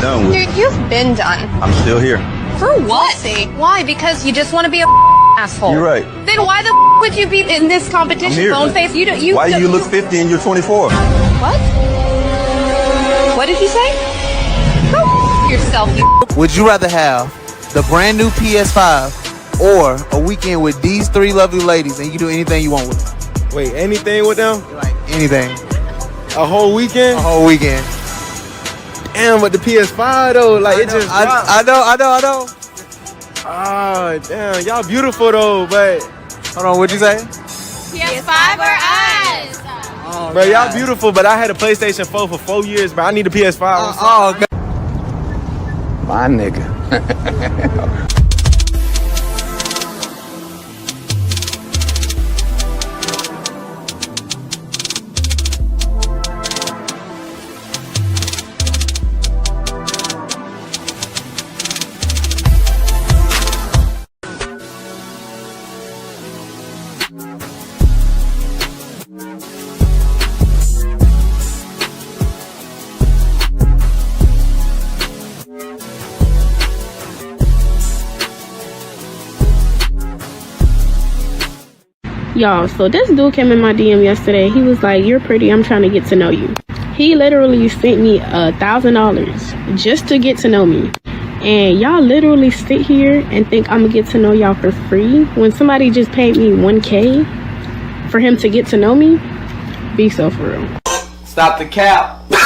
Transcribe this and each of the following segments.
done with. Dude, you've been done. I'm still here. For what? Why? Because you just want to be a asshole. You're right. Then why the would you be in this competition? Bone face. Why do you look 50 and you're 24? What? What did you say? Go yourself, you. Would you rather have the brand new PS5 or a weekend with these three lovely ladies and you can do anything you want with them? Wait, anything with them? Like anything. A whole weekend? A whole weekend. Damn, but the PS5 though, like it just. I know. Oh, damn, y'all beautiful though, but. Hold on, what'd you say? PS5 or us? Oh, bro, y'all beautiful, but I had a PlayStation 4 for 4 years, but I need a PS5. God. My nigga. Y'all, so this dude came in my DM yesterday. He was like, "You're pretty, I'm trying to get to know you." He literally sent me $1,000 just to get to know me. And y'all literally sit here and think I'm gonna get to know y'all for free when somebody just paid me $1K for him to get to know me? Be so for real. Stop the cap. Stop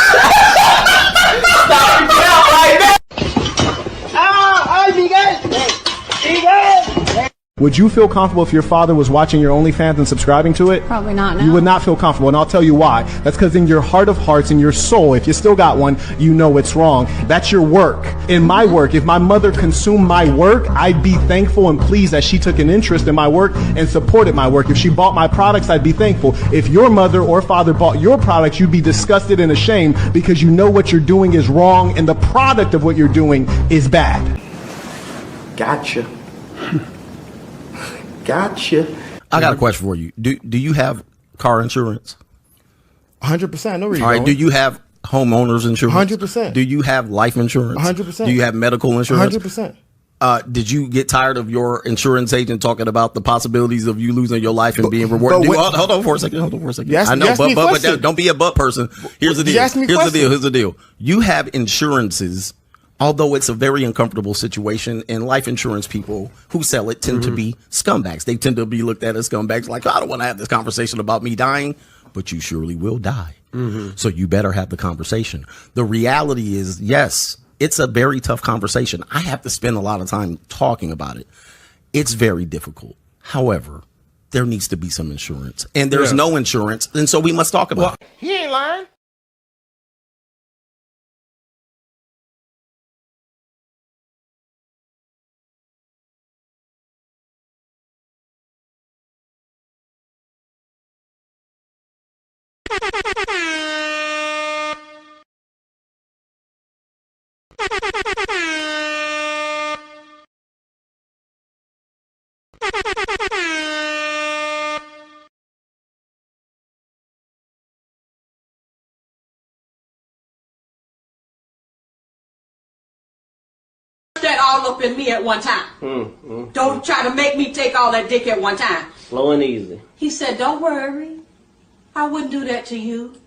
the cap right now. Would you feel comfortable if your father was watching your OnlyFans and subscribing to it? Probably not, no. You would not feel comfortable, and I'll tell you why. That's because in your heart of hearts, in your soul, if you still got one, you know it's wrong. That's your work. In my work, if my mother consumed my work, I'd be thankful and pleased that she took an interest in my work and supported my work. If she bought my products, I'd be thankful. If your mother or father bought your products, you'd be disgusted and ashamed because you know what you're doing is wrong and the product of what you're doing is bad. Gotcha. Gotcha. I got a question for you. Do you have car insurance? 100%. No reason. All right. Do you have homeowners insurance? 100%. Do you have life insurance? 100%. Do you have medical insurance? 100%. Did you get tired of your insurance agent talking about the possibilities of you losing your life and being rewarded? Hold on for a second. I know, but don't be a butt person. Here's the deal. Here's the deal. You have insurances. Although it's a very uncomfortable situation, and life insurance people who sell it tend to be scumbags. They tend to be looked at as scumbags, like, I don't want to have this conversation about me dying, but you surely will die. So you better have the conversation. The reality is, yes, it's a very tough conversation. I have to spend a lot of time talking about it. It's very difficult. However, there needs to be some insurance, and there's no insurance, and so we must talk about it. He ain't lying. That all up in me at one time. Don't try to make me take all that dick at one time. Slow and easy. He said, don't worry. I wouldn't do that to you.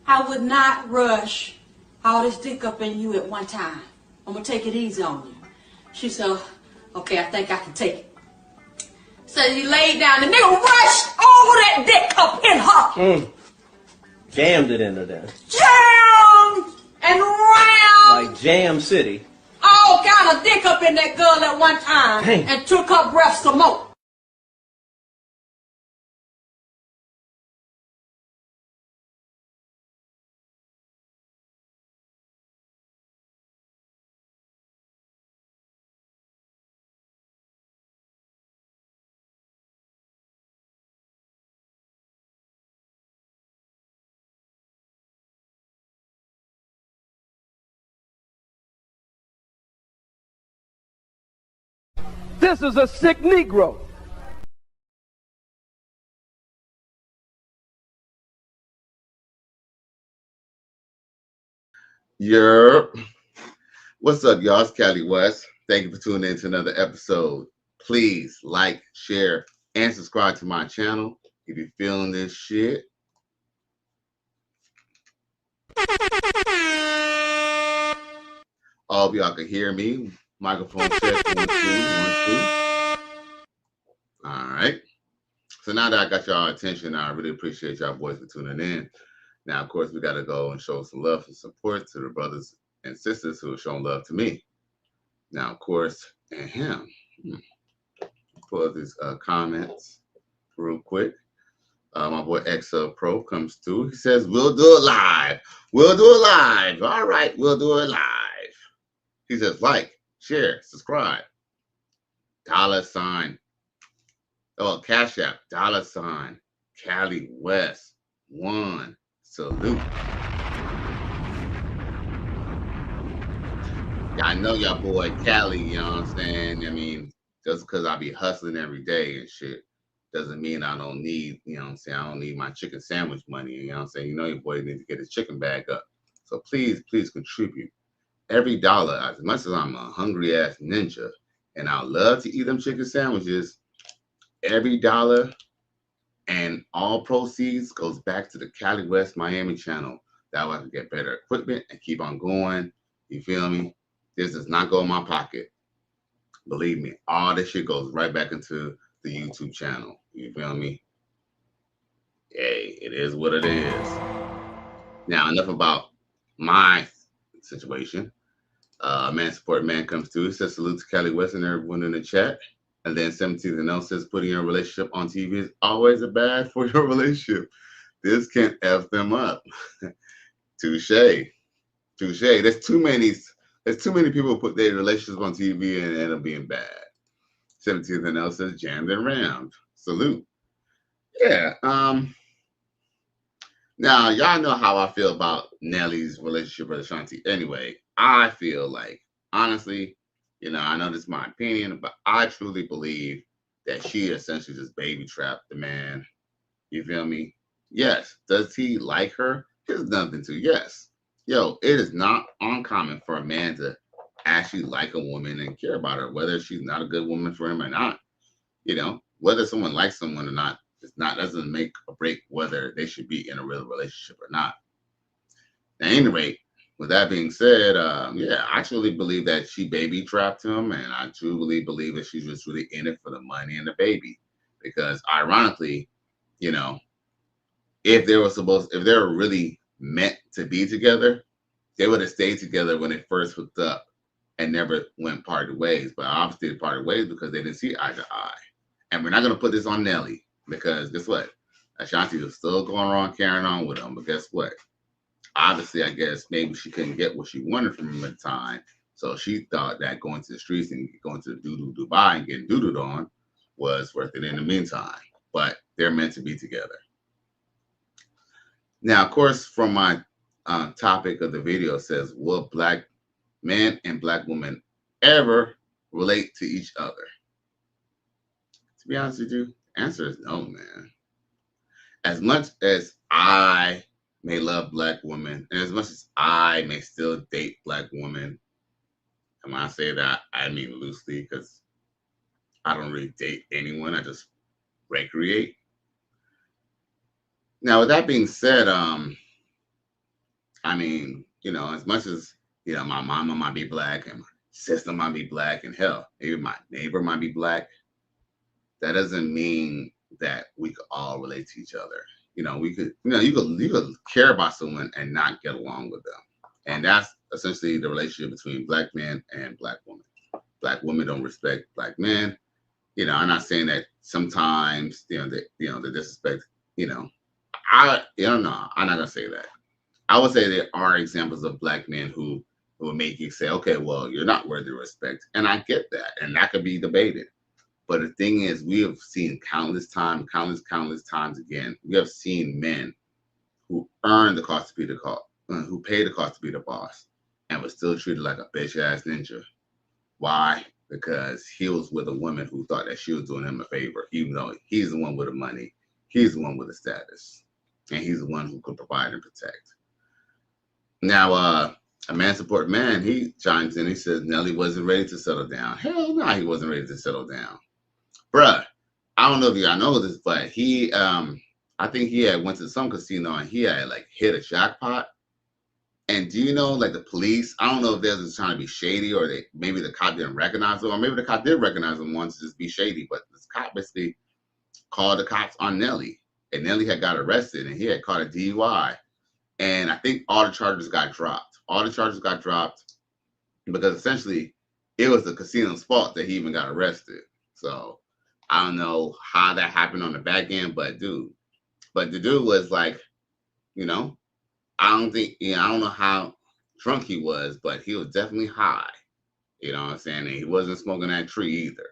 I would not rush all this dick up in you at one time. I'm going to take it easy on you. She said, okay, I think I can take it. So he laid down. The nigga rushed all that dick up in her. Jammed it into there. Jammed and round. Like Jam City. All kind of dick up in that girl at one time. Dang. And took her breath some more. This is a sick Negro. Yeah. What's up, y'all? It's Cali West. Thank you for tuning in to another episode. Please like, share, and subscribe to my channel if you're feeling this shit. All of y'all can hear me. Microphone check, 1, 2, 1, 2. All right. So now that I got y'all attention, I really appreciate y'all boys for tuning in. Now, of course, we got to go and show some love and support to the brothers and sisters who have shown love to me. Now, of course, and him. Pull up these comments real quick. My boy XL Pro comes through. He says, we'll do it live. We'll do it live. All right, we'll do it live. He says, like, share, subscribe. $. Oh, Cash App, $. Cali West 1. Salute. I know y'all boy Cali, you know what I'm saying? I mean, just because I be hustling every day and shit doesn't mean I don't need, you know what I'm saying? I don't need my chicken sandwich money, you know what I'm saying? You know your boy needs to get his chicken bag up. So please contribute. Every dollar, as much as I'm a hungry ass ninja and I love to eat them chicken sandwiches, every dollar and all proceeds goes back to the Cali West Miami channel. That way I can get better equipment and keep on going. You feel me? This does not go in my pocket. Believe me, all this shit goes right back into the YouTube channel. You feel me? Hey, it is what it is. Now, enough about my situation. Man Support Man comes through. He says, salute to Cali West and everyone in the chat. And then 17th and L says, putting your relationship on TV is always a bad for your relationship. This can F them up. Touche. There's too many people who put their relationships on TV and end up being bad. 17th and L says, jammed and rammed. Salute. Yeah. Now, y'all know how I feel about Nelly's relationship with Ashanti. Anyway, I feel like, honestly, you know, I know this is my opinion, but I truly believe that she essentially just baby trapped the man. You feel me? Yes. Does he like her? There's nothing to. Yes. Yo, it is not uncommon for a man to actually like a woman and care about her, whether she's not a good woman for him or not. You know, whether someone likes someone or not, doesn't make or break whether they should be in a real relationship or not. At any rate, with that being said, yeah, I truly believe that she baby trapped him, and I truly believe that she's just really in it for the money and the baby. Because ironically, you know, if they were really meant to be together, they would have stayed together when they first hooked up and never went parted ways. But obviously they parted ways because they didn't see eye to eye. And we're not going to put this on Nelly because guess what? Ashanti was still going around carrying on with him. But guess what? Obviously, I guess maybe she couldn't get what she wanted from him at the time. So she thought that going to the streets and going to Dubai and getting doodled on was worth it in the meantime. But they're meant to be together. Now, of course, from my topic of the video says, will black men and black women ever relate to each other? To be honest with you, the answer is no, man. As much as I may love black women, and as much as I may still date black women, and when I say that, I mean loosely because I don't really date anyone. I just recreate. Now, with that being said, I mean, you know, as much as, you know, my mama might be black and my sister might be black and hell, maybe my neighbor might be black, that doesn't mean that we could all relate to each other. You know, we could, you know, you could care about someone and not get along with them. And that's essentially the relationship between black men and black women. Black women don't respect black men. You know, I'm not saying that sometimes, the disrespect, I'm not gonna say that. I would say there are examples of black men who will make you say, okay, well, you're not worthy of respect. And I get that. And that could be debated. But the thing is, we have seen countless times again, we have seen men who earned the cost to be who paid the cost to be the boss and was still treated like a bitch ass ninja. Why? Because he was with a woman who thought that she was doing him a favor, even though he's the one with the money, he's the one with the status, and he's the one who could provide and protect. Now, a man support man, he chimes in. He says Nelly wasn't ready to settle down. Hell no, he wasn't ready to settle down. Bruh, I don't know if y'all know this, but he, I think he had went to some casino and he had like hit a jackpot. And do you know, like the police, I don't know if they're just trying to be shady or maybe the cop didn't recognize him, or maybe the cop did recognize him once to just be shady, but this cop basically called the cops on Nelly. And Nelly had got arrested and he had caught a DUI. And I think all the charges got dropped. All the charges got dropped because essentially it was the casino's fault that he even got arrested. So I don't know how that happened on the back end, but the dude was like, you know, I don't know how drunk he was, but he was definitely high. You know what I'm saying? And he wasn't smoking that tree either.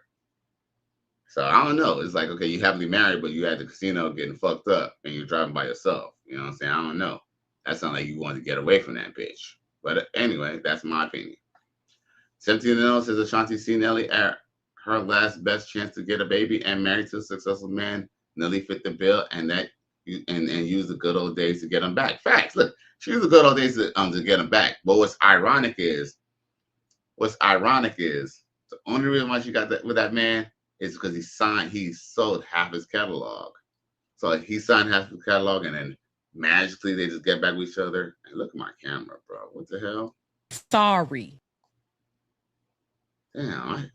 So I don't know. It's like, okay, you happily married, but you at the casino getting fucked up and you're driving by yourself. You know what I'm saying? I don't know. That sounds like you wanted to get away from that bitch. But anyway, that's my opinion. 17 says Ashanti see Nelly at her last best chance to get a baby and married to a successful man. Nelly fit the bill and use the good old days to get him back. Facts. Look, she used the good old days to get him back. But what's ironic is the only reason why she got that with that man is because he sold half his catalog. So he signed half his catalog and then magically they just get back with each other. And look at my camera, bro. What the hell? Sorry. Damn,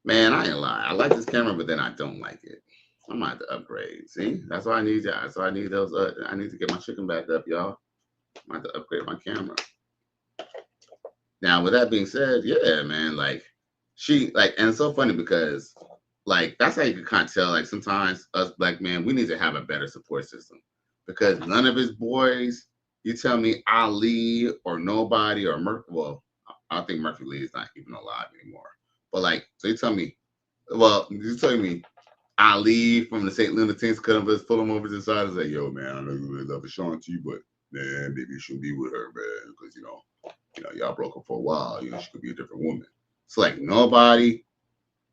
man, I ain't lie. I like this camera, but then I don't like it. I'm gonna have to upgrade. See, that's why I need y'all. So I need those. I need to get my chicken back up, y'all. I'm gonna have to upgrade my camera. Now, with that being said, yeah, man, like and it's so funny because like that's how you can kind of tell. Like sometimes us black men, we need to have a better support system because none of his boys. You tell me Ali or nobody or Murphy. Well, I think Murphy Lee is not even alive anymore. But like, so you tell me Ali from the St. Lunatics could have just pulled him over to the side and say, "Yo, man, I know you really love Ashanti, but man, maybe you shouldn't be with her, man, because you know, y'all broke up for a while. You know, she could be a different woman." So like, nobody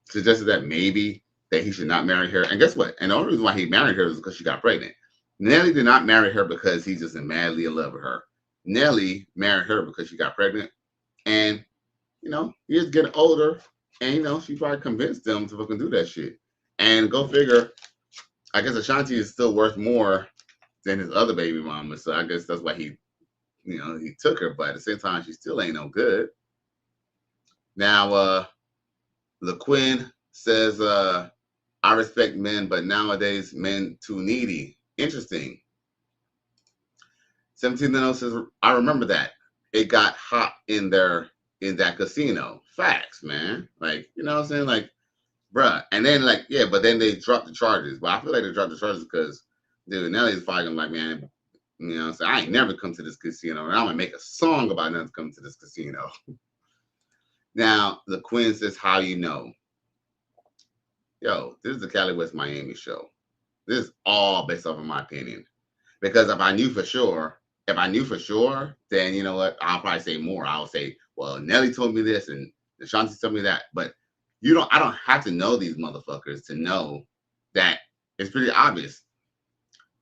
suggested that maybe that he should not marry her. And guess what? And the only reason why he married her is because she got pregnant. Nelly did not marry her because he's just madly in love with her. Nelly married her because she got pregnant, and you know, he is getting older, and you know, she probably convinced them to fucking do that shit. And go figure, I guess Ashanti is still worth more than his other baby mama. So I guess that's why he took her. But at the same time, she still ain't no good. Now, LaQuinn says, I respect men, but nowadays men too needy. Interesting. 17 says, I remember that. It got hot in that casino. Facts, man. Like, you know what I'm saying? Like, bruh. And then like, yeah, but then they dropped the charges. But I feel like they dropped the charges because dude, Nelly's fighting like, man, you know what I'm saying? I ain't never come to this casino. And I'm gonna make a song about never coming to this casino. Now, the Queen says, how you know? Yo, this is the Cali West Miami show. This is all based off of my opinion. Because if I knew for sure, then you know what? I'll probably say more. I'll say, well, Nelly told me this and Ashanti told me that. But I don't have to know these motherfuckers to know that it's pretty obvious.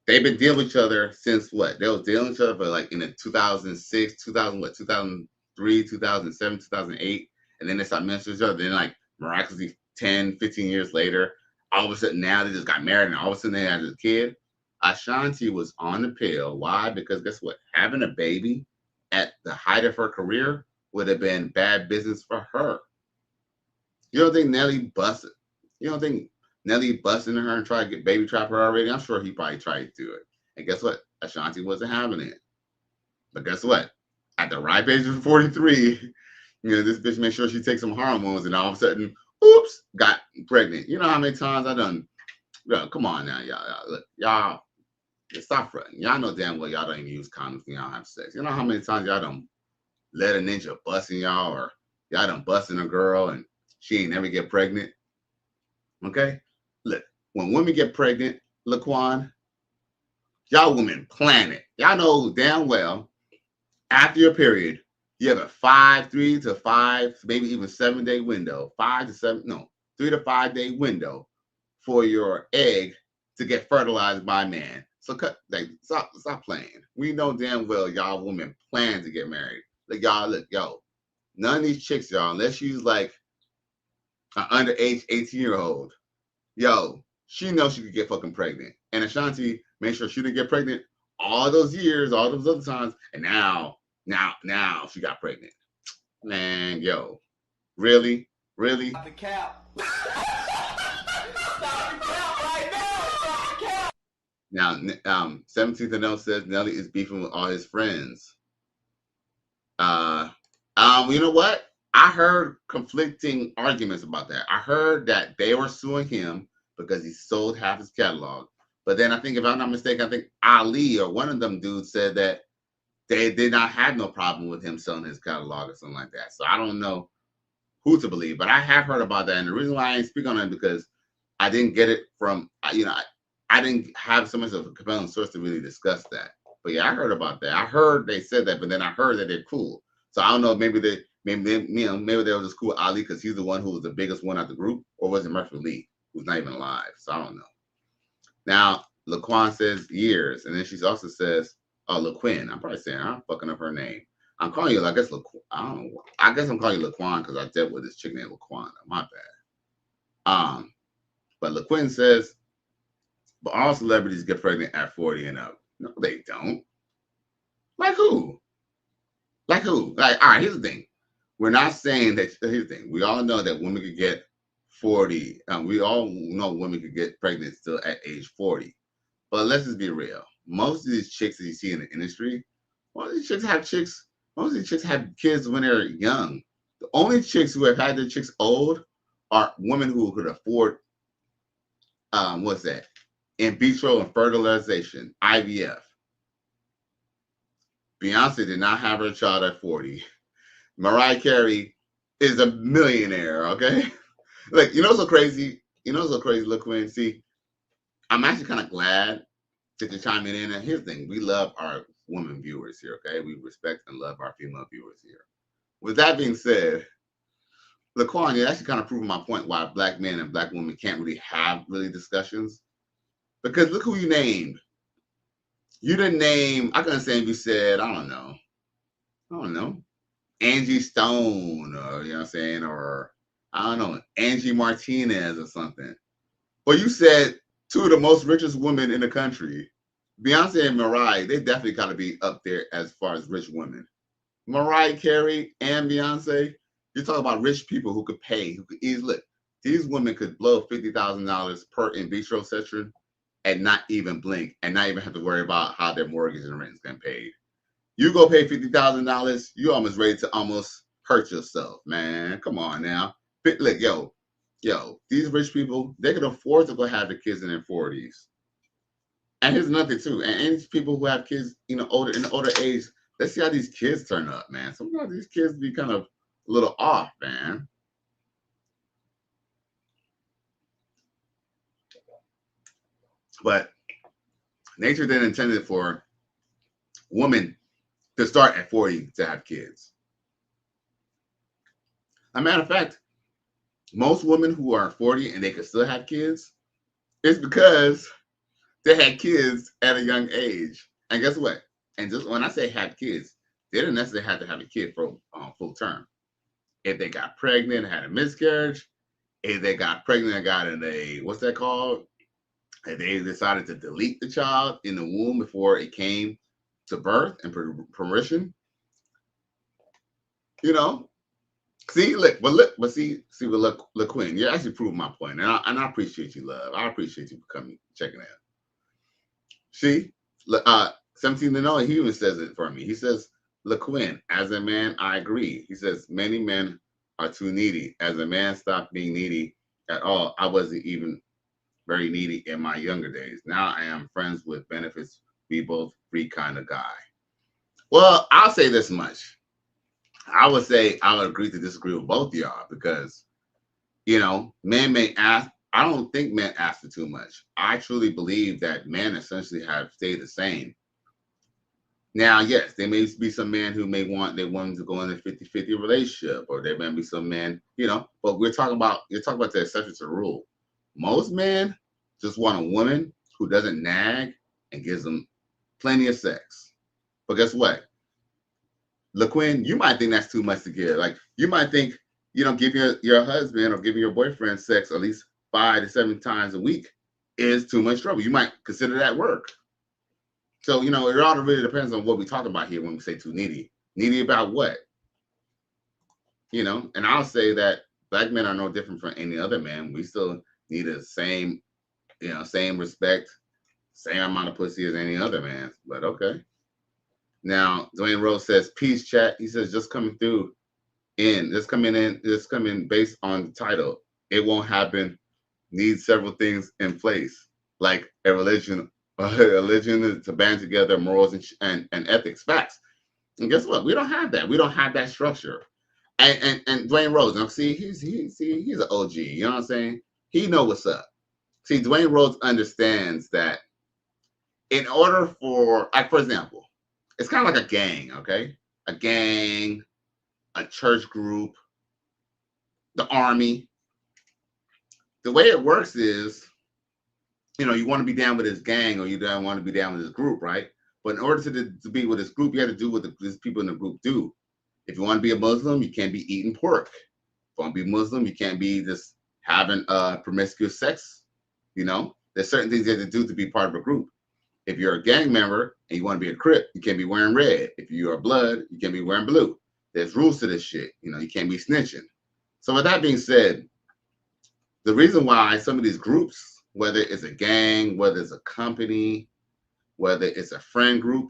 They've been dealing with each other since what? They was dealing with each other for like in the 2006, 2003, 2007, 2008. And then they started mentioning each other. Then like miraculously 10, 15 years later, all of a sudden now they just got married and all of a sudden they had a kid. Ashanti was on the pill. Why? Because guess what? Having a baby at the height of her career would have been bad business for her. You don't think Nelly busted? You don't think Nelly busted her and tried to get baby trap her already? I'm sure he probably tried to do it. And guess what? Ashanti wasn't having it. But guess what? At the ripe age of 43, this bitch made sure she takes some hormones and all of a sudden, oops, got pregnant. You know how many times I done? Bro, come on now, y'all. Look, y'all, stop fronting. Y'all know damn well y'all don't even use condoms when y'all have sex. You know how many times y'all done let a ninja busting y'all or y'all done busting a girl and she ain't never get pregnant? Okay? Look, when women get pregnant, Laquan, y'all women plan it. Y'all know damn well after your period, you have a 3 to 5, maybe even 7 day window, 3 to 5 day window for your egg to get fertilized by a man. So stop playing. We know damn well y'all women plan to get married. Like, y'all, look, yo, none of these chicks, y'all, unless she's like an underage 18-year-old, yo, she knows she could get fucking pregnant. And Ashanti made sure she didn't get pregnant all those years, all those other times, and now she got pregnant. Man, yo, really? Stop the cap. Now, 17th and L says Nelly is beefing with all his friends. You know what? I heard conflicting arguments about that. I heard that they were suing him because he sold half his catalog. But then I think, if I'm not mistaken, I think Ali or one of them dudes said that they did not have no problem with him selling his catalog or something like that. So I don't know who to believe, but I have heard about that. And the reason why I ain't speak on it is because I didn't get it from, I didn't have so much of a compelling source to really discuss that. But yeah, I heard about that. I heard they said that, but then I heard that they're cool. So I don't know, maybe they were just cool with Ali because he's the one who was the biggest one out the group, or was it Murphy Lee, who's not even alive? So I don't know. Now, Laquan says years, and then she also says, LaQuinn. I'm probably saying, I'm fucking up her name. I'm calling you, I guess, I don't know. I guess I'm calling you Laquan because I dealt with this chick named Laquan. My bad. But LaQuinn says, but all celebrities get pregnant at 40 and up. No, they don't. Like who? Like who? Like, all right, here's the thing. We're not saying that, here's the thing. We all know that women could get 40. We all know women could get pregnant still at age 40. But let's just be real. Most of these chicks that you see in the industry, most of these chicks have kids when they're young. The only chicks who have had their chicks old are women who could afford, what's that? In vitro and fertilization, IVF. Beyonce did not have her child at 40. Mariah Carey is a millionaire, okay? Like, you know so crazy, LaQuinn. See, I'm actually kind of glad that you're chiming in. And here's the thing, we love our women viewers here, okay? We respect and love our female viewers here. With that being said, Laquan, you're actually kind of proving my point why black men and black women can't really have discussions. Because look who you named. You didn't name, I couldn't say if you said, I don't know, Angie Stone, or, you know what I'm saying, or, I don't know, Angie Martinez or something. But you said two of the most richest women in the country. Beyonce and Mariah, they definitely got to be up there as far as rich women. Mariah Carey and Beyonce, you're talking about rich people who could pay, who could easily, look, these women could blow $50,000 per in vitro session and not even blink and not even have to worry about how their mortgage and rent is getting paid. You go pay $50,000, you almost ready to almost hurt yourself, man. Come on now. Look, yo, these rich people, they can afford to go have the kids in their 40s. And here's another thing too. And these people who have kids, in the older age, let's see how these kids turn up, man. Sometimes these kids be kind of a little off, man. But nature then intended for women to start at 40 to have kids. As a matter of fact, most women who are 40 and they can still have kids, it's because they had kids at a young age. And guess what? And just when I say have kids, they didn't necessarily have to have a kid for full term. If they got pregnant, had a miscarriage, if they got pregnant and got in a, what's that called? And they decided to delete the child in the womb before it came to birth and permission. See, look, LaQuinn, you actually proved my point, and I appreciate you, love. I appreciate you for coming, checking out. See, 17 to know, he even says it for me. He says, LaQuinn, as a man, I agree. He says, many men are too needy. As a man, stopped being needy at all. I wasn't even very needy in my younger days. Now I am friends with benefits. We both free kind of guy. Well, I'll say this much. I would say I would agree to disagree with both of y'all because, men may ask. I don't think men ask for too much. I truly believe that men essentially have stayed the same. Now, yes, there may be some men who may want their women to go in a 50-50 relationship, or there may be some men, but you're talking about the exception to the rule. Most men just want a woman who doesn't nag and gives them plenty of sex. But guess what? LaQuinn, you might think that's too much to give. Like you might think, giving your husband or giving your boyfriend sex at least 5 to 7 times a week is too much trouble. You might consider that work. So, it all really depends on what we talk about here when we say too needy. Needy about what? And I'll say that Black men are no different from any other man. We still need the same, same respect, same amount of pussy as any other man. But okay. Now, Dwayne Rose says, peace chat. He says, just coming based on the title. It won't happen. Needs several things in place, like a religion to band together morals and ethics. Facts. And guess what? We don't have that. We don't have that structure. And Dwayne Rose, he's an OG. You know what I'm saying? He know what's up. See, Dwayne Rose understands that in order for example, it's kind of like a gang, okay? A gang, a church group, the army. The way it works is, you want to be down with this gang or you don't want to be down with this group, right? But in order to be with this group, you have to do what these people in the group do. If you want to be a Muslim, you can't be eating pork. If you want to be Muslim, you can't be just having promiscuous sex. There's certain things you have to do to be part of a group. If you're a gang member and you want to be a Crip, you can't be wearing red. If you are blood, you can't be wearing blue. There's rules to this shit. You can't be snitching. So with that being said, the reason why some of these groups, whether it's a gang, whether it's a company, whether it's a friend group,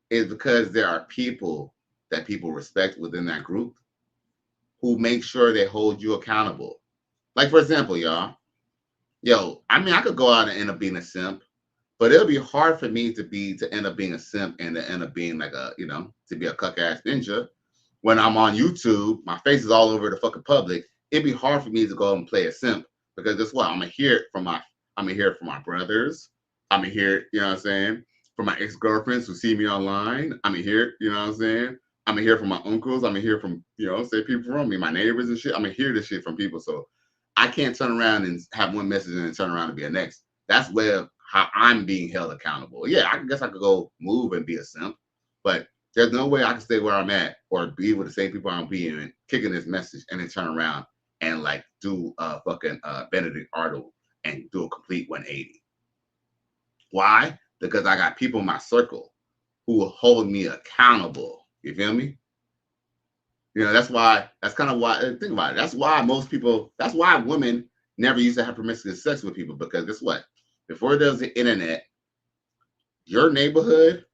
is because there are people that people respect within that group who make sure they hold you accountable. Like, for example, y'all, I could go out and end up being a simp, but it'll be hard for me to end up being a simp and to end up being like to be a cuck-ass ninja. When I'm on YouTube, my face is all over the fucking public. It'd be hard for me to go and play a simp because guess what? I'm gonna hear it from my brothers. I'm gonna hear it, you know what I'm saying? From my ex-girlfriends who see me online. I'm gonna hear it, you know what I'm saying? I'm gonna hear from my uncles. I'm gonna hear from, people around me, my neighbors and shit. I'm gonna hear this shit from people. So I can't turn around and have one message and then turn around and be a next. That's where how I'm being held accountable. Yeah, I guess I could go move and be a simp, but there's no way I can stay where I'm at or be with the same people I'm being and kicking this message and then turn around and like do a fucking Benedict Arnold and do a complete 180. Why? Because I got people in my circle who will hold me accountable. You feel me? That's kind of why, think about it. That's why women never used to have promiscuous sex with people, because guess what? Before there was the internet, your neighborhood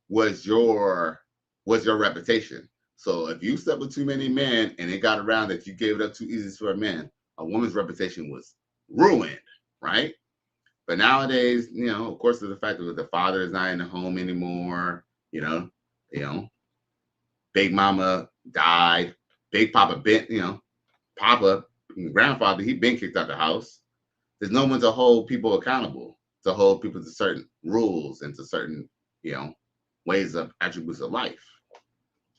was your reputation. So if you slept with too many men and it got around that you gave it up too easy for a man, a woman's reputation was ruined, right? But nowadays, of course, there's the fact that the father is not in the home anymore. Big mama died. Big papa been, papa, grandfather, he been kicked out the house. There's no one to hold people accountable, to hold people to certain rules and to certain, ways of attributes of life.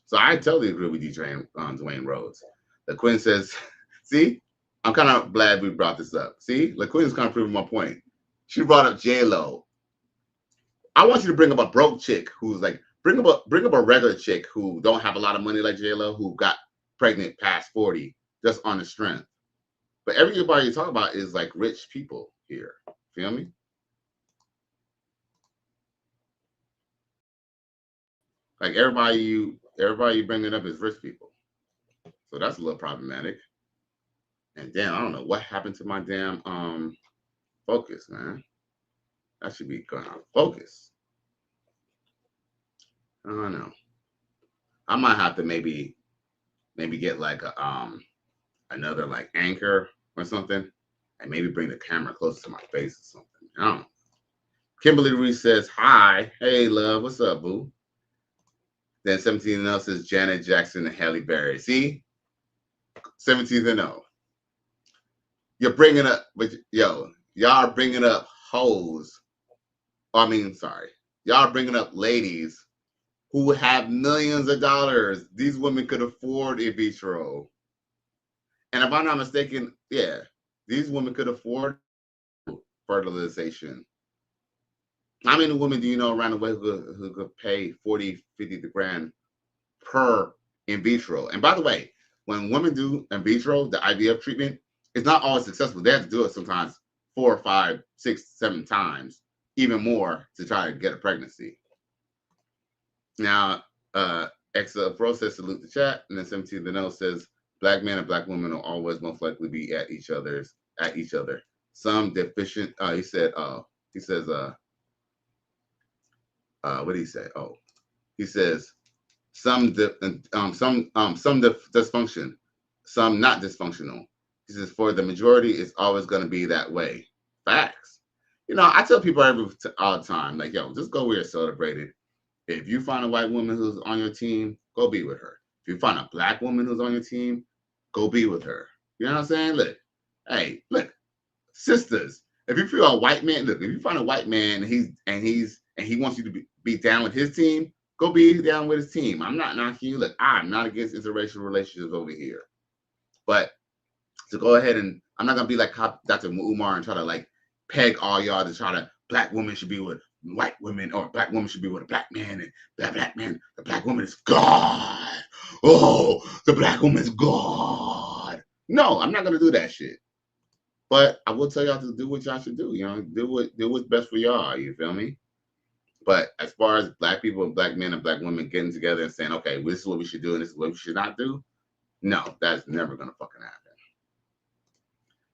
So I totally agree with you, Dwayne Rhodes. LaQuinn says, see, I'm kind of glad we brought this up. See, LaQuinn's kind of proving my point. She brought up J-Lo. I want you to bring up a broke chick who's like, bring up a regular chick who don't have a lot of money like J-Lo, who got pregnant past 40 just on the strength. But everybody you talk about is like rich people here. Feel me? Like everybody you bringing up is rich people. So that's a little problematic. And damn, I don't know what happened to my damn focus, man. That should be going on focus. I don't know. I might have to maybe get like a another like anchor or something, and maybe bring the camera closer to my face or something. I don't know. Kimberly Reese says, hi. Hey, love. What's up, boo? Then 17 else says Janet Jackson and Halle Berry. See? 17th and 0. You're bringing up, but y'all are bringing up hoes. Y'all are bringing up ladies who have millions of dollars. These women could afford a vitro. And if I'm not mistaken, yeah, these women could afford fertilization. How many women do you know around the way who could pay 40, 50 grand per in vitro. And by the way, when women do in vitro, the IVF treatment, it's not always successful. They have to do it sometimes 4, 5, 6, 7 times, even more, to try to get a pregnancy. Now, Exa Pro says salute the chat, and then 17 the note says black men and black women will always most likely be at each other. Some deficient. He says. What did he say? Oh, he says some dysfunction, some not dysfunctional. He says for the majority, it's always going to be that way. Facts. You know, I tell people all the time, like, yo, just go where you're celebrated. If you find a white woman who's on your team, go be with her. If you find a black woman who's on your team, go be with her. You know what I'm saying? Look, hey, look, sisters. If you feel a white man, look, if you find a white man and he wants you to be down with his team, go be down with his team. I'm not knocking you. Look, I'm not against interracial relationships over here. But to go ahead and I'm not gonna be like Dr. Umar and try to like peg all y'all to try to black women should be with white women or black woman should be with a black man and that black man, the black woman is God. Oh, the black woman is God. No, I'm not gonna do that shit. But I will tell y'all to do what y'all should do. You know, do what's best for y'all. You feel me? But as far as black people and black men and black women getting together and saying, okay, this is what we should do and this is what we should not do, no, that's never gonna fucking happen.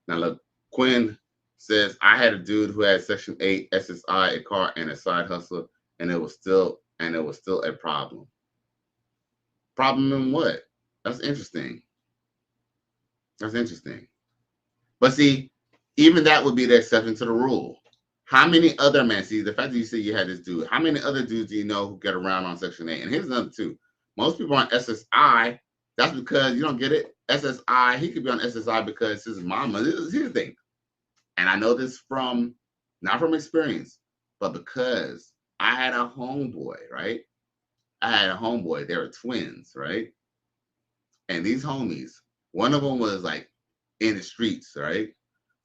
Now look, Quinn says I had a dude who had Section 8 SSI, a car, and a side hustle, and it was still a problem. Problem in what? That's interesting. That's interesting. But see, even that would be the exception to the rule. How many other men, see, the fact that you say you had this dude, how many other dudes do you know who get around on Section 8? And here's another two. Most people on SSI, that's because you don't get it. SSI, he could be on SSI because his mama, here's the thing. And I know this not from experience, but because I had a homeboy, right? I had a homeboy. They were twins, right? And these homies, one of them was like in the streets, right?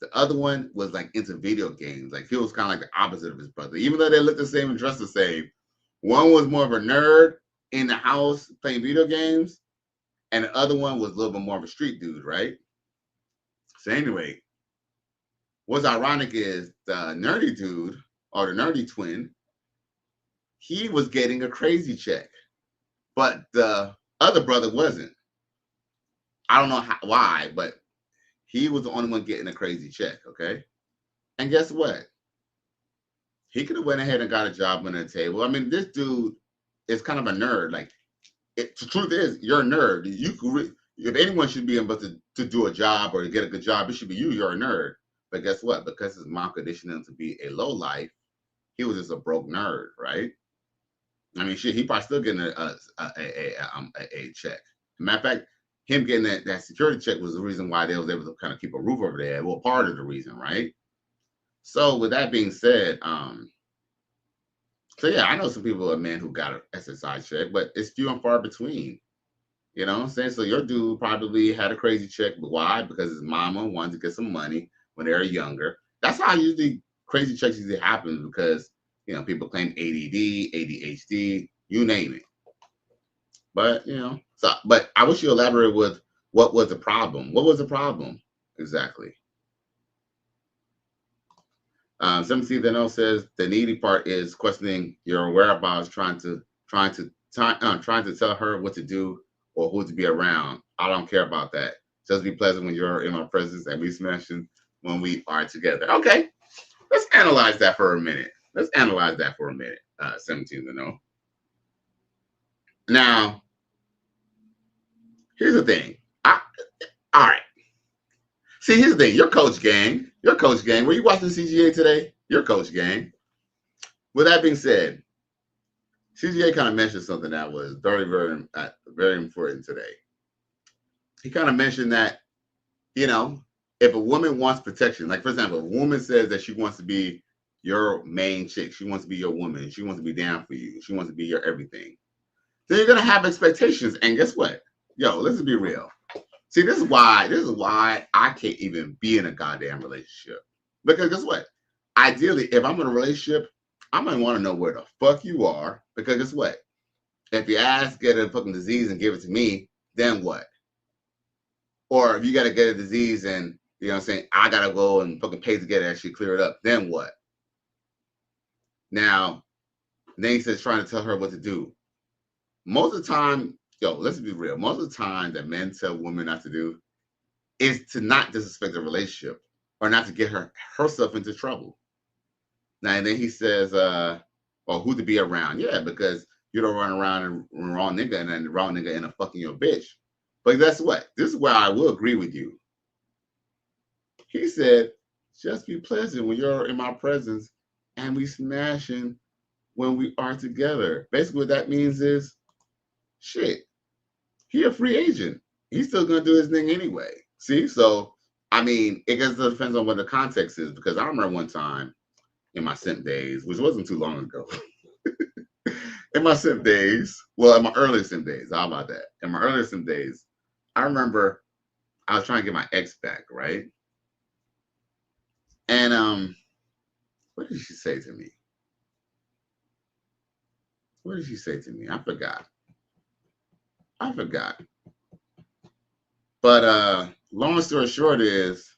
The other one was like into video games. Like he was kind of like the opposite of his brother. Even though they looked the same and dressed the same, one was more of a nerd in the house playing video games, and the other one was a little bit more of a street dude, right? So anyway, what's ironic is the nerdy dude or the nerdy twin, he was getting a crazy check, but the other brother wasn't. I don't know why, but he was the only one getting a crazy check, okay? And guess what? He could have went ahead and got a job on the table. I mean, this dude is kind of a nerd. Like, the truth is, you're a nerd. You could, if anyone should be able to do a job or to get a good job, it should be you. You're a nerd. But guess what? Because his mom conditioned him to be a lowlife, he was just a broke nerd, right? I mean, shit, he probably still getting a check. Matter of fact, him getting that security check was the reason why they was able to kind of keep a roof over their head. Well, part of the reason, right? So with that being said, so yeah, I know some people are men who got an SSI check, but it's few and far between. You know what I'm saying? So your dude probably had a crazy check, but why? Because his mama wanted to get some money when they were younger. That's how usually crazy checks usually happen, because you know people claim ADD, ADHD, you name it. But you know, but I wish you elaborate with what was the problem. What was the problem exactly? 17 then says the needy part is questioning your whereabouts, trying to tell her what to do or who to be around. I don't care about that. Just be pleasant when you're in my presence and be smashing when we are together. Okay, let's analyze that for a minute. 17 to know. Now, here's the thing. All right. See, here's the thing. Your coach gang. Were you watching CGA today? Your coach gang. With that being said, CGA kind of mentioned something that was very, very, very important today. He kind of mentioned that, you know, if a woman wants protection, like for example, a woman says that she wants to be your main chick, she wants to be your woman, she wants to be down for you, she wants to be your everything, then you're gonna have expectations. And guess what? Yo, let's be real. See, this is why I can't even be in a goddamn relationship. Because guess what? Ideally, if I'm in a relationship, I might want to know where the fuck you are. Because guess what? If your ass get a fucking disease and give it to me, then what? Or if you got to get a disease and, you know what I'm saying, I got to go and fucking pay to get it actually clear it up, then what? Now, then he says trying to tell her what to do. Most of the time, let's be real. Most of the time that men tell women not to do is to not disrespect the relationship or not to get herself into trouble. Now, and then he says, or who to be around. Yeah, because you don't run around and wrong nigga and then the wrong nigga end up fucking your bitch. But guess what? This is where I will agree with you. He said, just be pleasant when you're in my presence and we smashing when we are together. Basically, what that means is, shit, he a free agent. He's still going to do his thing anyway. See? So, I mean, it just depends on what the context is, because I remember one time in my simp days, which wasn't too long ago, in my simp days, well, in my early simp days, how about that? In my early simp days, I remember I was trying to get my ex back, right? And what did she say to me? What did she say to me? I forgot. But long story short is,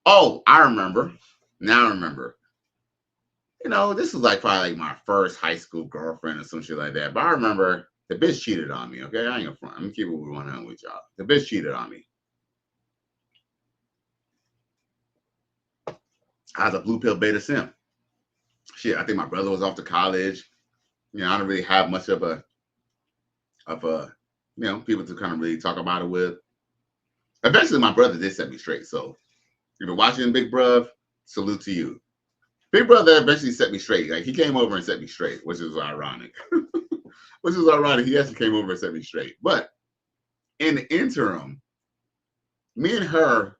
I remember. Now I remember. You know, this was like probably like my first high school girlfriend or some shit like that. But I remember the bitch cheated on me. Okay, I ain't gonna front. I'm gonna keep it 100 with y'all. The bitch cheated on me. I was a blue pill beta simp. Shit, I think my brother was off to college. You know, I don't really have much of a people to kind of really talk about it with. Eventually, my brother did set me straight. So, if you're watching Big Bruv, salute to you. Big Brother eventually set me straight. Like, he came over and set me straight, which is ironic. He actually came over and set me straight. But in the interim, me and her,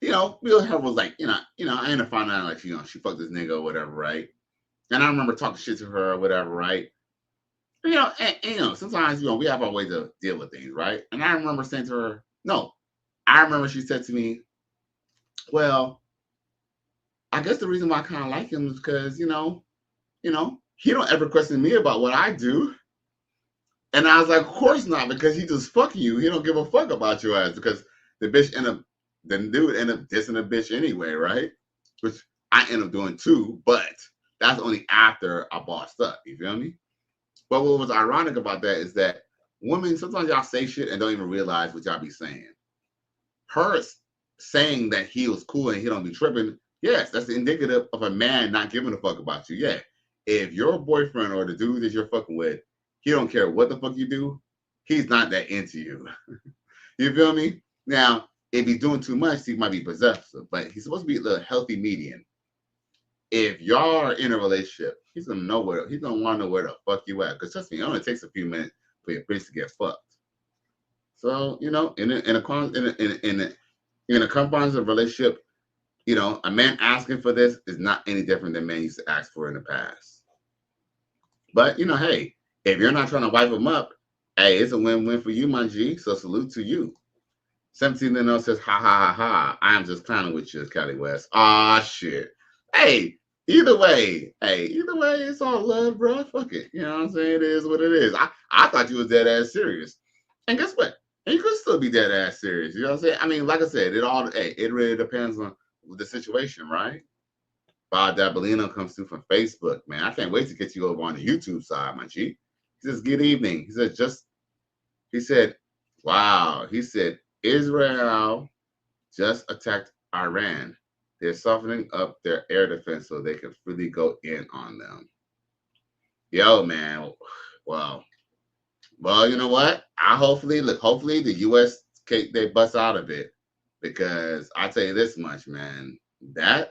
me and her was like, I ended up finding out like, she fucked this nigga or whatever, right? And I remember talking shit to her or whatever, right? And sometimes, we have our way to deal with things, right? And I remember saying to her, I remember she said to me, well, I guess the reason why I kind of like him is because, he don't ever question me about what I do. And I was like, of course not, because he just fucking you. He don't give a fuck about your ass, because the dude ended up dissing the bitch anyway, right? Which I ended up doing too, but that's only after I bossed up. You feel me? But what was ironic about that is that women, sometimes y'all say shit and don't even realize what y'all be saying. Her saying that he was cool and he don't be tripping, yes, that's indicative of a man not giving a fuck about you. Yeah. If your boyfriend or the dude that you're fucking with, he don't care what the fuck you do, he's not that into you. You feel me? Now, if he's doing too much, he might be possessive, but he's supposed to be the healthy median. If y'all are in a relationship, he's gonna want to know where the fuck you at. Because trust me, it only takes a few minutes for your bitch to get fucked. So, in a confines of a relationship, a man asking for this is not any different than men used to ask for in the past. But, hey, if you're not trying to wipe them up, hey, it's a win-win for you, my G. So salute to you. 17 then says, ha, ha, ha, ha. I am just clowning with you, Cali West. Ah, shit. Hey, either way, it's all love, bro. Fuck it. You know what I'm saying? It is what it is. I thought you was dead ass serious. And guess what? And you could still be dead ass serious. You know what I'm saying? I mean, like I said, it really depends on the situation, right? Bob Dabolino comes through from Facebook, man. I can't wait to get you over on the YouTube side, my G. He says, good evening. He said, wow. He said, Israel just attacked Iran. They're softening up their air defense so they can really go in on them. Yo, man. Well, you know what? Hopefully the U.S. they bust out of it, because I tell you this much, man, that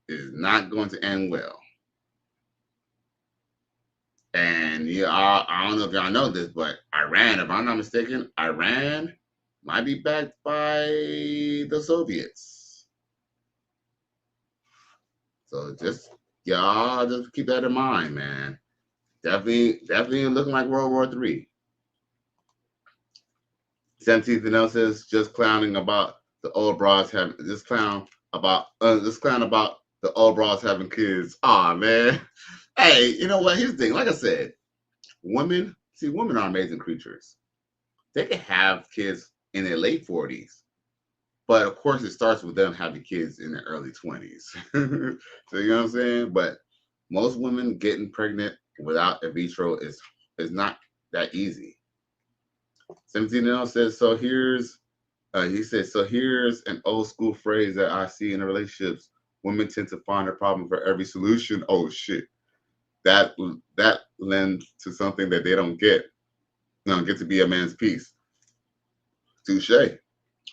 is not going to end well. And I don't know if y'all know this, but Iran, if I'm not mistaken, Iran might be backed by the Soviets. So just keep that in mind, man. Definitely looking like World War III. 17th and else says just clowning about the old bras having about the old bras having kids. Aw, man. Hey, you know what? Here's the thing. Like I said, women are amazing creatures. They can have kids in their late 40s, but of course it starts with them having kids in their early 20s. So you know what I'm saying? But most women getting pregnant without in vitro is not that easy. 17 says, so here's he says, so here's an old school phrase that I see in relationships. Women tend to find a problem for every solution. Oh shit. That lends to something that they don't get. They don't get to be a man's piece. Touche.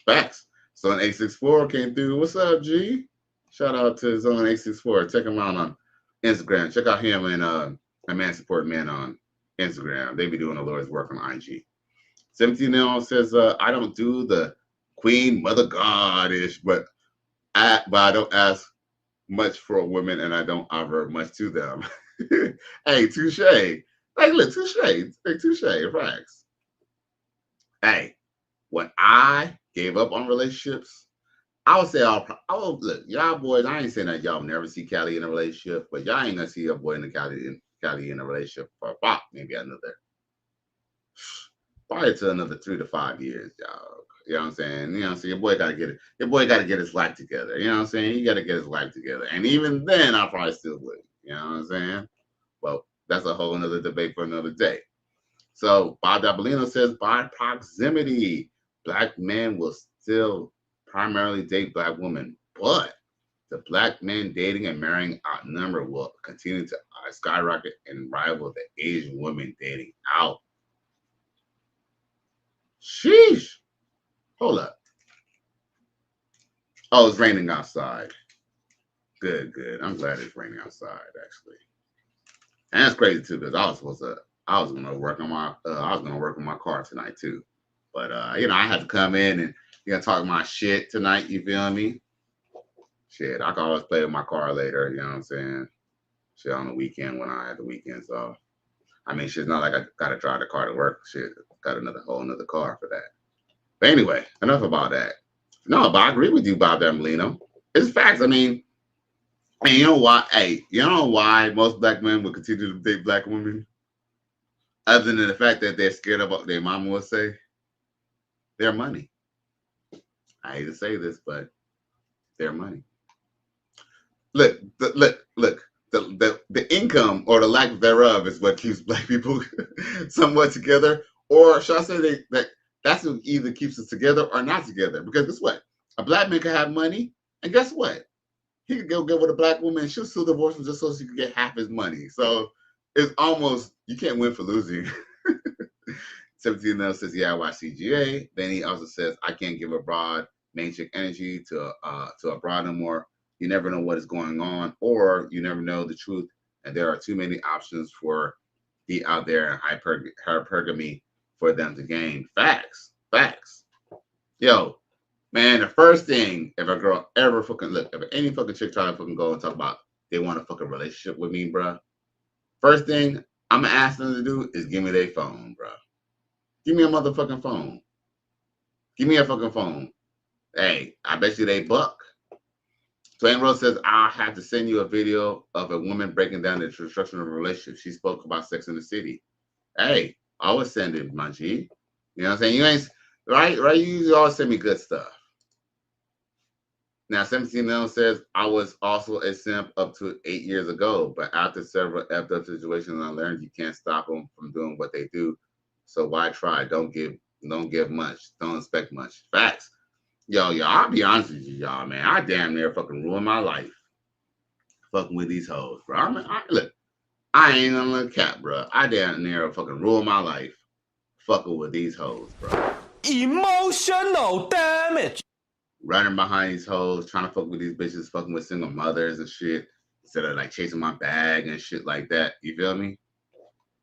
Facts. Zone 864 came through. What's up, G? Shout out to Zone 864. Check him out on Instagram. Check out him and a Man Support Man on Instagram. They be doing the Lord's work on IG. 17 says, I don't do the Queen Mother God-ish, but I don't ask much for women and I don't offer much to them. Hey, touche. Hey, look, touche. Hey, touche. Facts. Hey, when I gave up on relationships, I would say, look, y'all boys, I ain't saying that y'all never see Callie in a relationship, but y'all ain't gonna see your boy in the Callie in a relationship for about maybe probably to another 3 to 5 years, y'all. You know what I'm saying? You know what I'm saying? Your boy gotta get his life together. You know what I'm saying? He gotta get his life together. And even then, I probably still would. You know what I'm saying? Well, that's a whole another debate for another day. So Bob Dabolino says, by proximity, Black men will still primarily date Black women, but the Black men dating and marrying outnumber will continue to skyrocket and rival the Asian women dating out. Sheesh. Hold up. Oh, it's raining outside. Good. I'm glad it's raining outside, actually. And that's crazy too, because I was gonna work on my car tonight too. But I had to come in and talk my shit tonight, you feel me? Shit, I can always play with my car later, you know what I'm saying? Shit, on the weekend when I had the weekends off. I mean, shit's not like I gotta drive the car to work. Shit, got whole another car for that. But anyway, enough about that. No, but I agree with you, Bob Dabolino. It's facts. I mean, and you know why? Hey, you know why most Black men will continue to date Black women? Other than the fact that they're scared of what their mama will say, their money. I hate to say this, but their money. Look. The income or the lack thereof is what keeps Black people somewhat together, or should I say that's what either keeps us together or not together? Because guess what? A Black man can have money, and guess what? He could go get with a Black woman and she'll still divorce him just so she can get half his money. So it's almost, you can't win for losing. 17 says, yeah, I watch CGA. Then he also says, I can't give a broad main chick energy to a broad no more. You never know what is going on, or you never know the truth. And there are too many options for be out there in hypergamy for them to gain. Facts. Yo, man, the first thing if a girl ever fucking if any fucking chick try to fucking go and talk about they want a fucking relationship with me, bruh, first thing I'm gonna ask them to do is give me their phone, bruh. Give me a motherfucking phone. Give me a fucking phone. Hey, I bet you they buck. Dwayne Rose says, I'll have to send you a video of a woman breaking down the destruction of a relationship. She spoke about Sex in the City. Hey, I always send it, my G. You know what I'm saying? You ain't right. You always send me good stuff. Now, 17 says, I was also a simp up to 8 years ago, but after several effed up situations, I learned you can't stop them from doing what they do. So why try? Don't give much. Don't expect much. Facts. Yo, I'll be honest with you, y'all, man. I damn near fucking ruined my life fucking with these hoes, bro. Look, I ain't gonna let cap, bro. I damn near fucking ruined my life fucking with these hoes, bro. Emotional damage. Running behind these hoes, trying to fuck with these bitches, fucking with single mothers and shit, instead of like chasing my bag and shit like that. You feel me?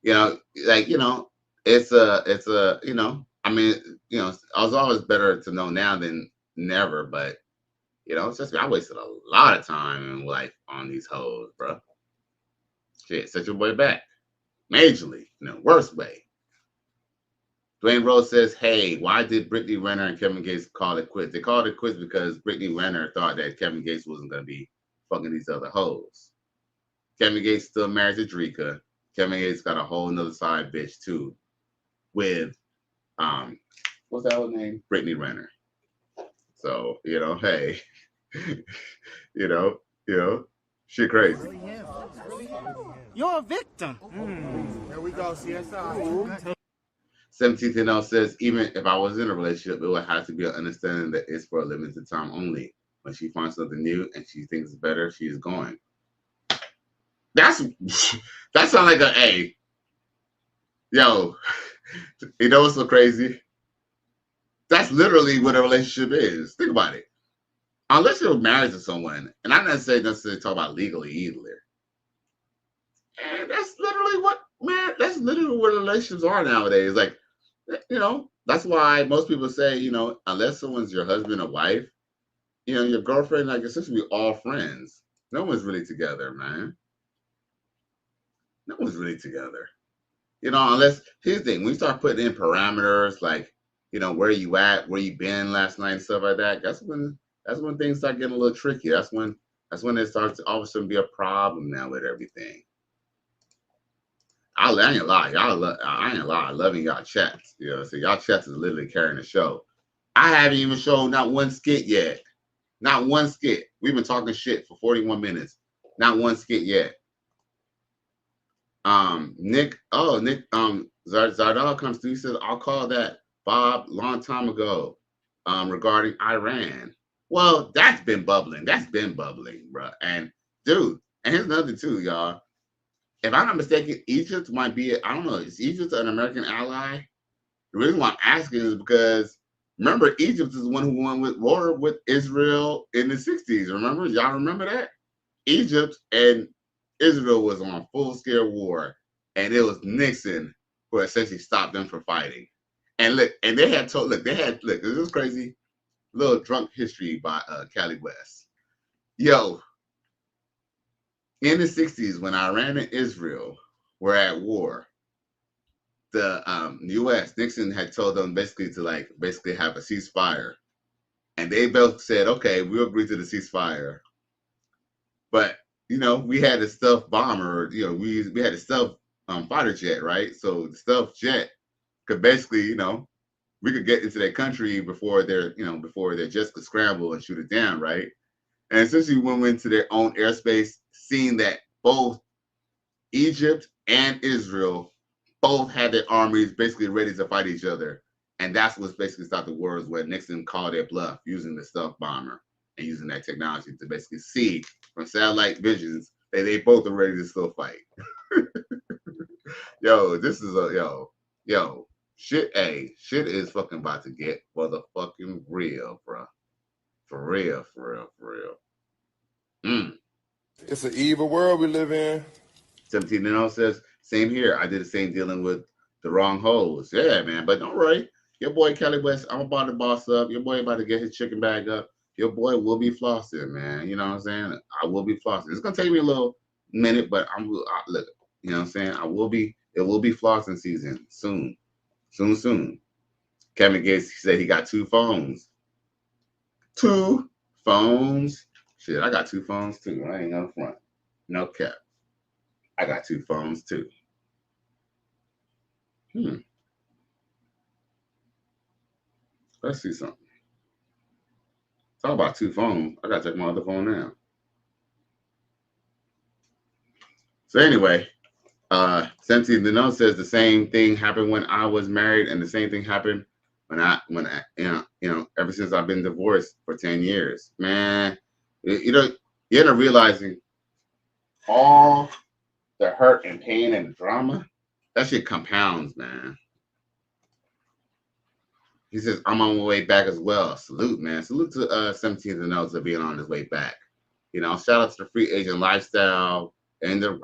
It's I mean, I was always better to know now than never, but it's just I wasted a lot of time in life on these hoes, bro. Shit, set your boy back, majorly, worst way. Dwayne Rose says, hey, why did Brittany Renner and Kevin Gates call it quits? They called it quits because Brittany Renner thought that Kevin Gates wasn't gonna be fucking these other hoes. Kevin Gates still married to Drika. Kevin Gates got a whole nother side bitch too, with what's that her name? Brittany Renner. So hey, shit crazy. You're a victim. There we go, CSI. 17th says, even if I was in a relationship, it would have to be an understanding that it's for a limited time only. When she finds something new and she thinks it's better, she is going. That sounds like a A. Yo, you know what's so crazy? That's literally what a relationship is. Think about it. Unless you're married to someone, and I'm not necessarily talk about legally either. And that's literally what relationships are nowadays. Like, that's why most people say, unless someone's your husband or wife, your girlfriend, like, essentially all friends. No one's really together, man. No one's really together. Unless, here's the thing, when you start putting in parameters, like, where you at, where you been last night and stuff like that, that's when things start getting a little tricky. That's when it starts to all of a sudden be a problem now with everything. I ain't gonna lie, I ain't gonna lie, loving y'all chats. So y'all chats is literally carrying the show. I haven't even shown not one skit yet. Not one skit. We've been talking shit for 41 minutes. Not one skit yet. Nick, Zardal comes through. He says, I'll call that Bob long time ago regarding Iran. Well, that's been bubbling. Bro. And dude, and here's another too, y'all. If I'm not mistaken, Egypt might be, I don't know, is Egypt an American ally? The reason why I'm asking is because, remember, Egypt is the one who won with war with Israel in the 60s. Remember? Y'all remember that? Egypt and Israel was on full-scale war, and it was Nixon who essentially stopped them from fighting. And look, this is crazy, little drunk history by Cali West. Yo, in the 60s, when Iran and Israel were at war, the U.S., Nixon had told them basically to have a ceasefire. And they both said, okay, we'll agree to the ceasefire. But, we had a stealth bomber, we had a stealth fighter jet, right? So the stealth jet could basically, we could get into their country before their jets could scramble and shoot it down, right? And essentially we went into their own airspace, seeing that both Egypt and Israel both had their armies basically ready to fight each other. And that's what's basically stopped the wars, where Nixon called their bluff using the stealth bomber and using that technology to basically see from satellite visions that they both are ready to still fight. Yo, this is shit is fucking about to get motherfucking real, bro. For real. It's an evil world we live in. 17 says, same here. I did the same dealing with the wrong hoes. Yeah, man. But don't worry. Your boy Kelly West, I'm about to boss up. Your boy about to get his chicken bag up. Your boy will be flossing, man. You know what I'm saying? I will be flossing. It's gonna take me a little minute, but look. You know what I'm saying? It will be flossing season soon. Kevin Gates, he said he got 2 phones. 2 phones. Shit, I got 2 phones too. I ain't no front. No cap. I got 2 phones too. Let's see something. Talk about 2 phones. I gotta check my other phone now. So anyway, 17 the note says the same thing happened when I was married, and the same thing happened when I ever since I've been divorced for 10 years. Man, you end up realizing all the hurt and pain and the drama, that shit compounds, man. He says, I'm on my way back as well. Salute, man. Salute to 17th and Notes for being on his way back. Shout out to the free agent lifestyle and the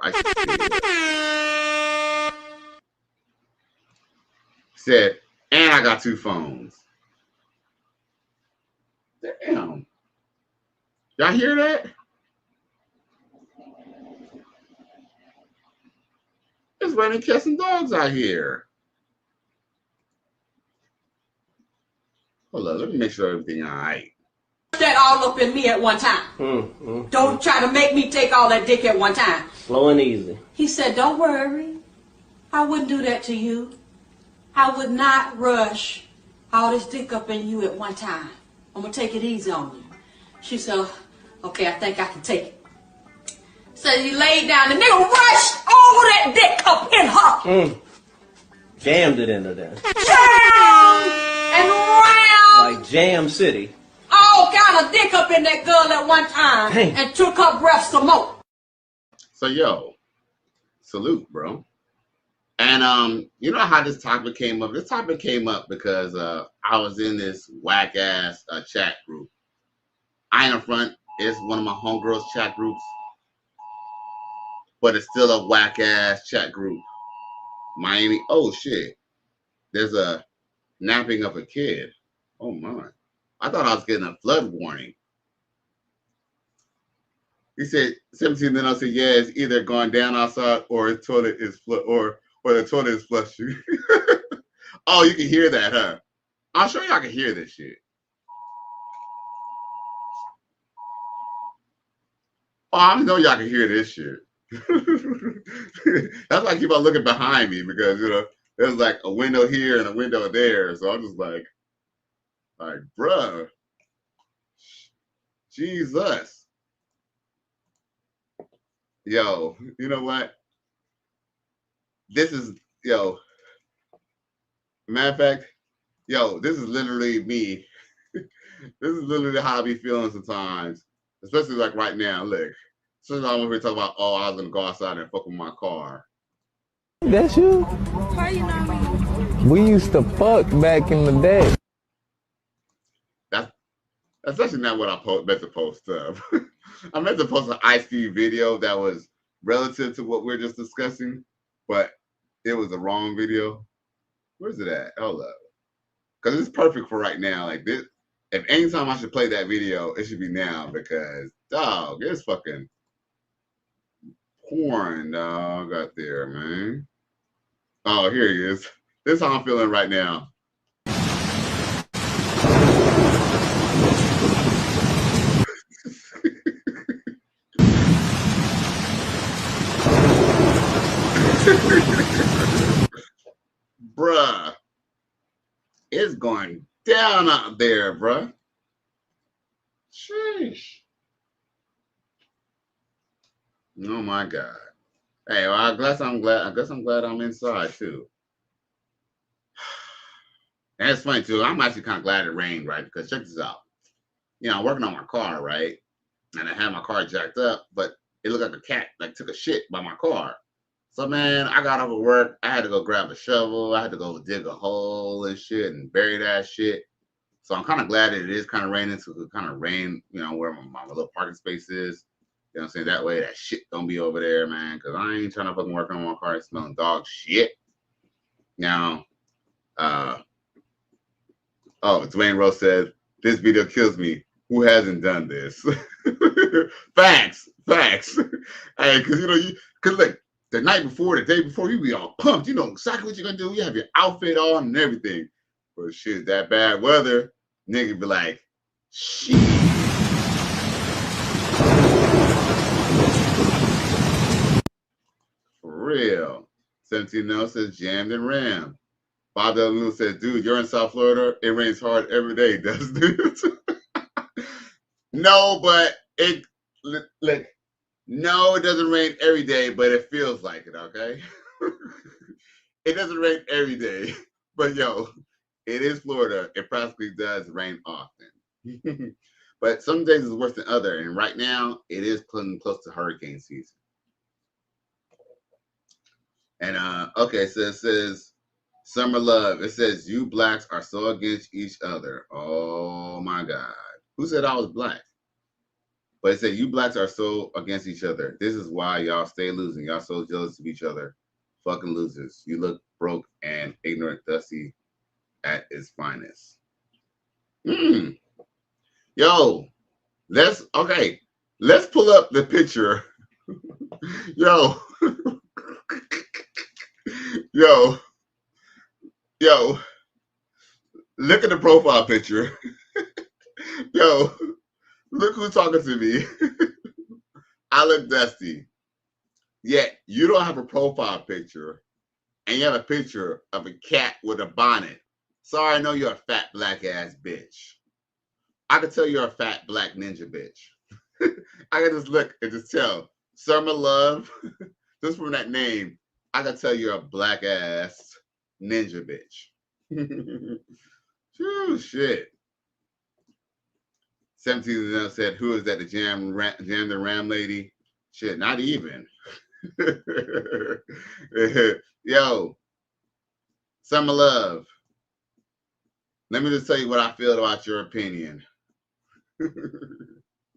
said, and I got 2 phones. Damn. Y'all hear that? It's raining cats and dogs out here. Hold on, let me make sure everything all right. that all up in me at one time. Don't try to make me take all that dick at one time. Slow and easy. He said, don't worry. I wouldn't do that to you. I would not rush all this dick up in you at one time. I'm going to take it easy on you. She said, okay, I think I can take it. So he laid down. The nigga rushed all that dick up in her. Jammed it into there. Jam and round. Like Jam City. All kind of dick up in that girl at one time. Dang. And took her breath some more. So, yo, salute, bro. And you know how this topic came up? This topic came up because I was in this whack-ass chat group. I ain't a front. It's one of my homegirls chat groups. But it's still a whack-ass chat group. Miami. Oh, shit. There's a napping of a kid. Oh, my. I thought I was getting a flood warning. He said, 17 minutes. I said, yeah, it's either going down outside or the toilet is or the toilet is flushing. Oh, you can hear that, huh? I'm sure y'all can hear this shit. Oh, I know y'all can hear this shit. That's why I keep on looking behind me because, you know, there's like a window here and a window there. So I'm just like, bruh, Jesus. Yo, you know what? This is, yo, matter of fact, yo, this is literally me. This is literally how I be feeling sometimes, especially like right now. Look, sometimes I'm over here talking about, oh, I was going to go outside and fuck with my car. That's you? How you know me? We used to fuck back in the day. That's actually not what I meant to post up. I meant to post an Ice Cube video that was relative to what we're just discussing, but it was the wrong video. Where's it at? Hold up. Because it's perfect for right now. Like this, if anytime I should play that video, it should be now because, dog, it's fucking porn, dog, out there, man. Oh, here he is. This is how I'm feeling right now. Bruh, it's going down out there, bruh. Sheesh. Oh my God. Hey, well, I guess I'm glad I'm inside too. And it's funny too. I'm actually kind of glad it rained, right? Because check this out. You know, I'm working on my car, right? And I had my car jacked up, but it looked like a cat like took a shit by my car. So man, I got off of work. I had to go grab a shovel. I had to go dig a hole and shit and bury that shit. So I'm kind of glad that it is kind of raining, so it could kind of rain, you know, where my little parking space is. You know what I'm saying? That way that shit don't be over there, man. Cause I ain't trying to fucking work on my car smelling dog shit. Now, oh, Dwayne Rose said, this video kills me. Who hasn't done this? Facts. Hey, cause you know, cause like the night before, the day before, you be all pumped. You know exactly what you're gonna do. You have your outfit on and everything. But shit, that bad weather, nigga be like, shit. For real. 17 now says jammed and rammed. Bob W. says, dude, you're in South Florida. It rains hard every day, doesn't it? No, but it like no, it doesn't rain every day, but it feels like it, okay? It doesn't rain every day, but yo, it is Florida. It practically does rain often. But some days is worse than other, and right now it is close to hurricane season. And okay, so it says summer love. It says you blacks are so against each other. Oh my God. Who said I was black? But it said you blacks are so against each other. This is why y'all stay losing. Y'all so jealous of each other. Fucking losers. You look broke and ignorant, dusty at its finest. Yo, let's pull up the picture. Yo. Yo. Look at the profile picture. Yo, Look who's talking to me. I look dusty. Yet you don't have a profile picture, and you have a picture of a cat with a bonnet. Sorry, I know you're a fat black ass bitch. I can tell you're a fat black ninja bitch. I can just look and just tell. Summer Love, just from that name, I can tell you're a black ass ninja bitch. Phew, shit. 17 said, who is that? The jam the ram lady? Shit, not even. Yo, Summer Love. Let me just tell you what I feel about your opinion.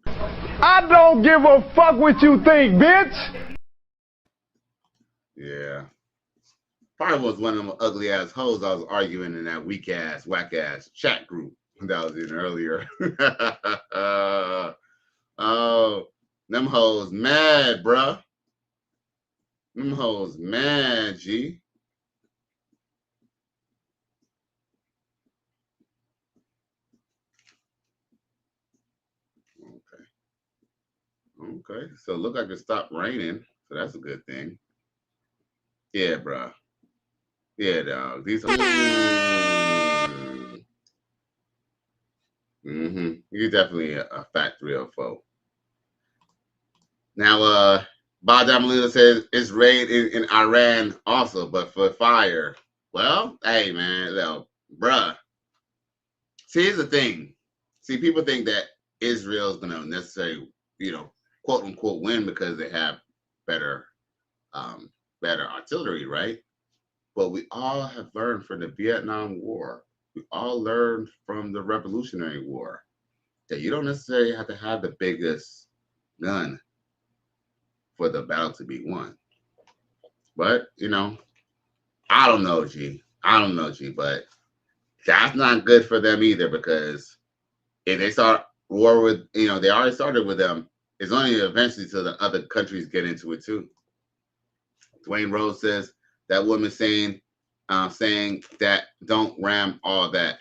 I don't give a fuck what you think, bitch. Yeah. Probably was one of them ugly ass hoes I was arguing in that weak ass, whack ass chat group that I was in earlier. Oh, them hoes mad, bruh. Them hoes mad, G. Okay, so it look like it stopped raining, so that's a good thing. Yeah, bruh. Yeah, dog. These are You're definitely a fat 304. Now, Bob Damalina says it's raid in Iran also, but for fire. Well, hey, man, bruh. See, here's the thing. See, people think that Israel's going to necessarily, quote unquote, win because they have better artillery, right? But we all have learned from the Vietnam War. We all learned from the Revolutionary War that you don't necessarily have to have the biggest gun for the battle to be won. But, I don't know, G. But that's not good for them either, because if they start war with, they already started with them, it's only eventually till the other countries get into it too. Dwayne Rose says, that woman saying that don't ram all that.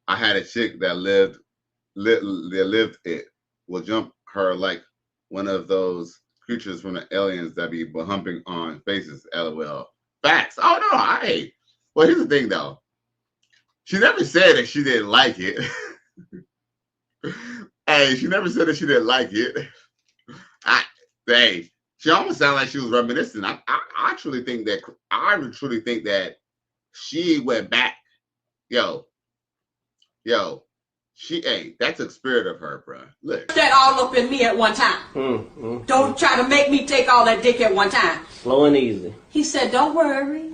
I had a chick that lived it. Will jump her like one of those creatures from the aliens that be humping on faces. LOL. Facts. Oh no, well, here's the thing though. She never said that she didn't like it. Hey, she never said that she didn't like it. She almost sounded like she was reminiscing. I truly think that she went back. Yo, that took spirit of her, bro. Look. That all up in me at one time. Don't try to make me take all that dick at one time. Slow and easy. He said, don't worry.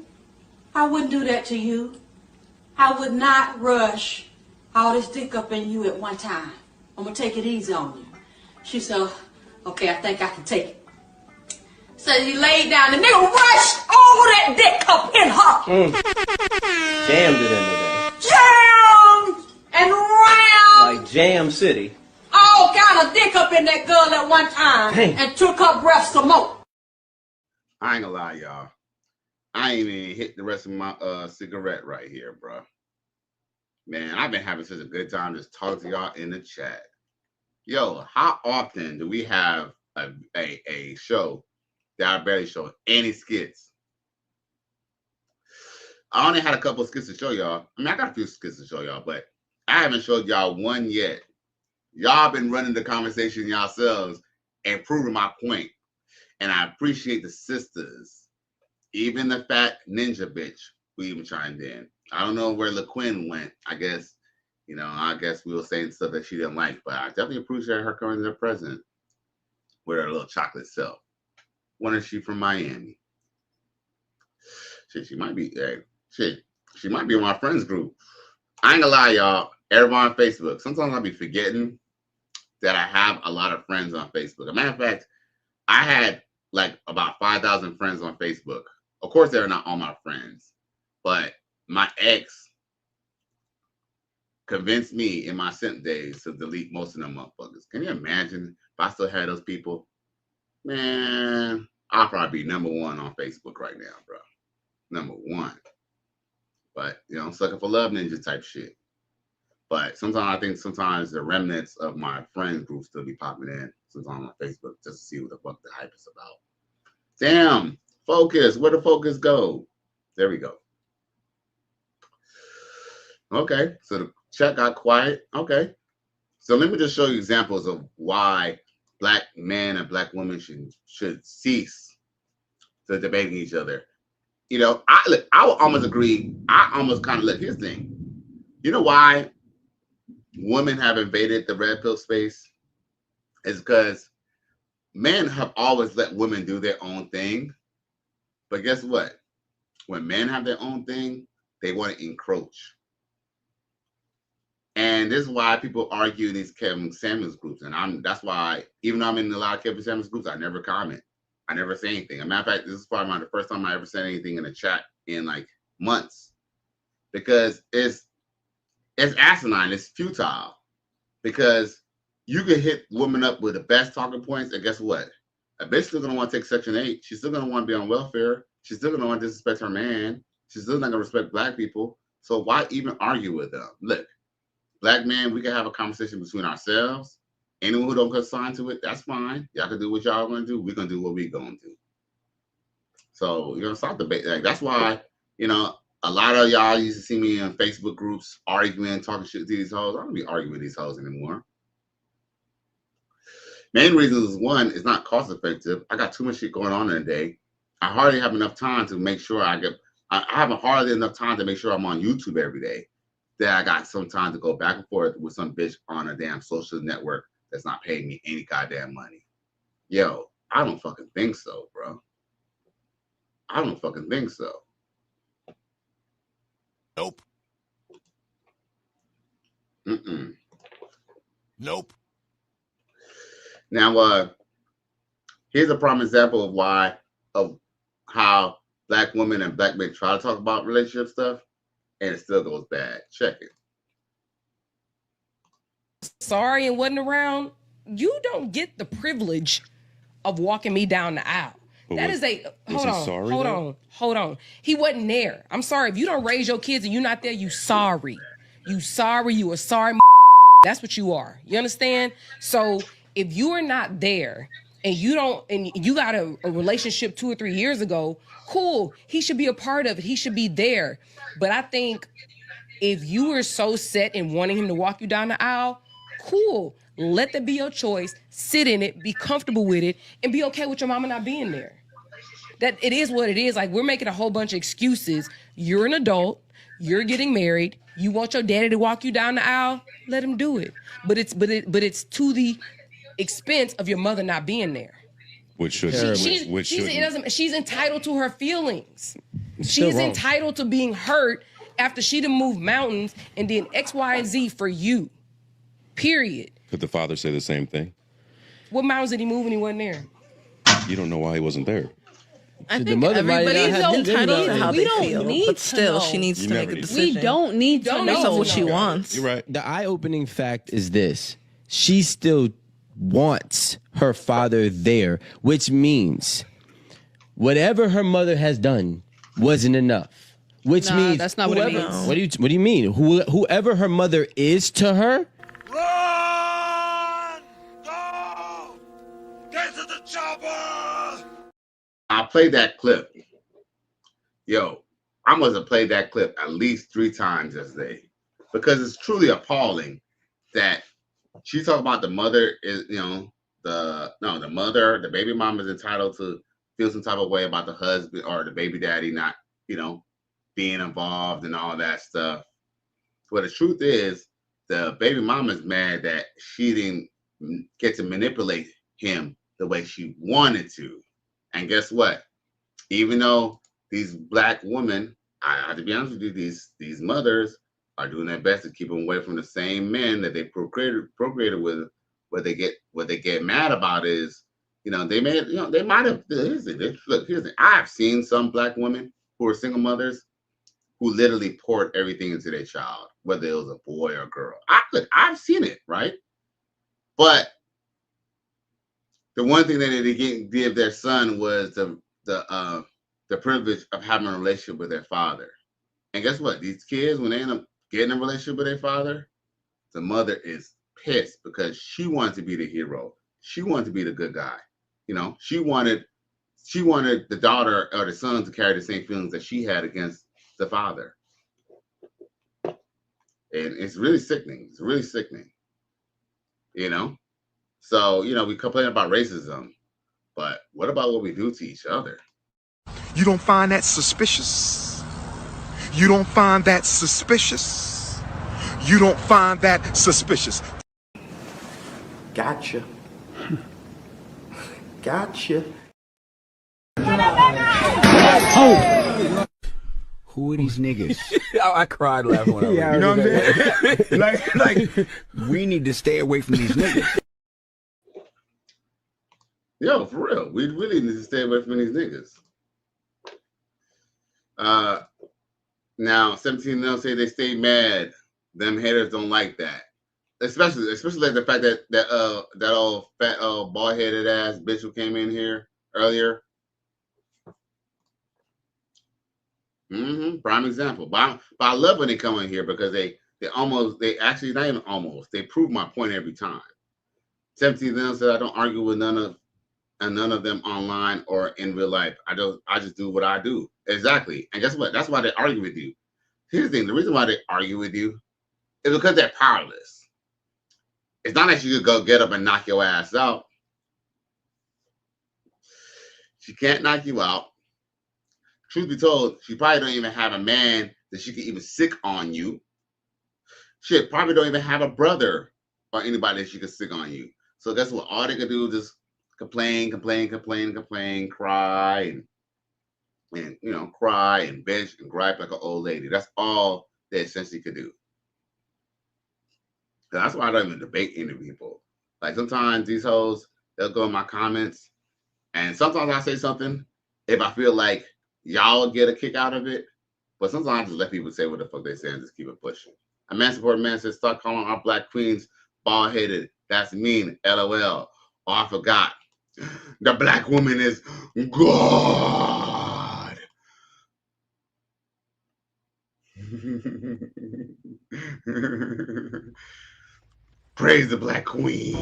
I wouldn't do that to you. I would not rush all this dick up in you at one time. I'm going to take it easy on you. She said, okay, I think I can take it. So he laid down. The nigga rushed all that dick up in her. Jammed it into there. Jammed and round. Like Jam City. All kind of dick up in that girl at one time. Dang. And took her breath some more. I ain't gonna lie, y'all. I ain't even hit the rest of my cigarette right here, bro. Man, I've been having such a good time just talking to y'all in the chat. Yo, how often do we have a show that I barely show any skits? I only had a couple of skits to show y'all. I mean, I got a few skits to show y'all, but I haven't showed y'all one yet. Y'all been running the conversation yourselves and proving my point. And I appreciate the sisters, even the fat ninja bitch who even chimed in. I don't know where LaQuinn went. I guess we were saying stuff that she didn't like, but I definitely appreciate her coming to the present with her little chocolate self. When is she from Miami? Shit, she might be. She might be in my friends group. I ain't gonna lie, y'all. Everyone on Facebook. Sometimes I'll be forgetting that I have a lot of friends on Facebook. As a matter of fact, I had like about 5,000 friends on Facebook. Of course, they're not all my friends, but my ex convinced me in my simp days to delete most of them motherfuckers. Can you imagine if I still had those people? Man, I'll probably be number one on Facebook right now, bro. Number one. But, sucking for love ninja type shit. But sometimes I think sometimes the remnants of my friend group still be popping in sometimes on Facebook just to see what the fuck the hype is about. Damn, focus. Where the focus go? There we go. Okay, so the chat got quiet. Okay, so let me just show you examples of why black men and black women should cease to debating each other. You know, I would almost agree. I almost kind of look. Here's the thing. You know why women have invaded the red pill space? Is because men have always let women do their own thing. But guess what? When men have their own thing, they want to encroach. And this is why people argue in these Kevin Samuels groups. And that's why, even though I'm in a lot of Kevin Samuels groups, I never comment. I never say anything. As a matter of fact, this is probably the first time I ever said anything in a chat in like months. Because it's asinine, it's futile. Because you can hit women up with the best talking points, and guess what? A bitch still gonna want to take Section 8. She's still gonna want to be on welfare. She's still gonna want to disrespect her man. She's still not gonna respect black people. So why even argue with them? Look, black men, we can have a conversation between ourselves. Anyone who don't consign to it, that's fine. Y'all can do what y'all gonna do. We're gonna do what we're gonna do. So you're gonna stop the debate. Like, that's why, you know, a lot of y'all used to see me in Facebook groups arguing, talking shit to these hoes. I don't be arguing with these hoes anymore. Main reason is, one, it's not cost effective. I got too much shit going on in a day. I hardly have enough time to make sure I have hardly enough time to make sure I'm on YouTube every day. That I got some time to go back and forth with some bitch on a damn social network that's not paying me any goddamn money. Yo, I don't fucking think so, bro. I don't fucking think so. Nope. Nope. Now, here's a prime example of how black women and black men try to talk about relationship stuff, and it still goes bad. Check it. Sorry and wasn't around. You don't get the privilege of walking me down the aisle. Hold on. He wasn't there. I'm sorry. If you don't raise your kids and you're not there, you sorry. You a sorry. That's what you are. You understand? So if you are not there and you got a relationship 2 or 3 years ago, cool. He should be a part of it. He should be there. But I think if you were so set in wanting him to walk you down the aisle, cool. Let that be your choice. Sit in it. Be comfortable with it. And be okay with your mama not being there. That it is what it is. Like, we're making a whole bunch of excuses. You're an adult. You're getting married. You want your daddy to walk you down the aisle? Let him do it. But it's to the expense of your mother not being there. She's entitled to her feelings. She's entitled to being hurt after she done moved mountains and did X, Y, and Z for you. Period. Could the father say the same thing? What mountains did he move when he wasn't there? You don't know why he wasn't there. I think everybody's entitled to how they feel. But still, she needs to make a decision. We don't need to know what she wants. You're right. The eye-opening fact is this. She still wants her father there, which means whatever her mother has done wasn't enough. Which means that's not what it means. What do you mean? Whoever her mother is to her. Run! Go! Get to the chopper! I played that clip. Yo, I must have played that clip at least 3 times yesterday because it's truly appalling that she talking about the mother is, the baby mom is entitled to feel some type of way about the husband or the baby daddy not, being involved and all that stuff. But the truth is, the baby mama is mad that she didn't get to manipulate him the way she wanted to. And guess what? Even though these black women, I have to be honest with you, these mothers are doing their best to keep them away from the same men that they procreated with. What they get mad about is, they might have. Here's the thing. I've seen some black women who are single mothers who literally poured everything into their child, whether it was a boy or a girl. I've seen it, right? But the one thing that they didn't give their son was the privilege of having a relationship with their father. And guess what? These kids, when they end up getting a relationship with their father, the mother is pissed because she wanted to be the hero. She wanted to be the good guy. You know, she wanted the daughter or the son to carry the same feelings that she had against the father. And it's really sickening. It's really sickening. You know? So, you know, we complain about racism, but what about what we do to each other? You don't find that suspicious? You don't find that suspicious? You don't find that suspicious? Gotcha. Gotcha. Oh. Who are these niggas? I cried laughing when I read it. You know what I'm saying? like, we need to stay away from these niggas. Yo, for real. We really need to stay away from these niggas. Now, 17 they'll say they stay mad. Them haters don't like that. Especially like the fact that old fat bald headed ass bitch who came in here earlier. Prime example. But I love when they come in here because they actually not even almost. They prove my point every time. 17 them said I don't argue with none of them online or in real life. I just do what I do. Exactly. And guess what? That's why they argue with you. Here's the thing. The reason why they argue with you is because they're powerless. It's not that you could go get up and knock your ass out. She can't knock you out. Truth be told, she probably don't even have a man that she can even sick on you. She probably don't even have a brother or anybody that she could sick on you. So guess what? All they can do is just complain, cry, and you know, cry and bitch and gripe like an old lady. That's all they essentially could do. That's why I don't even debate any people. Like sometimes these hoes, they'll go in my comments, and sometimes I say something if I feel like y'all get a kick out of it. But sometimes I just let people say what the fuck they say and just keep it pushing. A man support man says, start calling our black queens bald headed. That's mean. LOL. Oh, I forgot. The black woman is God. Praise the black queen.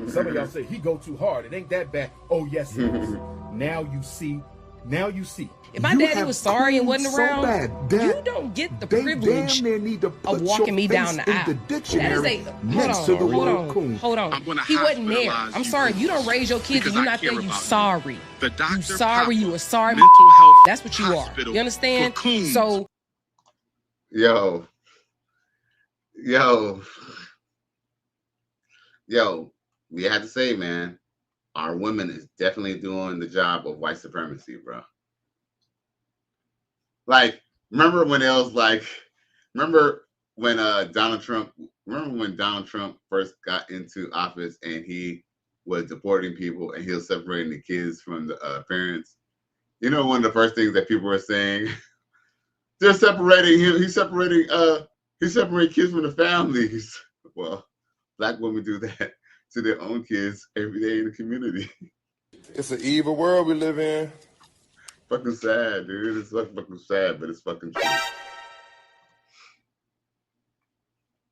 Some of y'all say he go too hard. It ain't that bad. Oh yes, it is. Now you see. Now you see. If my daddy was sorry and wasn't around, you don't get the privilege of walking me down the aisle. That is hold on. He wasn't there. I'm sorry. If you don't raise your kids and you're not there, you sorry. You sorry. You a sorry. That's what you are. You understand? So. Yo, we had to say, man, our women is definitely doing the job of white supremacy, bro. Like, remember when Donald Trump first got into office and he was deporting people and he was separating the kids from the parents? You know, one of the first things that people were saying, they're separating him. He's separating kids from the families. Well, black women do that to their own kids every day in the community. It's an evil world we live in. Fucking sad, dude. It's fucking sad, but it's fucking true.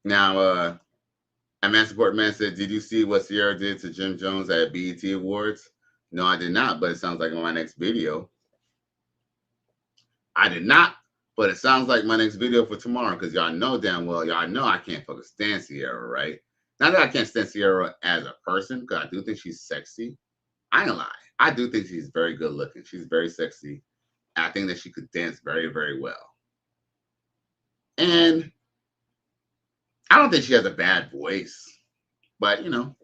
Now, a man support man said, did you see what Sierra did to Jim Jones at BET Awards? No, I did not, but it sounds like in my next video. I did not, but it sounds like my next video for tomorrow, because y'all know damn well, y'all know I can't fucking stand Sierra, right? Not that I can't stand Sierra as a person, because I do think she's sexy. I ain't gonna lie. I do think she's very good looking. She's very sexy. I think that she could dance very, very well. And I don't think she has a bad voice, but you know,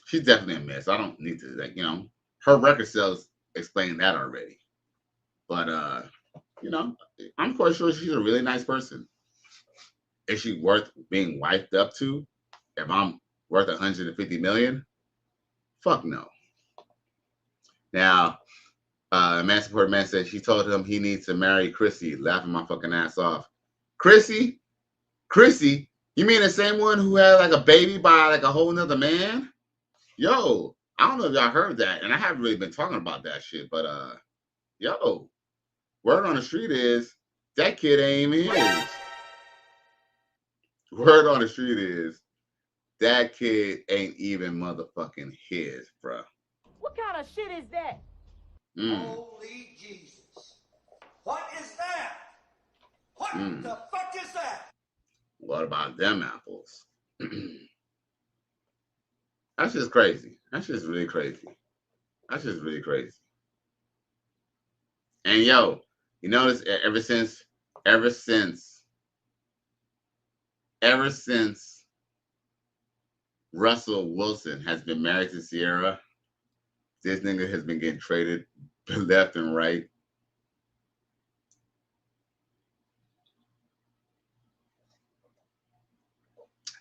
she's definitely a miss. I don't need to, like, you know, her record sales explain that already. But you know, I'm quite sure she's a really nice person. Is she worth being wiped up to? If I'm worth 150 million? Fuck no. Now, man support man said she told him he needs to marry Chrissy, laughing my fucking ass off. Chrissy? You mean the same one who had like a baby by like a whole nother man? Yo, I don't know if y'all heard that, and I haven't really been talking about that shit, but yo, word on the street is that kid ain't even his. Word on the street is that kid ain't even motherfucking his, bruh. What kind of shit is that? Holy Jesus. What is that? What the fuck is that? What about them apples? That's just crazy. That's just really crazy. That's just really crazy. And yo, you notice ever since Russell Wilson has been married to Sierra, this nigga has been getting traded left and right.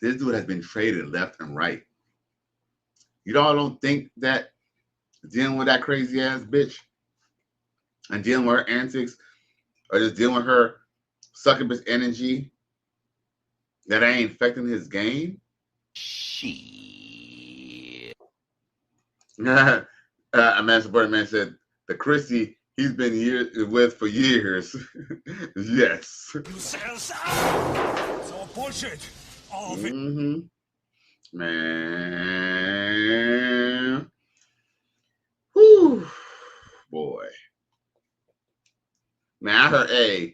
This dude has been traded left and right. You all don't think that dealing with that crazy ass bitch and dealing with her antics or just dealing with her succubus energy that ain't affecting his game? Shit. A man supporting man said, the Chrissy he's been with for years. Yes. You sell sound. It's all bullshit. All of it. Man. Whew. Boy. Man, I heard,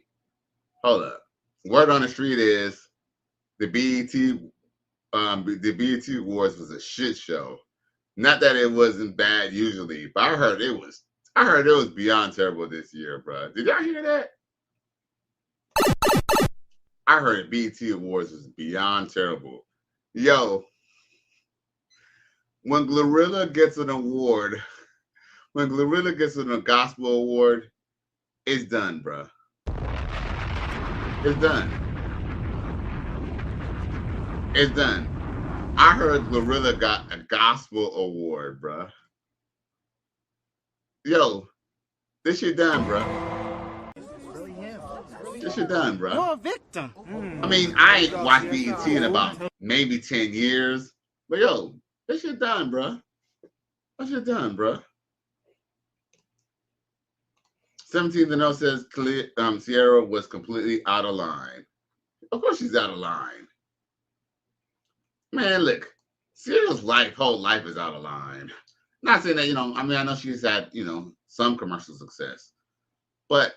hold up. Word on the street is the BET Awards was a shit show. Not that it wasn't bad usually, but I heard it was beyond terrible this year, bro. Did y'all hear that? I heard BET Awards was beyond terrible. Yo, when Glorilla gets an award, when Glorilla gets a gospel award, it's done, bro. It's done. It's done. I heard Glorilla got a gospel award, bro. Yo, this shit done, bro. This shit done, bro. You're a victim. I mean, I ain't watched BET in about maybe 10 years, but yo, this shit done, bro. That shit done, bro. 17-0 says Sierra was completely out of line. Of course she's out of line. Man, look, Sierra's whole life is out of line. Not saying that, I mean, I know she's had, some commercial success, but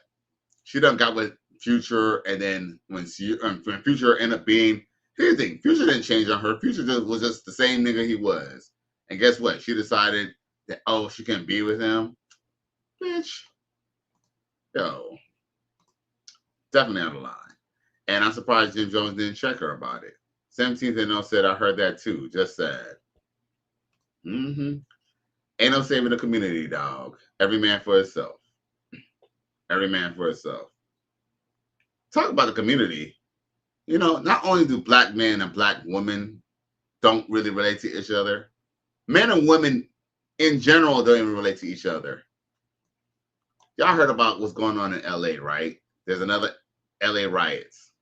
she done got with Future, and then when Future ended up being, here's the thing, Future didn't change on her. Future was just the same nigga he was. And guess what? She decided that, she can't be with him. Bitch. Yo. Definitely out of line. And I'm surprised Jim Jones didn't check her about it. 17th said, I heard that too. Just sad. Ain't no saving the community, dog. Every man for himself. Every man for himself. Talk about the community. Not only do black men and black women don't really relate to each other, men and women in general don't even relate to each other. Y'all heard about what's going on in LA, right? There's another LA riots.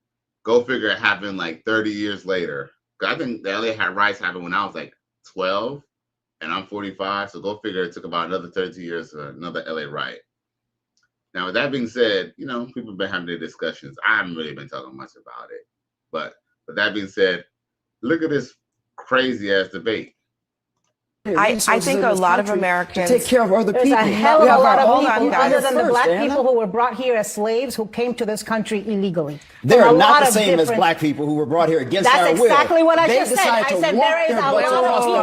Go figure it happened like 30 years later. I think the LA riots happened when I was like 12 and I'm 45. So go figure it took about another 32 years for another LA riot. Now, with that being said, people have been having their discussions. I haven't really been talking much about it. But with that being said, look at this crazy ass debate. I think a lot of Americans take care of other people. There's a hell of a lot of people, other than the black people who were brought here as slaves, who came to this country illegally. They're not the same as black people who were brought here against our will. That's exactly what I just said. I said there is a lot of people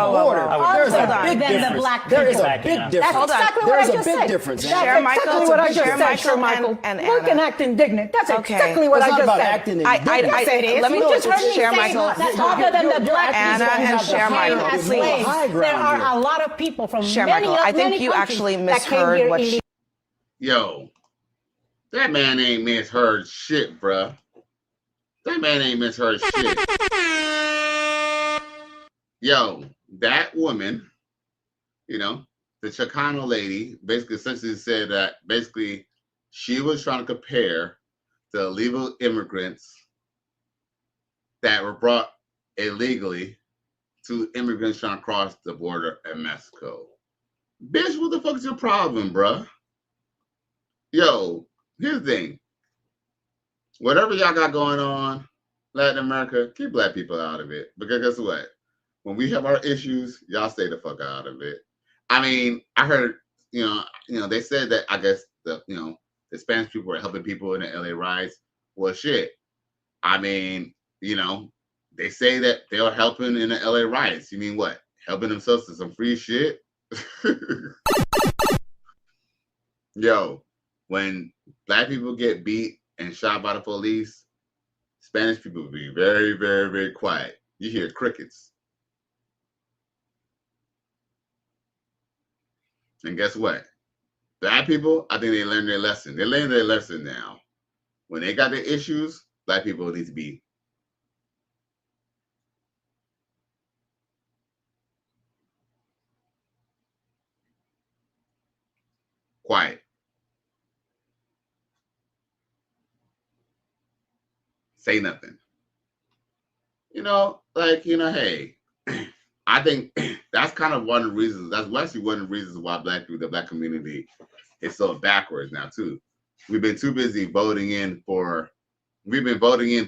other than the black people. There is a big difference. That's exactly what I just said. There's a big difference. That's exactly what I just said, Sir Michael. You can act indignant. That's exactly what I just said. Let me just share Michael. Other than the black people and share Michael, please. There are a lot of people from many, I think you actually misheard what she... Yo, that man ain't misheard shit, bruh. That man ain't misheard shit. Yo, that woman, the Chicano lady, basically essentially said that she was trying to compare the illegal immigrants that were brought illegally to immigrants trying to cross the border in Mexico. Bitch, what the fuck is your problem, bruh? Yo, here's the thing. Whatever y'all got going on, Latin America, keep black people out of it. Because guess what? When we have our issues, y'all stay the fuck out of it. I mean, I heard, they said that I guess the Spanish people were helping people in the LA riots. Well, shit. I mean, they say that they are helping in the LA riots. You mean what? Helping themselves to some free shit? Yo, when black people get beat and shot by the police, Spanish people will be very, very, very quiet. You hear crickets. And guess what? Black people, I think they learned their lesson. They learned their lesson now. When they got their issues, black people need to be quiet. Say nothing. Hey, I think that's kind of one of the reasons. That's actually one of the reasons why the black community is so backwards now too. We've been too busy voting in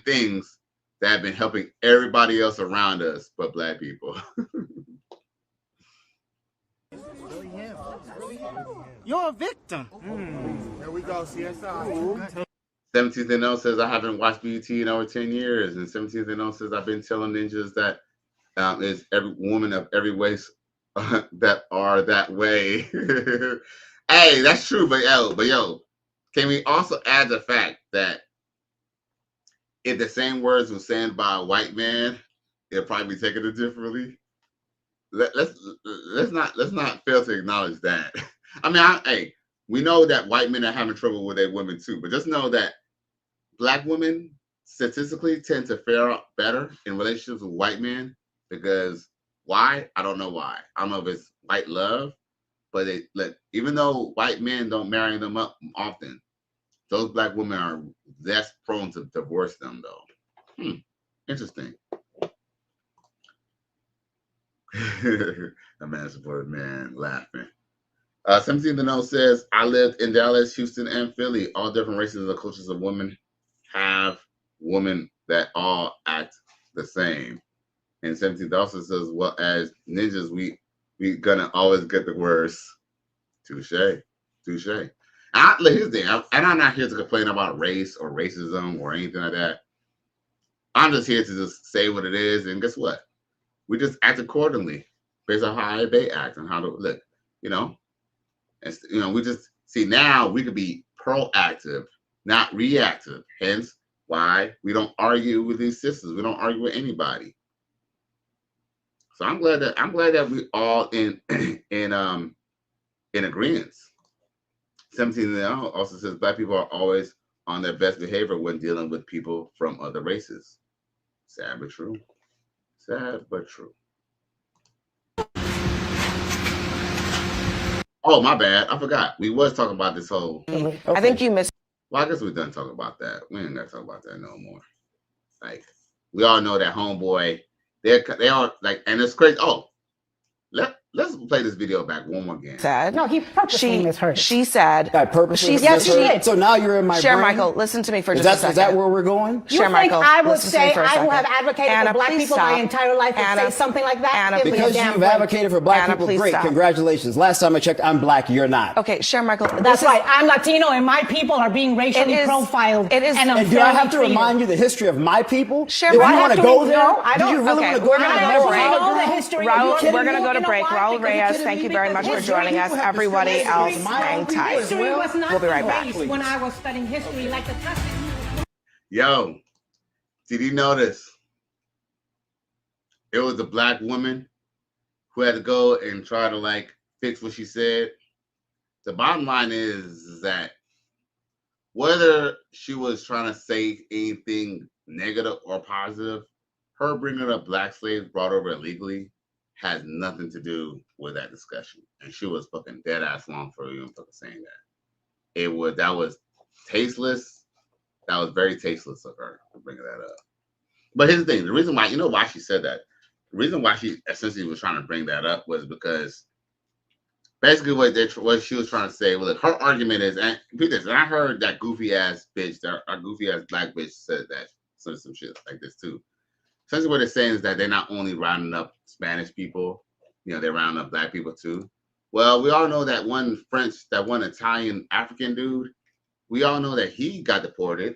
things that have been helping everybody else around us but black people. You're a victim. There we go, CSI. 17th and 0 says I haven't watched BET in over 10 years, and 17th and 0 says I've been telling ninjas that is every woman of every race that are that way. Hey, that's true, but yo, can we also add the fact that if the same words were said by a white man, it'll probably be taken differently? Let's not fail to acknowledge that. I mean, we know that white men are having trouble with their women too, but just know that black women statistically tend to fare out better in relationships with white men. Because why? I don't know why. I don't know if it's white love, but even though white men don't marry them up often, those black women are less prone to divorce them, though. Interesting. A man supported man laughing. 17th and 0 says, I lived in Dallas, Houston, and Philly. All different races and cultures of women have women that all act the same. And 17th also says, well, as ninjas, we gonna always get the worst. Touche. Here's the thing. I'm not here to complain about race or racism or anything like that. I'm just here to just say what it is. And guess what? We just act accordingly based on how they act and how to look, And, we just see now we could be proactive, not reactive. Hence why we don't argue with these sisters. We don't argue with anybody. So I'm glad that we all in agreement. 17 also says black people are always on their best behavior when dealing with people from other races. Sad but true. Sad but true. Oh, my bad. I forgot. We was talking about this whole. Okay. I think you missed. Well, I guess we're done talking about that. We ain't gotta talk about that no more. Like, we all know that homeboy. They are like, and it's crazy. Oh, let's play this video back one more again. Said no, he purposely misheard. She said. I purposely yes, she did. So now you're in my Share brain? Michael, listen to me for just a second. Is that where we're going? Share Michael. I would say I will have advocated for black people my entire life and say something like that. Anna, because you've advocated for black people, great. Stop. Congratulations. Last time I checked, I'm black. You're not. Okay, Share Michael. That's right. I'm Latino, and my people are being racially profiled. It is. And do I have to remind you the history of my people? Share Michael. Do you want to go there? No, I don't. Do you really want to go there? Raul, we're going to go to break. Raul Reyes, thank you very much for joining us. Everybody else, hang tight. We'll be right back. When I was studying history, like the Yo, did you notice? It was a black woman who had to go and try to fix what she said. The bottom line is that whether she was trying to say anything negative or positive, her bringing up black slaves brought over illegally has nothing to do with that discussion. And she was fucking dead ass wrong for even fucking saying that. That was tasteless. That was very tasteless of her to bring that up. But here's the thing. The reason why, why she said that? The reason why she essentially was trying to bring that up was because basically what she was trying to say, well, her argument is, and I heard that goofy ass bitch, our goofy ass black bitch said that some shit like this too. Essentially, what they're saying is that they're not only rounding up Spanish people, they're rounding up black people too. Well, we all know that one Italian African dude. We all know that he got deported,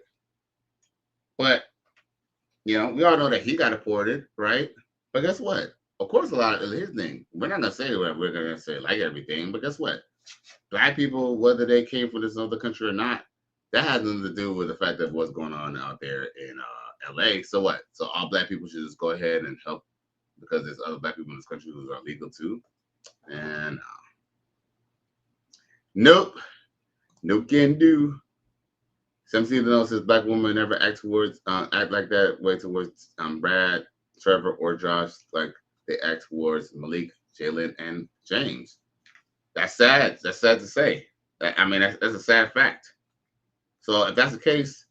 but we all know that he got deported, right? But guess what? Of course, a lot of his thing. We're not gonna say what we're gonna say like everything, but guess what? Black people, whether they came from this other country or not, that has nothing to do with the fact of what's going on out there in LA. So what? So all black people should just go ahead and help because there's other black people in this country who are legal too. And nope can do. 17 says black women never act like that way towards Brad, Trevor, or Josh like they act towards Malik, Jalen, and James. That's sad. That's sad to say. I mean, that's a sad fact. So if that's the case,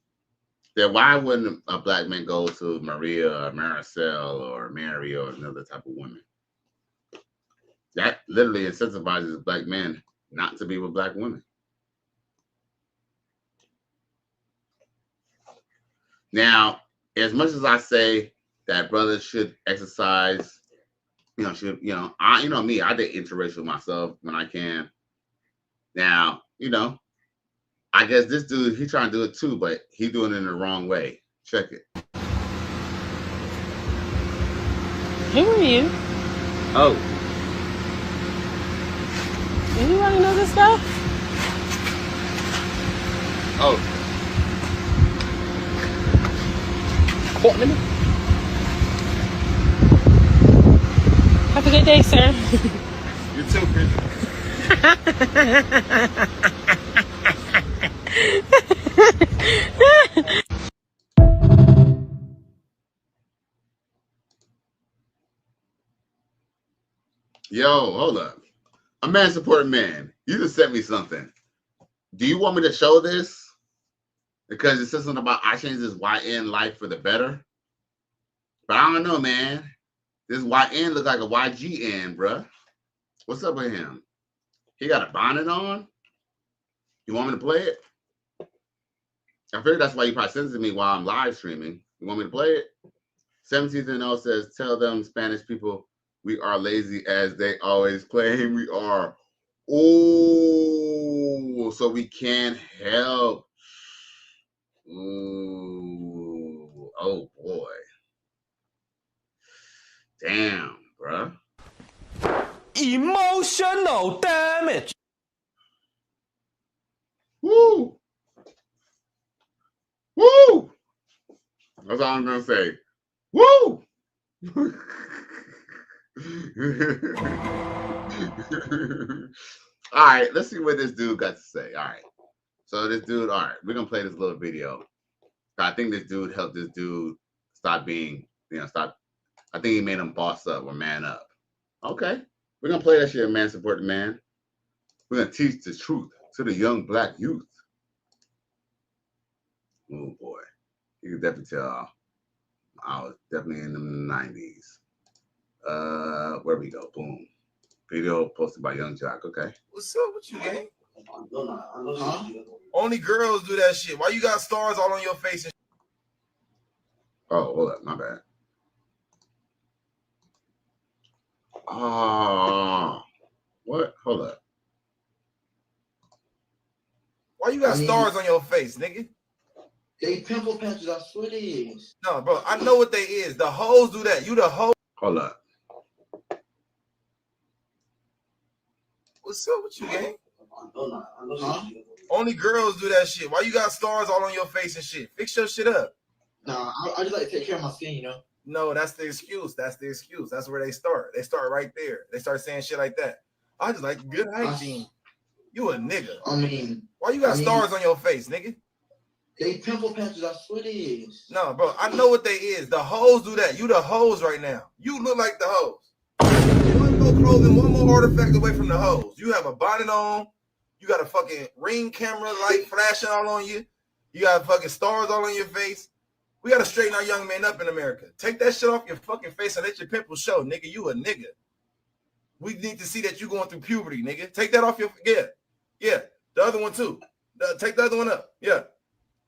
then why wouldn't a black man go to Maria or Maricel or Mary or another type of woman? That literally incentivizes black men not to be with black women. Now, as much as I say that brothers should exercise, me, I date interracial myself when I can. Now, I guess this dude, he trying to do it too, but he doing it in the wrong way. Check it. Who are you? Oh. Anybody know this stuff? Oh. Have a good day, sir. You too, Chris. Yo, hold up. A man support man. You just sent me something. Do you want me to show this? Because it says something about I changed this YN life for the better. But I don't know, man. This YN look like a YGN, bruh. What's up with him? He got a bonnet on? You want me to play it? I figured that's why you probably sent it to me while I'm live streaming. You want me to play it? 17th says, tell them Spanish people we are lazy as they always claim we are. Oh, so we can't help. Ooh, oh boy. Damn, bruh. Emotional damage. Woo! Woo! That's all I'm gonna say. Woo! All right, let's see what this dude got to say. All right. So this dude, all right, we're gonna play this little video. I think this dude helped this dude stop being, I think he made him boss up or man up. Okay. We're gonna play that shit, man, support the man. We're gonna teach the truth to the young black youth. Oh boy. You can definitely tell I was definitely in the 90s. Where we go? Boom. Video posted by Young Jock. Okay. What's up with you, man? Huh? Only girls do that shit. Why you got stars all on your face? And oh, hold up. My bad. Oh, what? Hold up. why you got stars on your face, nigga? They pimple patches, I swear they is. No, bro, I know what they is. The hoes do that. You the hoe. Hold up. What's up with you, gang? Huh? Only girls do that shit. Why you got stars all on your face and shit? Fix your shit up. Nah, I just like to take care of my skin, No, that's the excuse. That's the excuse. That's where they start. They start right there. They start saying shit like that. I just like good hygiene. You a nigga. I mean, why you got stars on your face, nigga? They pimple patches, I swear they is. No, bro, I know what they is. The hoes do that. You the hoes right now. You look like the hoes. One more clothing, one more artifact away from the hoes. You have a bonnet on. You got a fucking ring camera light flashing all on you. You got fucking stars all on your face. We gotta straighten our young men up in America. Take that shit off your fucking face and let your pimples show, nigga. You a nigga. We need to see that you going through puberty, nigga. Take that off your yeah. The other one too. Take the other one up. Yeah.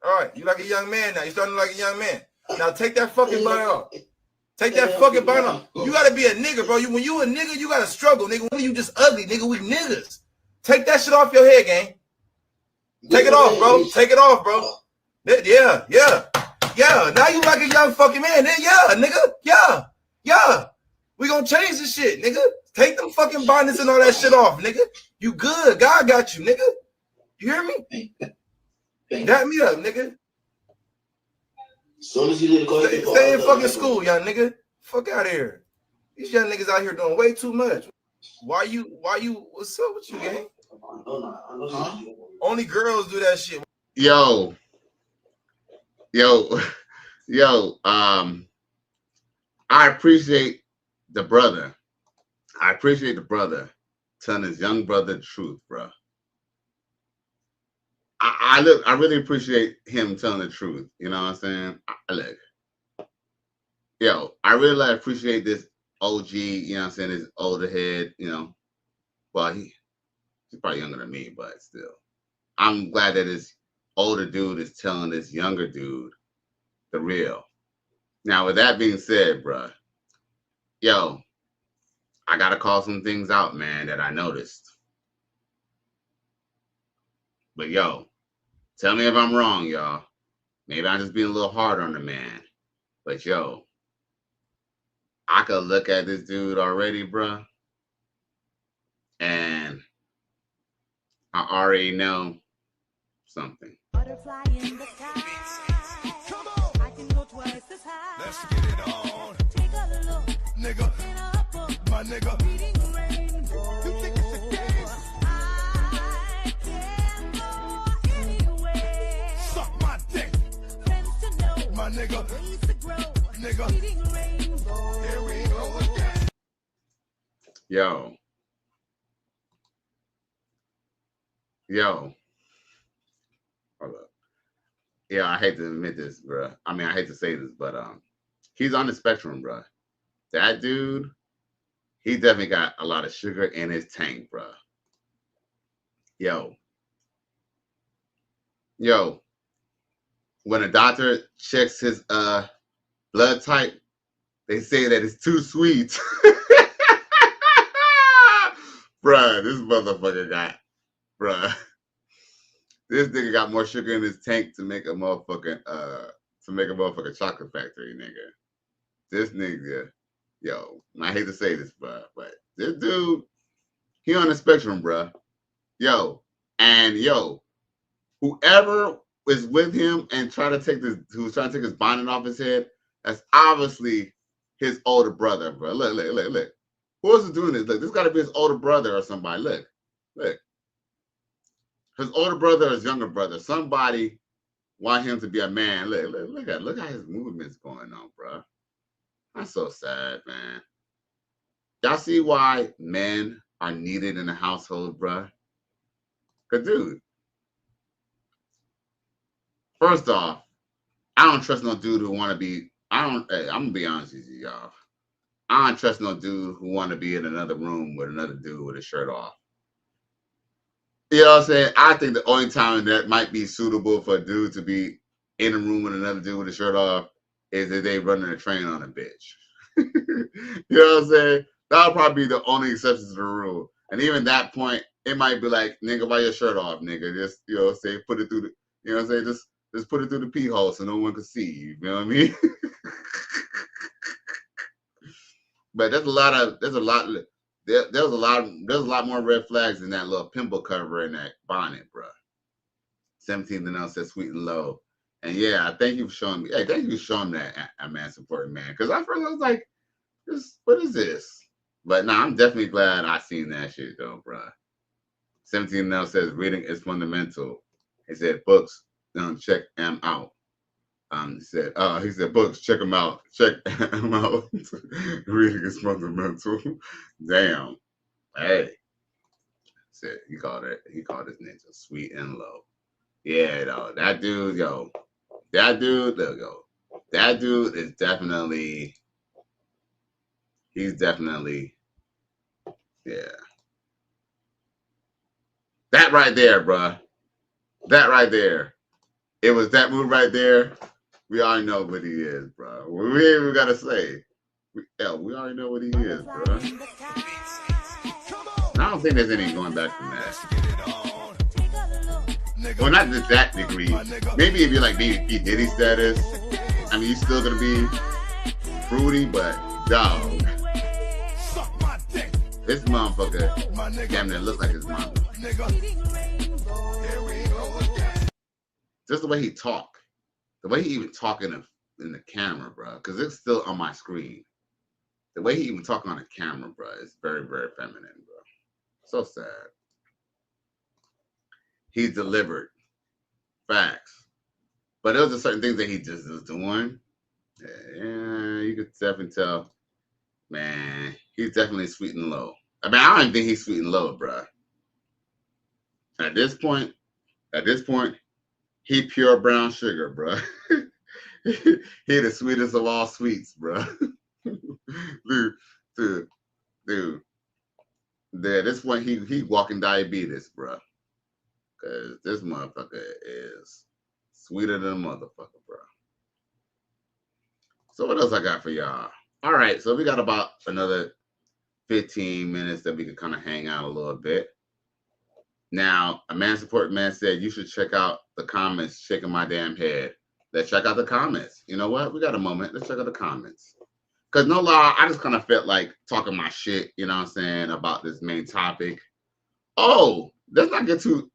All right. You like a young man now. You starting to like a young man. Now take that fucking bonnet off. Take that fucking bonnet off. You gotta be a nigga, bro. When you a nigga, you gotta struggle, nigga. When you just ugly, nigga, we niggas. Take that shit off your head, gang. Take it off, bro. Take it off, bro. Yeah. Now you like a young fucking man. Yeah, nigga. Yeah. We gonna change this shit, nigga. Take them fucking bonnets and all that shit off, nigga. You good. God got you, nigga. You hear me? Got me up, nigga. Soon as you leave the car, stay in fucking school, young nigga. Fuck out of here. These young niggas out here doing way too much. Why you, what's up with you, gang? Huh? Only girls do that shit. Yo, I appreciate the brother. I appreciate the brother telling his young brother the truth, bro. I really appreciate him telling the truth. You know what I'm saying? I really appreciate this OG, you know what I'm saying, this older head, you know. Well, he's probably younger than me, but still. I'm glad that this older dude is telling this younger dude the real. Now, with that being said, bro, I gotta call some things out, man, that I noticed. But tell me if I'm wrong, y'all. Maybe I'm just being a little hard on the man. But I could look at this dude already, bro, and I already know something. Butterfly in the sky. Come on. I can go twice as high. Let's get it on. Take a look. Nigga. My nigga. Reading rainbow. You think it's a game? I can go anywhere. Suck my dick. Friends to know. My nigga. Ways to grow. Nigga. Reading rainbow. Here we go again. Hold up. I hate to admit this, bro. I mean, I hate to say this, but he's on the spectrum, bro. That dude, he definitely got a lot of sugar in his tank, bro. When a doctor checks his blood type, they say that it's too sweet. Bruh, this motherfucker got, this nigga got more sugar in his tank to make a motherfucking chocolate factory, nigga. This nigga, I hate to say this, bruh, but this dude, he on the spectrum, bruh. Whoever is with him and who's trying to take his bonnet off his head, that's obviously his older brother, bro. Look. Who else is doing this? Look, this got to be his older brother or somebody. Look. His older brother or his younger brother. Somebody want him to be a man. Look how his movement's going on, bro. That's so sad, man. Y'all see why men are needed in the household, bro? Cause, dude, first off, I don't trust no dude who want to be. I'm gonna be honest with you, y'all. I don't trust no dude who want to be in another room with another dude with his shirt off. You know what I'm saying? I think the only time that might be suitable for a dude to be in a room with another dude with his shirt off is if they running a train on a bitch. You know what I'm saying? That'll probably be the only exception to the rule. And even that point, it might be like, nigga, why your shirt off, nigga? Just, you know, say, put it through the, you know what I'm saying? Just put it through the pee hole so no one can see you. You know what I mean? But there's a lot more red flags in that little pimple cover in that bonnet, bro. 17 and says sweet and low. And yeah, thank you for showing me. Hey, thank you for showing that, man, supporting man. Because at first I was like, what is this? But nah, I'm definitely glad I seen that shit though, bro. 17 and says reading is fundamental. He said books, check them out. He said books, check them out. Check them out. Reading is fundamental. Damn. Hey. Said he called this ninja sweet and low. Yeah, though. That dude is definitely, yeah. That right there, bruh. That right there. It was that move right there We already know what he is, bro. We ain't even gotta say. We already know what he is, bro. I don't think there's any going back from that. Well, not to that degree. Maybe if you're like P. Diddy status, I mean, you're still gonna be fruity, but dog, this motherfucker damn near look like his mama. Just the way he talk, the way he even talk in the camera, bro, because it's still on my screen. The way he even talk on the camera, bro, is very, very feminine, bro. So sad. He delivered facts, but there was just certain things that he just was doing. Yeah, you could definitely tell, man, he's definitely sweet and low. I mean, I don't even think he's sweet and low, bro. At this point, he pure brown sugar, bro. He the sweetest of all sweets, bro. dude. At this point, he walking diabetes, bro. Cause this motherfucker is sweeter than a motherfucker, bro. So what else I got for y'all? All right, so we got about another 15 minutes that we can kind of hang out a little bit. Now, a man support man said you should check out the comments, shaking my damn head. Let's check out the comments. You know what? We got a moment. Let's check out the comments. Because no lie, I just kind of felt like talking my shit, you know what I'm saying, about this main topic. Oh, let's not get too,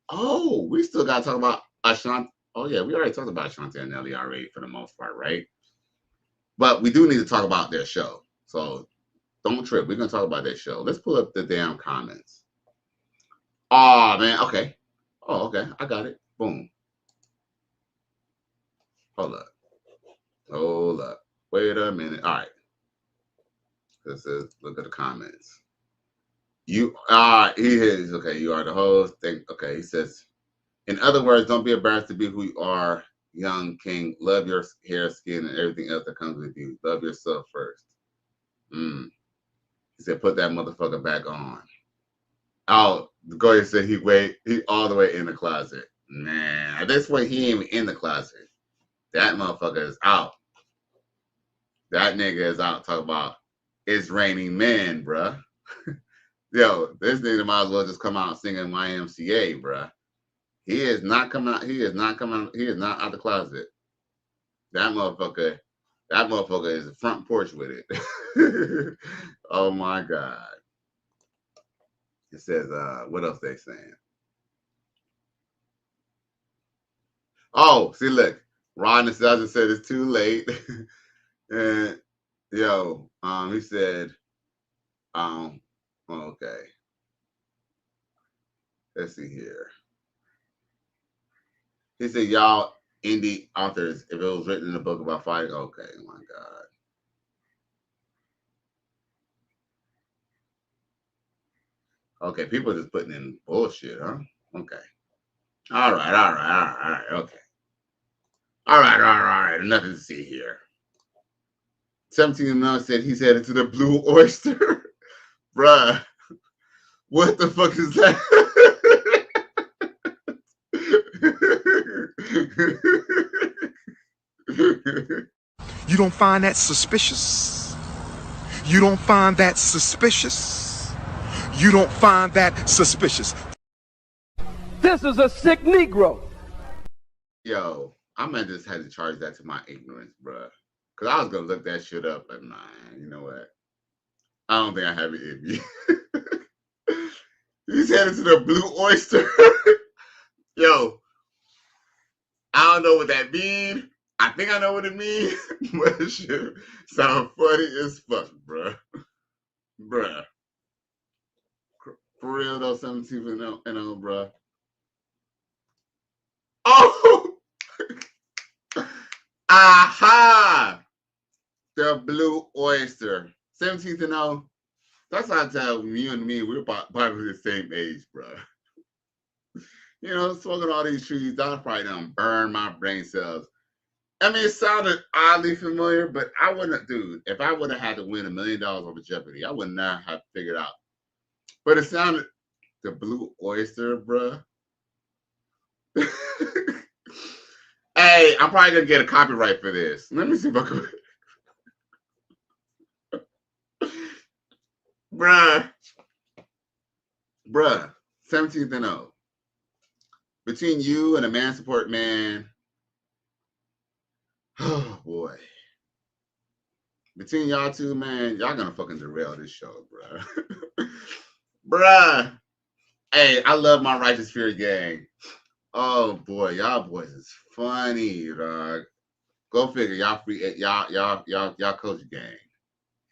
we still got to talk about Ashanti. Oh, yeah, we already talked about Ashanti and Nelly already for the most part, right? But we do need to talk about their show. So don't trip. We're going to talk about their show. Let's pull up the damn comments. Oh, man. Okay. Oh, okay. I got it. Boom. Hold up. Wait a minute. All right. This is, look at the comments. He is, okay, you are the host. Okay, he says, in other words, don't be embarrassed to be who you are, young king. Love your hair, skin, and everything else that comes with you. Love yourself first. He said, put that motherfucker back on. Oh, go ahead and say he all the way in the closet. Man, at this point, he ain't even in the closet. That motherfucker is out. That nigga is out. Talk about it's raining men, bruh. Yo, this nigga might as well just come out singing YMCA, bruh. He is not coming out. He is not out the closet. That motherfucker is front porch with it. Oh my God. It says, what else they saying? Oh, see, look, Ron Nostalgia said it's too late. And yo, he said, okay. Let's see here. He said, y'all indie authors, if it was written in a book about fighting, okay, oh my God. Okay, people are just putting in bullshit, huh? Okay. All right, okay. All right, nothing to see here. 17 now said he's headed to the Blue Oyster. Bruh, what the fuck is that? You don't find that suspicious? You don't find that suspicious? You don't find that suspicious? This is a sick Negro. Yo, I might just had to charge that to my ignorance, bruh. Because I was going to look that shit up, but man, you know what? I don't think I have it in me. He's headed to the Blue Oyster. Yo, I don't know what that means. I think I know what it means. But it shit sound funny as fuck, bruh. Bruh. For real though, 17 and on, bruh. Oh! Aha! The Blue Oyster. 17th and 0. That's how I tell you and me, we're probably the same age, bro. You know, smoking all these trees, that probably done burn my brain cells. I mean, it sounded oddly familiar, but I wouldn't, dude, if I would have had to win $1 million over Jeopardy, I would not have figured out. But it sounded, the Blue Oyster, bro. Hey, I'm probably gonna get a copyright for this. Let me see if I can. Bruh, 17th and 0. Between you and a man support man, oh boy. Between y'all two, man, y'all gonna fucking derail this show, bruh. Bruh. Hey, I love my Righteous Fear gang. Oh boy, y'all boys is funny, dog. Go figure, y'all free, y'all coach gang.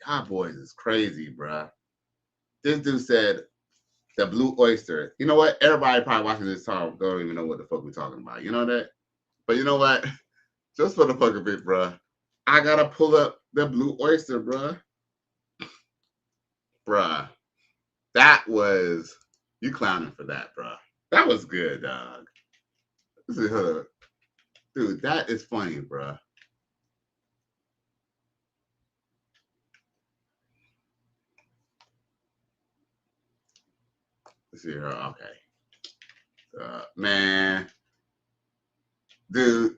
Y'all boys is crazy, bruh. This dude said the Blue Oyster. You know what? Everybody probably watching this talk don't even know what the fuck we're talking about. You know that? But you know what? Just for the fuck of it, bruh. I gotta pull up the Blue Oyster, bruh. Bruh. That was, you clowning for that, bruh. That was good, dog. This is her. Dude, that is funny, bruh. Let's see her. Okay. Man. Dude.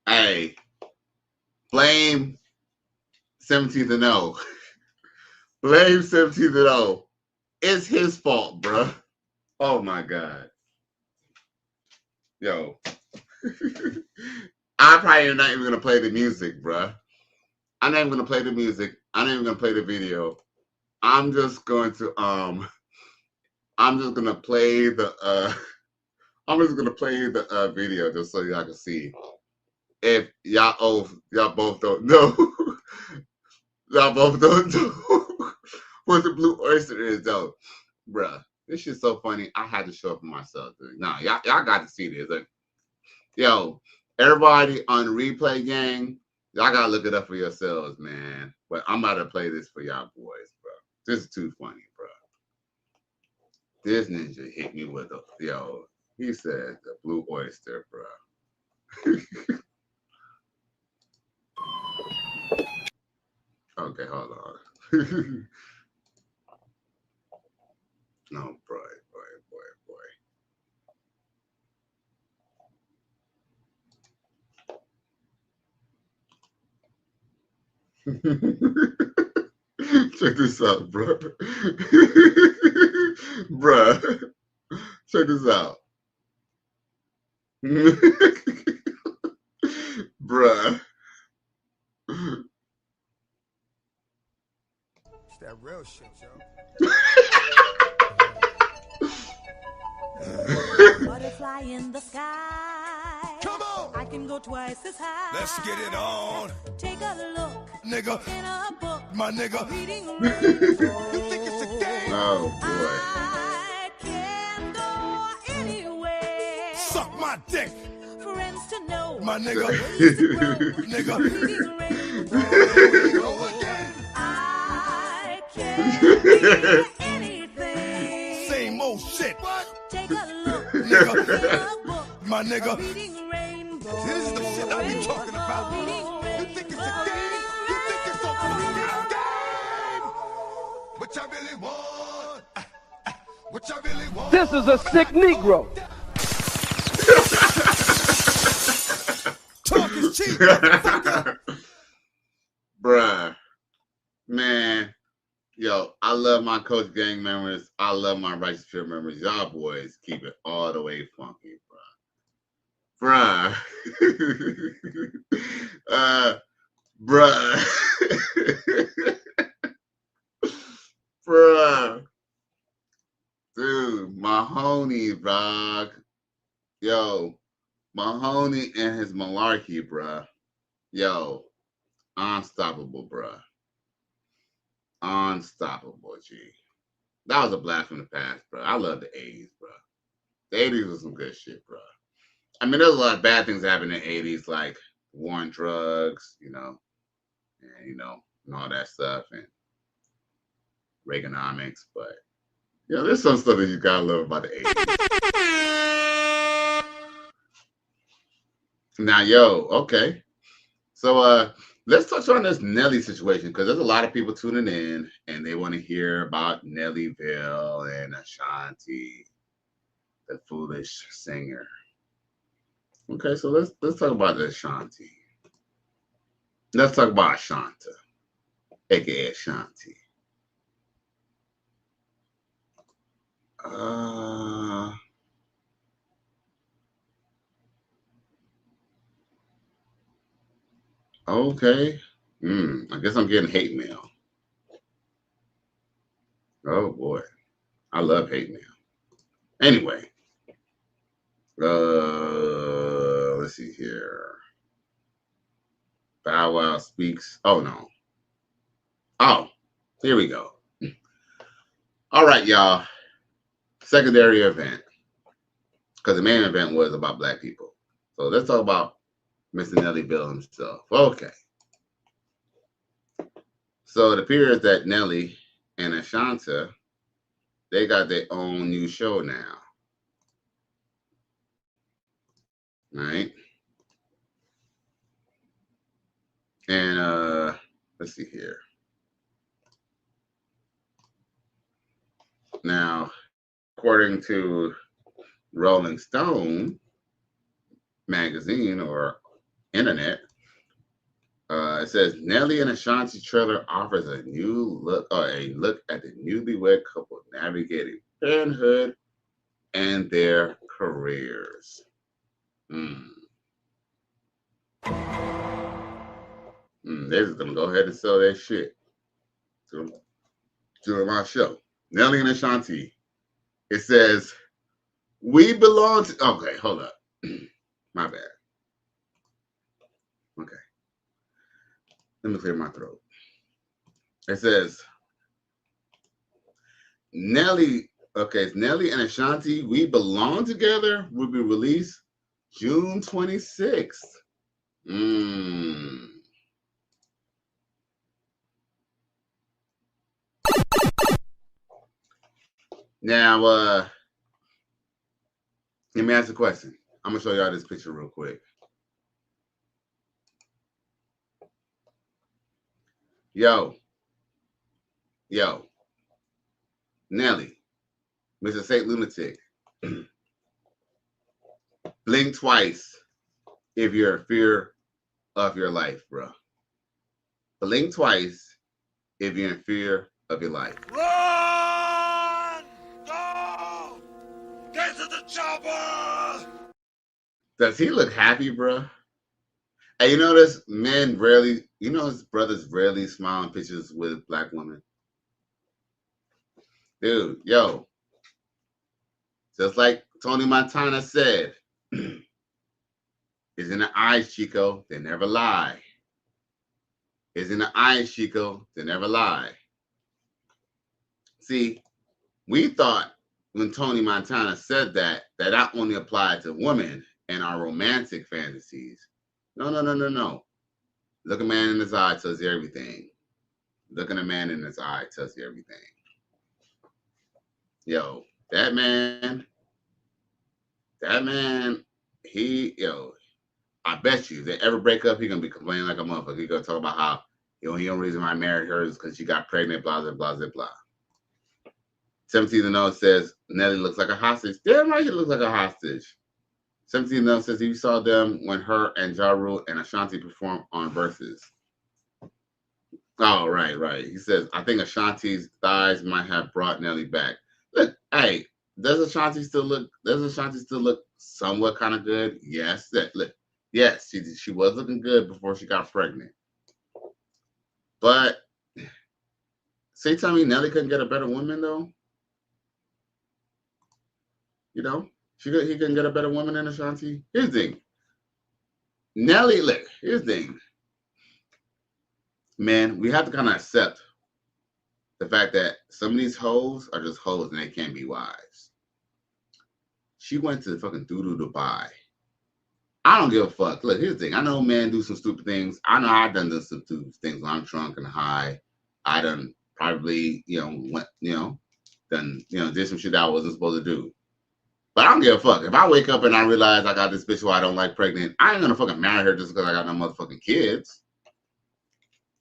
Hey. Blame 17th and 0. Blame 17th and 0. It's his fault, bruh. Oh my God. Yo. I probably am not even gonna play the music, bruh. I'm not even gonna play the music. I'm not even gonna play the video. I'm just going to I'm just gonna play the video just so y'all can see. If y'all both don't know. Y'all both don't know what the Blue Oyster is though. Bruh. This shit's so funny. I had to show it for myself, dude. Nah, y'all got to see this. Like, yo, everybody on replay gang, y'all gotta look it up for yourselves, man. But I'm about to play this for y'all boys, bro. This is too funny, bro. This ninja hit me with a yo. He said the Blue Oyster, bro. Okay, hold on. No, boy. Check this out, bro. Bruh. Check this out. Bruh. It's that real shit, yo. Butterfly in the sky. Come on. I can go twice as high. Let's get it on. Take a look. Nigga. In a book. My nigga. Reading rainbow. You think it's a game? Oh, boy. I can go anywhere. Suck my dick. Friends to know. My nigga. Ways to grow. Nigga. Reading rainbow. I can be anything. Same old shit. Take a look. Nigga. In a book. My nigga. Reading rainbow. This is the shit I be talking about. You think it's a game? You think it's a fucking game? What you really want? What you really want? This is a sick Negro. Talk is cheap. Bruh. Man. Yo, I love my Coach gang members. I love my Righteous Fear members. Y'all boys keep it all the way funky, bruh. Bruh. Bruh. Dude, Mahoney, bro. Yo, Mahoney and his malarkey, bruh. Yo, unstoppable, bruh. Unstoppable, G. That was a blast from the past, bro. I love the 80s, bro. The 80s was some good shit, bro. I mean, there's a lot of bad things happening in the 80s, like war on drugs, and all that stuff, and Reaganomics, but there's some stuff that you gotta love about the 80s. Now, okay. So, let's touch on this Nelly situation, because there's a lot of people tuning in and they want to hear about Nellyville and Ashanti, the foolish singer. Okay, so let's talk about Ashanti. Let's talk about Ashanta, aka Ashanti. Okay. I guess I'm getting hate mail. Oh boy. I love hate mail. Anyway. Let's see here. Bow Wow speaks. Oh no. Oh, here we go. All right, y'all. Secondary event. Because the main event was about black people. So let's talk about Mr. Nelly Bill himself. Okay. So it appears that Nelly and Ashanti, they got their own new show now. Right? And let's see here. Now, according to Rolling Stone magazine or internet, it says Nelly and Ashanti trailer offers a look at the newlywed couple navigating parenthood and their careers. They're just gonna go ahead and sell that shit to my show. Nelly and Ashanti. It says, we belong to. Okay, hold up. My bad. Okay. Let me clear my throat. It says, Nelly and Ashanti, We Belong Together will be released June 26th. Now, let me ask a question. I'm gonna show y'all this picture real quick. Yo, Nelly, Mr. Saint Lunatic, blink twice if you're in fear of your life, bro. Blink twice if you're in fear of your life. Run! Go! Get to the chopper! Does he look happy, bro? Hey, you notice men rarely, his brothers rarely smile in pictures with black women. Dude, yo. Just like Tony Montana said, it's in the eyes, Chico, they never lie. It's in the eyes, Chico, they never lie. See, we thought when Tony Montana said that only applied to women and our romantic fantasies. No. Look a man in his eye tells you everything. Looking a man in his eye tells you everything. Yo, that man, I bet you if they ever break up, he gonna be complaining like a motherfucker. He gonna talk about how, the only reason why I married her is because she got pregnant, blah, blah, blah, blah, blah. 17 and says Nelly looks like a hostage. Damn right, he looks like a hostage. 17 and says you saw them when her and Ja Rule and Ashanti performed on Versus. Oh, right. He says, I think Ashanti's thighs might have brought Nelly back. Look, hey, does Ashanti still look somewhat kind of good? Yes. Look, yes, she was looking good before she got pregnant. But say tell me Nelly couldn't get a better woman though? He couldn't get a better woman than Ashanti. Here's the thing. Nelly, look, here's the thing. Man, we have to kind of accept the fact that some of these hoes are just hoes and they can't be wives. She went to fucking Dubai. I don't give a fuck. Look, here's the thing. I know men do some stupid things. I know I've done some stupid things when I'm drunk and high. I done probably, did some shit that I wasn't supposed to do. But I don't give a fuck. If I wake up and I realize I got this bitch who I don't like pregnant, I ain't gonna fucking marry her just because I got no motherfucking kids.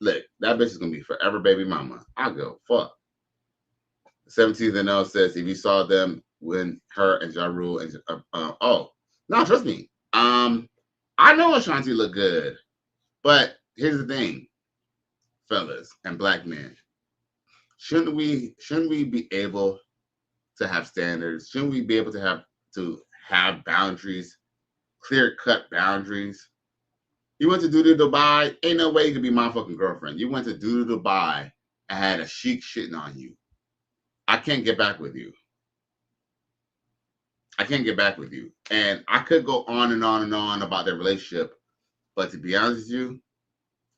Look, that bitch is gonna be forever baby mama. I'll go fuck. 17th and says if you saw them when her and Ja Rule and no, trust me. I know Ashanti look good, but here's the thing, fellas and black men. Shouldn't we be able to have standards? Shouldn't we be able to have boundaries, clear-cut boundaries? You went to Dubai, ain't no way you could be my fucking girlfriend. You went to Dubai and had a sheik shitting on you. I can't get back with you. I can't get back with you. And I could go on and on and on about their relationship, but to be honest with you,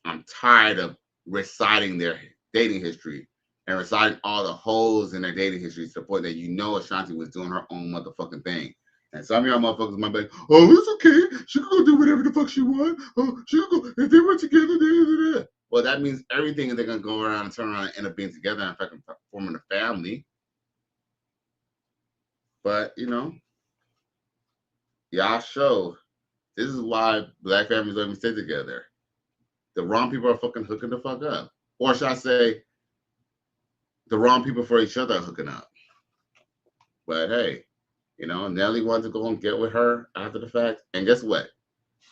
I'm tired of reciting their dating history and reciting all the holes in their dating history to the point that you know Ashanti was doing her own motherfucking thing. And some of y'all motherfuckers might be like, oh, it's okay. She can go do whatever the fuck she want. Oh, she can go, if they were together, well, that means everything they're going to go around and turn around and end up being together and fucking forming a family. But, you know, y'all show this is why black families don't even stay together. The wrong people are fucking hooking the fuck up. Or should I say, the wrong people for each other are hooking up. But hey, you know, Nelly wanted to go and get with her after the fact. And guess what?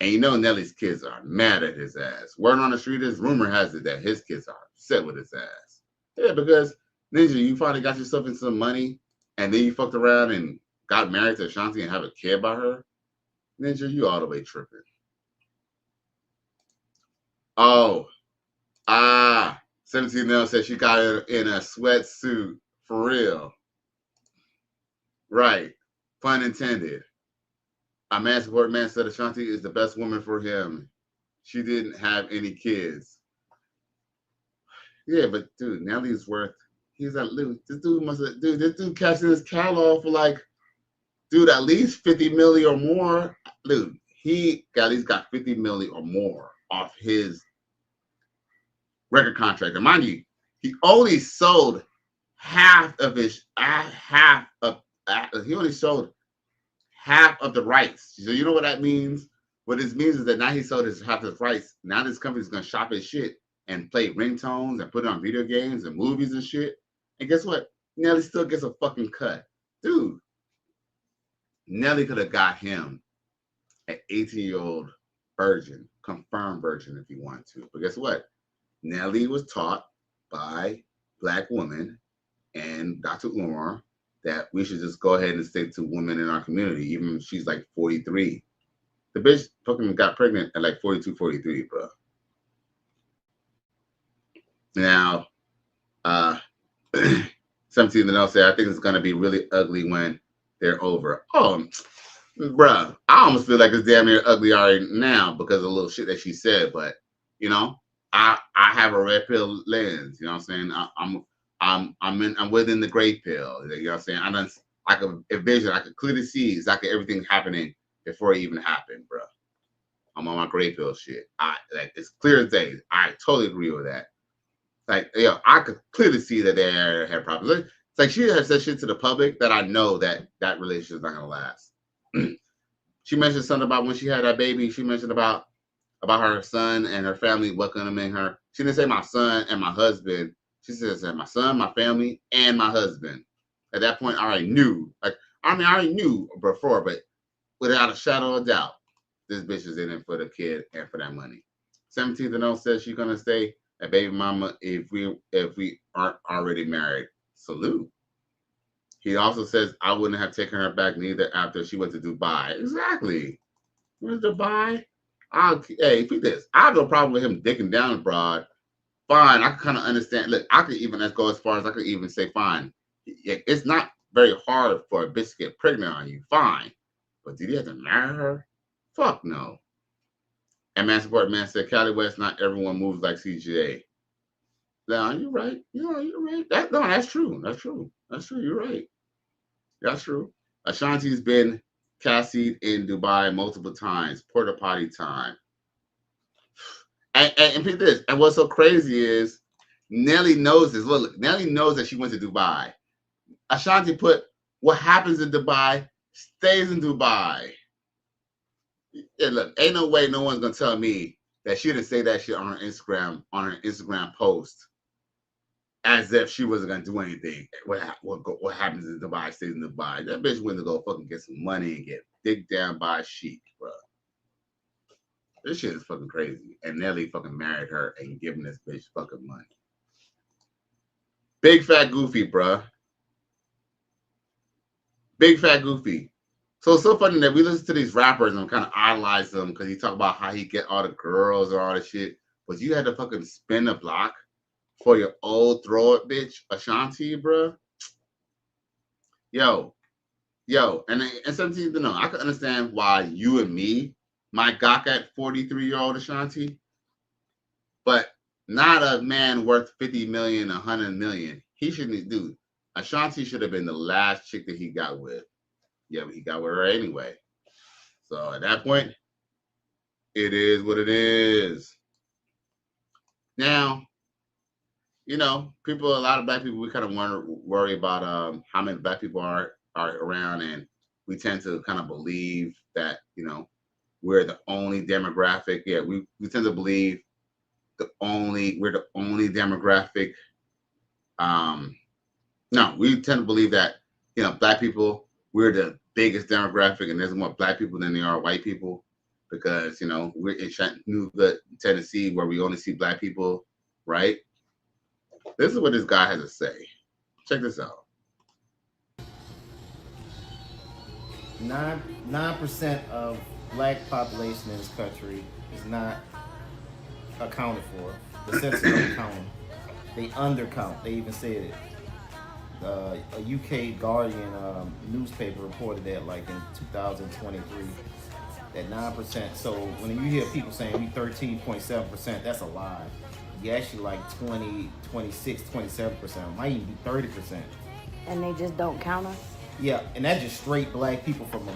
And you know Nelly's kids are mad at his ass. Word on the street is, rumor has it that his kids are upset with his ass. Yeah, because, Ninja, you finally got yourself into some money, and then you fucked around and got married to Ashanti and have a kid by her. Ninja, you all the way tripping. Oh, 17 now said she got it in a sweatsuit for real. Right. Pun intended. A man support man said Ashanti is the best woman for him. She didn't have any kids. Yeah, but dude, Nelly's worth. He's like, this dude cashed his catalog for like, dude, at least 50 million or more. Dude, he at least got 50 million or more off his record contract. And mind you, he only sold half of his he only sold half of the rights. So you know what that means? What this means is that now he sold half his rights. Now this company's gonna shop his shit and play ringtones and put it on video games and movies and shit. And guess what? Nelly still gets a fucking cut. Dude, Nelly could have got him an 18-year-old virgin, confirmed virgin if he wanted to. But guess what? Nelly was taught by black women and Dr. Umar that we should just go ahead and stick to women in our community, even if she's like 43. The bitch fucking got pregnant at like 42, 43, bro. Now, 17 and else said, I think it's gonna be really ugly when they're over. Oh, bruh, I almost feel like it's damn near ugly already now because of the little shit that she said. But you know, I have a red pill lens. You know what I'm saying? I'm within the gray pill. You know what I'm saying? I could envision, I could clearly see exactly everything happening before it even happened, bro. I'm on my gray pill shit. Like it's clear as day. I totally agree with that. Like, you know, I could clearly see that they had problems. It's like she has said shit to the public that I know that relationship is not gonna last. She mentioned something about when she had that baby. She mentioned about her son and her family welcoming her. She didn't say my son and my husband. She said my son, my family, and my husband. At that point, I already knew. Like, I mean, I already knew before, but without a shadow of doubt, this bitch is in it for the kid and for that money. 17th and 0 says she's gonna stay a baby mama if we aren't already married. Salute. He also says I wouldn't have taken her back neither after she went to Dubai. Exactly. Where's Dubai? Hey, peep this. I have no problem with him dicking down abroad. Fine, I can kind of understand. Look, I could even go as far as I could even say, fine. It's not very hard for a bitch to get pregnant on you. Fine. But did he have to marry her? Fuck no. And man support man said, Cali West, not everyone moves like CGA. No, you're right. You're right. That's true. That's true. That's true. You're right. That's true. Ashanti's been cassied in Dubai multiple times. Porta potty time. And peep this. And what's so crazy is Nelly knows this. Look, Nelly knows that she went to Dubai. Ashanti put what happens in Dubai stays in Dubai. Yeah, look, ain't no way no one's gonna tell me that she didn't say that shit on her Instagram post as if she wasn't gonna do anything. What happens in Dubai stays in Dubai. That bitch went to go fucking get some money and get digged down by a sheik, bro. This shit is fucking crazy. And Nelly fucking married her and giving this bitch fucking money. Big fat goofy, bruh. Big fat goofy. So it's so funny that we listen to these rappers and kind of idolize them because he talk about how he get all the girls and all the shit. But you had to fucking spin the block for your old throw it bitch Ashanti, bruh. Yo, and 17, no, I can understand why you and me might gawk at 43-year-old Ashanti, but not a man worth 50 million, 100 million. He shouldn't do. Ashanti should have been the last chick that he got with. Yeah, but he got with her anyway. So at that point, it is what it is. Now, you know, a lot of black people, we kind of worry about how many black people are around, and we tend to kind of believe that, you know, we're the only demographic. Yeah, we tend to believe we're the only demographic. No, we tend to believe that, you know, black people, we're the biggest demographic, and there's more black people than there are white people, because, you know, we're in Chattanooga, Tennessee, where we only see black people, right? This is what this guy has to say. Check this out. 9% of black population in this country is not accounted for. The census don't count them. They undercount. They even said it. A UK Guardian newspaper reported that, like, in 2023, that 9%. So when you hear people saying we 13.7%, that's a lie. You actually like 20, 26, 27%. Might even be 30%. And they just don't count us? Yeah, and that's just straight black people from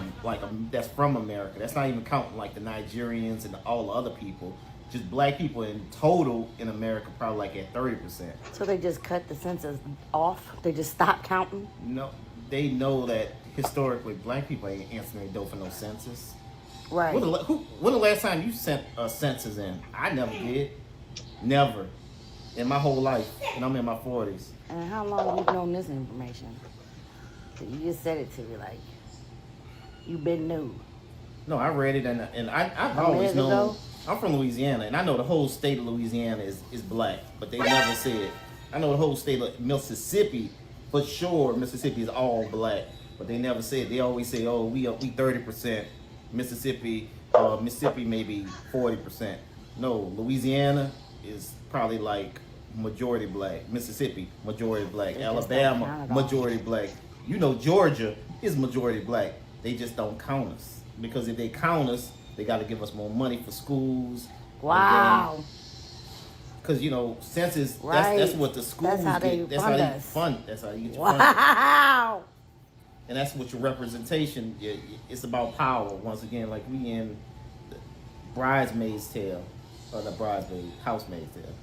that's from America. That's not even counting like the Nigerians and all the other people. Just black people in total in America, probably like at 30%. So they just cut the census off? They just stop counting? No, they know that historically black people ain't answering their door for no census. Right. When the last time you sent a census in? I never did. Never. In my whole life. And I'm in my 40s. And how long have you known this information? You just said it to me like you've been new. No, I read it and I've always known. I'm from Louisiana, and I know the whole state of Louisiana is black, but they never said. I know the whole state of Mississippi, for sure. Mississippi is all black, but they never said. They always say, "Oh, we 30%." Mississippi maybe 40%. No, Louisiana is probably like majority black. Mississippi majority black. Alabama majority black. You know, Georgia is majority black. They just don't count us, because if they count us, they got to give us more money for schools. Wow. Because, you know, census, right. that's what the schools get. That's how they fund. That's how you get your funding. Wow. And that's what your representation, it's about power. Once again, like we in the Bridesmaid's Tale, or the Bridesmaid, Housemaid's Tale.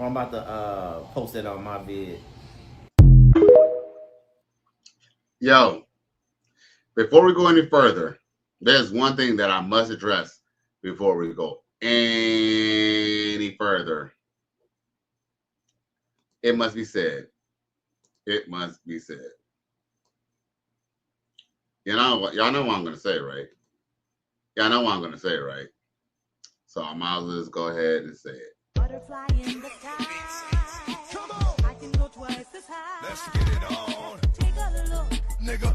I'm about to post that on my vid. Yo, before we go any further, there's one thing that I must address before we go any further. It must be said. It must be said. Y'all know what I'm going to say, right? Y'all know what I'm going to say, right? So I might as well just go ahead and say it. Butterfly in the sky. Come on. I can go twice as high. Let's get it on. Take a look. Nigga.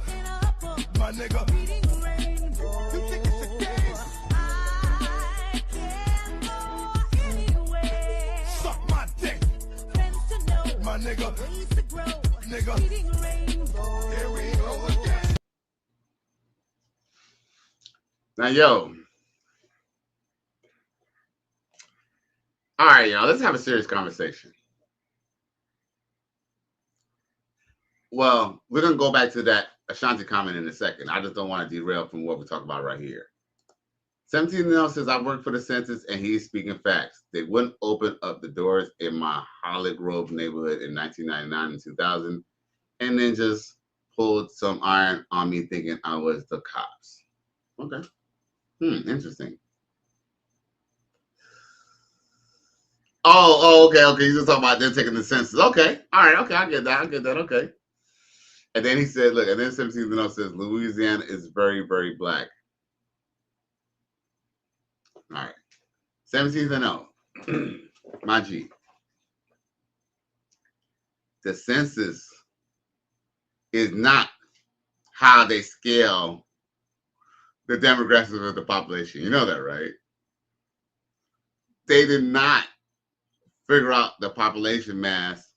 My nigga. Reading rainbow. You think it's a game? I can go anywhere. Suck my dick. Friends to know. My nigga. Ways to grow. Nigga. Reading rainbow. Here we go again. Now, yo. All right, y'all. Let's have a serious conversation. Well, we're going to go back to that Ashanti comment in a second. I just don't want to derail from what we're talking about right here. 17 says, I work for the census, and he's speaking facts. They wouldn't open up the doors in my Holly Grove neighborhood in 1999 and 2000, and then just pulled some iron on me thinking I was the cops. Okay. Interesting. Oh, okay. He's just talking about them taking the census. Okay. All right. Okay. I get that. Okay. And then he said, look, and then 17 says, Louisiana is very, very black. All right. 17th and 0. My G. The census is not how they scale the demographics of the population. You know that, right? They did not figure out the population mass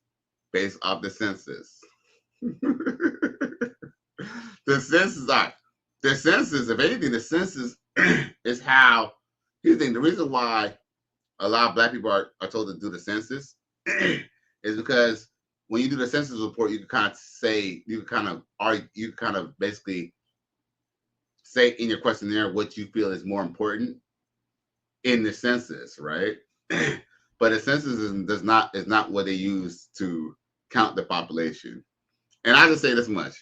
based off the census. The census, if anything, the census is how, here's the thing, the reason why a lot of black people are told to do the census is because when you do the census report, you can kind of say, you can kind of basically say in your questionnaire what you feel is more important in the census, right? But the census is not what they use to count the population. And I just say this much: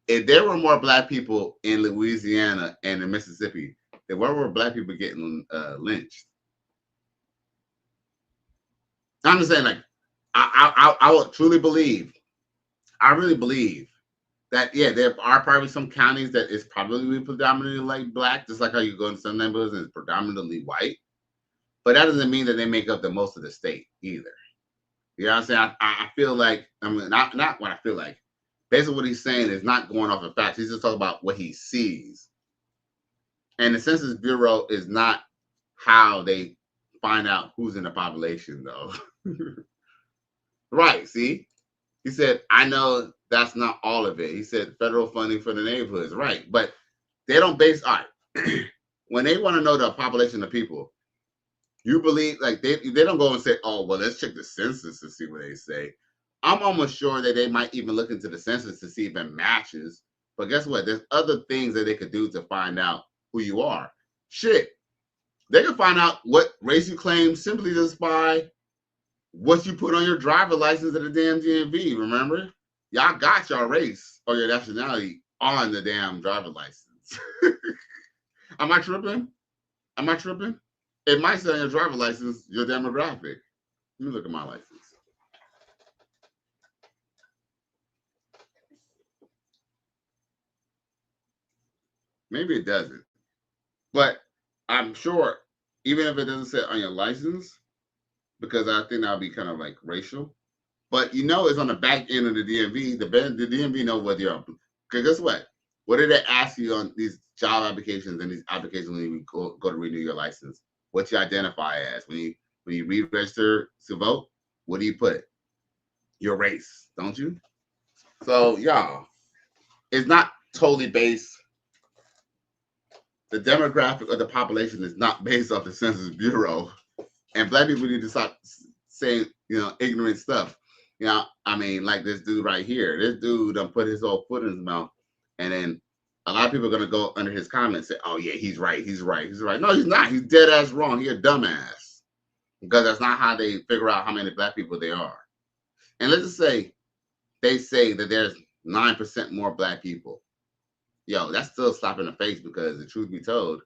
if there were more black people in Louisiana and in Mississippi, then where were black people getting lynched? I'm just saying, like, I would truly believe, I really believe that, yeah, there are probably some counties that is probably predominantly like black, just like how you go in some neighborhoods and it's predominantly white. But that doesn't mean that they make up the most of the state either. You know what I'm saying? I feel like, I mean, not what I feel like. Basically what he's saying is not going off of facts. He's just talking about what he sees. And the Census Bureau is not how they find out who's in the population, though. Right, see? He said, I know that's not all of it. He said federal funding for the neighborhoods. Right, but they don't base, all right. When they want to know the population of people, you believe, like, they don't go and say, oh, well, let's check the census to see what they say. I'm almost sure that they might even look into the census to see if it matches. But guess what? There's other things that they could do to find out who you are. Shit. They can find out what race you claim simply just by what you put on your driver license at the damn DMV, remember? Y'all got your race or your nationality on the damn driver license. Am I tripping? Am I tripping? It might say on your driver license your demographic. Let me look at my license. Maybe it doesn't. But I'm sure, even if it doesn't say on your license, because I think that would be kind of like racial. But you know, it's on the back end of the DMV. The DMV know whether you're, because guess what? What did they ask you on these job applications and these applications when you go to renew your license? What you identify as when you re-register to vote? What do you put? Your race, don't you? So y'all, it's not totally based. The demographic of the population is not based off the Census Bureau. And black people need to stop saying, ignorant stuff. I mean, like this dude right here. This dude done put his whole foot in his mouth. And then a lot of people are going to go under his comments and say, oh, yeah, he's right. He's right. He's right. No, he's not. He's dead ass wrong. He's a dumbass. Because that's not how they figure out how many black people there are. And let's just say they say that there's 9% more black people. Yo, that's still a slap in the face, because the truth be told,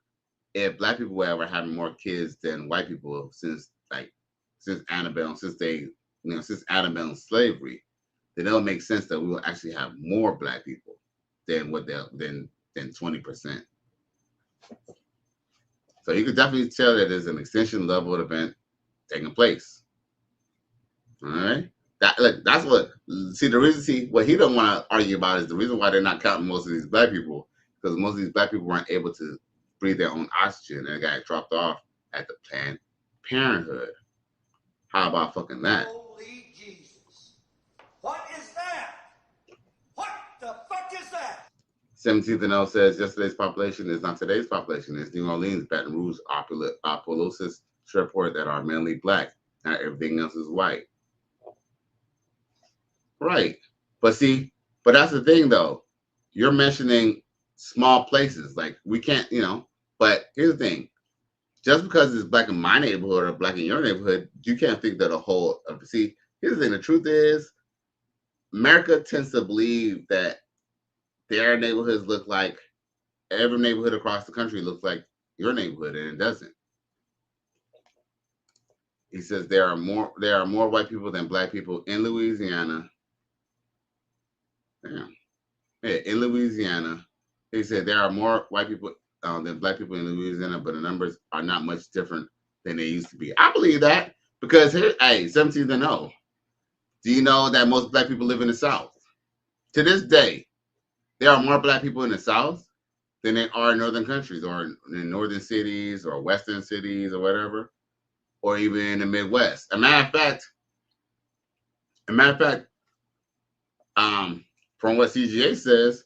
if black people were ever having more kids than white people since Annabelle, since Annabelle and slavery, then it'll make sense that we will actually have more black people than 20%. So you could definitely tell that there's an extension level event taking place. All right. That's what, what he don't want to argue about is the reason why they're not counting most of these black people, because most of these black people weren't able to breathe their own oxygen and got dropped off at the Planned Parenthood. How about fucking that? Holy Jesus. What is that? What the fuck is that? 17th and 0 says yesterday's population is not today's population. It's New Orleans, Baton Rouge, Opelousas, Shreveport that are mainly black. Not everything else is white. Right. But that's the thing though. You're mentioning small places. Like we can't, but here's the thing. Just because it's black in my neighborhood or black in your neighborhood, you can't think that here's the thing. The truth is, America tends to believe that their neighborhoods look like every neighborhood across the country looks like your neighborhood, and it doesn't. He says there are more white people than black people in Louisiana. Damn. Yeah, in Louisiana, he said there are more white people. than black people in Louisiana, but the numbers are not much different than they used to be. I believe that because here, hey, 17-0. Do you know that most black people live in the South? To this day, there are more black people in the South than there are in northern countries or in northern cities or western cities or whatever, or even in the Midwest. A matter of fact, from what CGA says,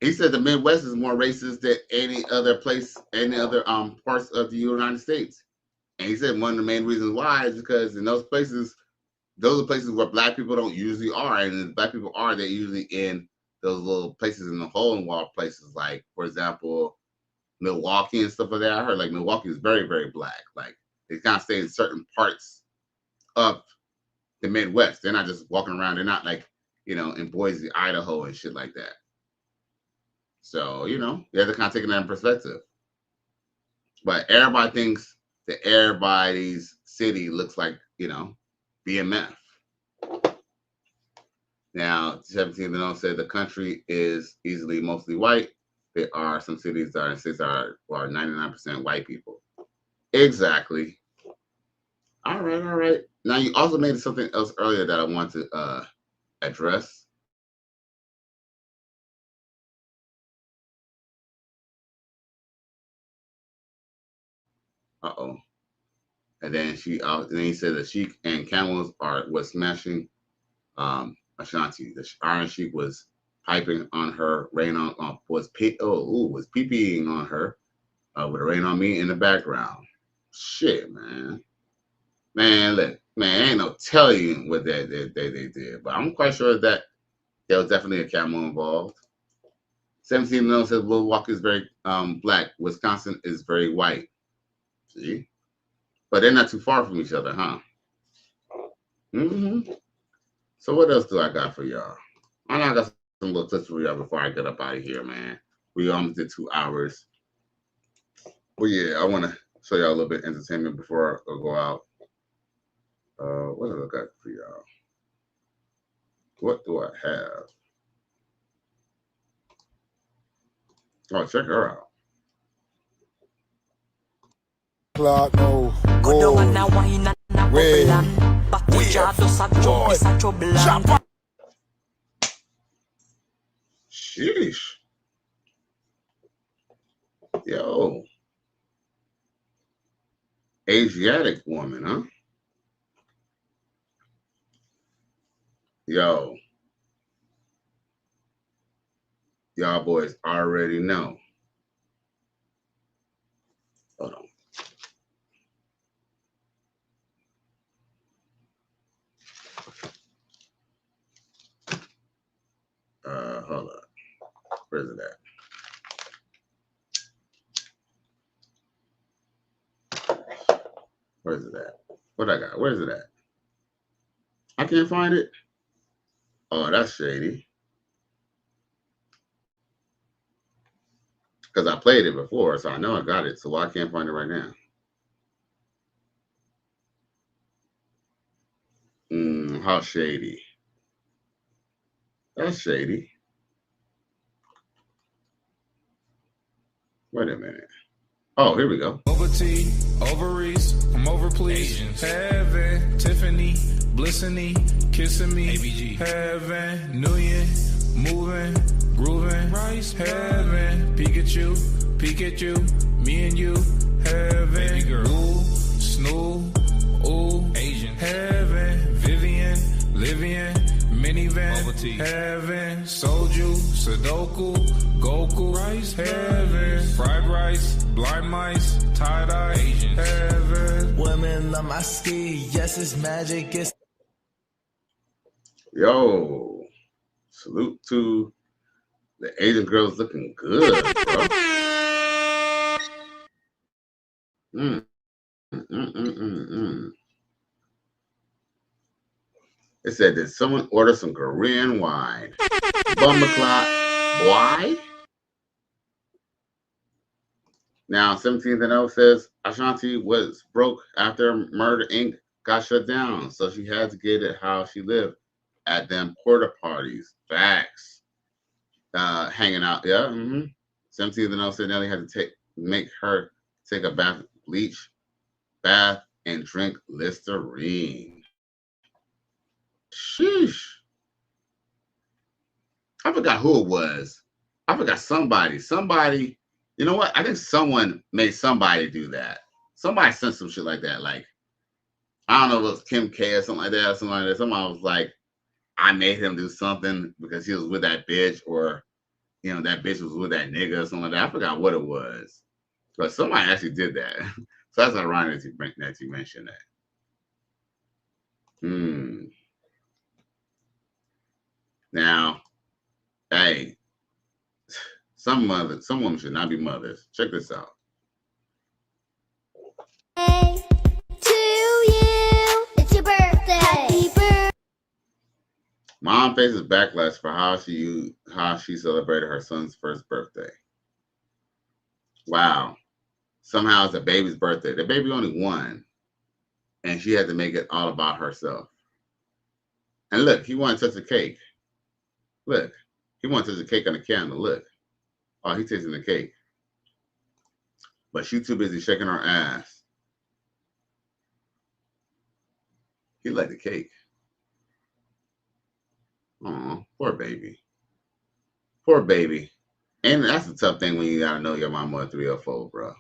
he said the Midwest is more racist than any other place, any other parts of the United States. And he said one of the main reasons why is because in those places, those are places where black people don't usually are. And if black people are, they're usually in those little places in the hole in wall places, like, for example, Milwaukee and stuff like that. I heard like Milwaukee is very, very black. Like they kind of stay in certain parts of the Midwest. They're not just walking around. They're not like, you know, in Boise, Idaho and shit like that. So, you know, you have to kind of take that in perspective. But everybody thinks that everybody's city looks like, you know, BMF. Now, 17-0 said the country is easily mostly white. There are some cities that are in states are 99% white people. Exactly. All right. Now, you also made something else earlier that I want to address. Uh-oh. And then he said that Sheik and Camels was smashing Ashanti. The Iron Sheik was piping on her, was pee-peeing on her with Rain on Me in the background. Shit, man. Man, look, man, ain't no telling you what they did. But I'm quite sure that there was definitely a camel involved. 17-0 says Milwaukee is very black. Wisconsin is very white. See? But they're not too far from each other, huh? So what else do I got for y'all? I know I got some little tips for y'all before I get up out of here, man. We almost did 2 hours. Well, yeah, I want to show y'all a little bit of entertainment before I go out. What do I got for y'all? What do I have? Oh, check her out. Clark, no. Sheesh. Yo. Asiatic woman, huh? Yo. Y'all boys already know. Hold on. Hold up. Where's it at? Where's it at? What I got? Where's it at? I can't find it. Oh, that's shady. Because I played it before, so I know I got it. So why I can't find it right now? How shady. That's shady. Wait a minute. Oh, here we go. Over T, ovaries, come over please. Heaven, Tiffany, blissing, kissing me. ABG. Heaven, New Year, moving, grooving. Rice, heaven, Pikachu, me and you. Heaven, baby girl. Ooh, Snoo, ooh, Asian. Heaven, Vivian, Livian, minivan. Heaven, Soju, Sudoku, Goku. Rice, heaven, fried rice, blind mice, tie-dye, Asian. Heaven. Women love my ski, yes, it's magic, it's... Yo, salute to the Asian girls looking good, bro. It said, did someone order some Korean wine? Bumbleclot. Why? Now, 17-0 says Ashanti was broke after Murder Inc. got shut down, so she had to get it how she lived at them porta parties. Facts. Hanging out. Yeah. 17th said Nelly had to make her take a bath with bleach, bath, and drink Listerine. Sheesh. I forgot who it was. I forgot somebody. Somebody, you know what? I think someone made somebody do that. Somebody sent some shit like that. Like, I don't know if it was Kim K or something like that. Somebody was like, I made him do something because he was with that bitch, or, you know, that bitch was with that nigga or something like that. I forgot what it was. But somebody actually did that. So that's ironic that you mentioned that. Now, hey, some women should not be mothers. Check this out. Hey, to you, it's your birthday. Happy birthday. Mom faces backlash for how she celebrated her son's first birthday. Wow. Somehow it's the baby's birthday. The baby only won, and she had to make it all about herself. And look, he wanted to touch the cake. Look, he wanted to touch the cake on the candle. Look. Oh, he's tasting the cake. But she's too busy shaking her ass. He liked the cake. Aw, poor baby. Poor baby. And that's a tough thing when you gotta know your mama at 3 or 4, bro.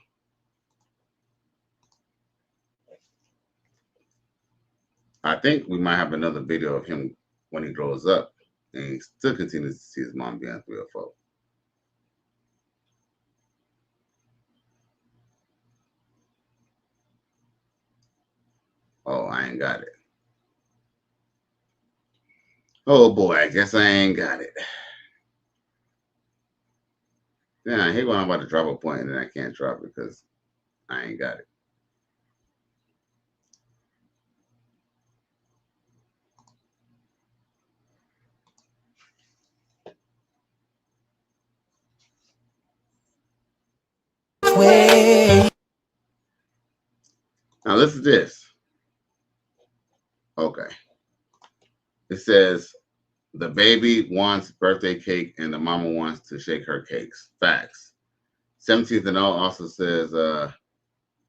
I think we might have another video of him when he grows up and he still continues to see his mom being 3 or 4. Oh, I ain't got it. Oh boy, I guess I ain't got it. Yeah, I hate when I'm about to drop a point and then I can't drop it because I ain't got it. Now listen to this. Okay. It says the baby wants birthday cake and the mama wants to shake her cakes. Facts. 17th also says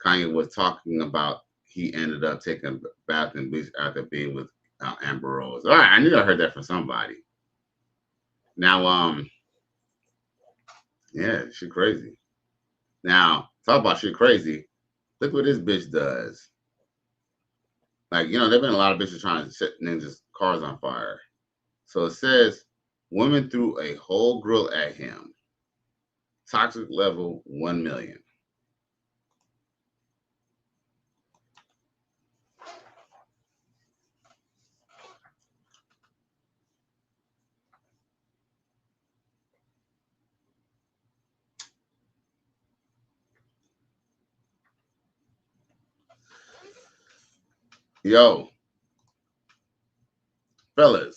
Kanye was talking about he ended up taking a bath in bleach after being with Amber Rose. All right, I knew I heard that from somebody. Now, yeah, she crazy. Now, talk about shit crazy. Look what this bitch does. Like, you know, there've been a lot of bitches trying to set ninjas' cars on fire. So it says, women threw a whole grill at him. Toxic level 1 million. Yo, fellas,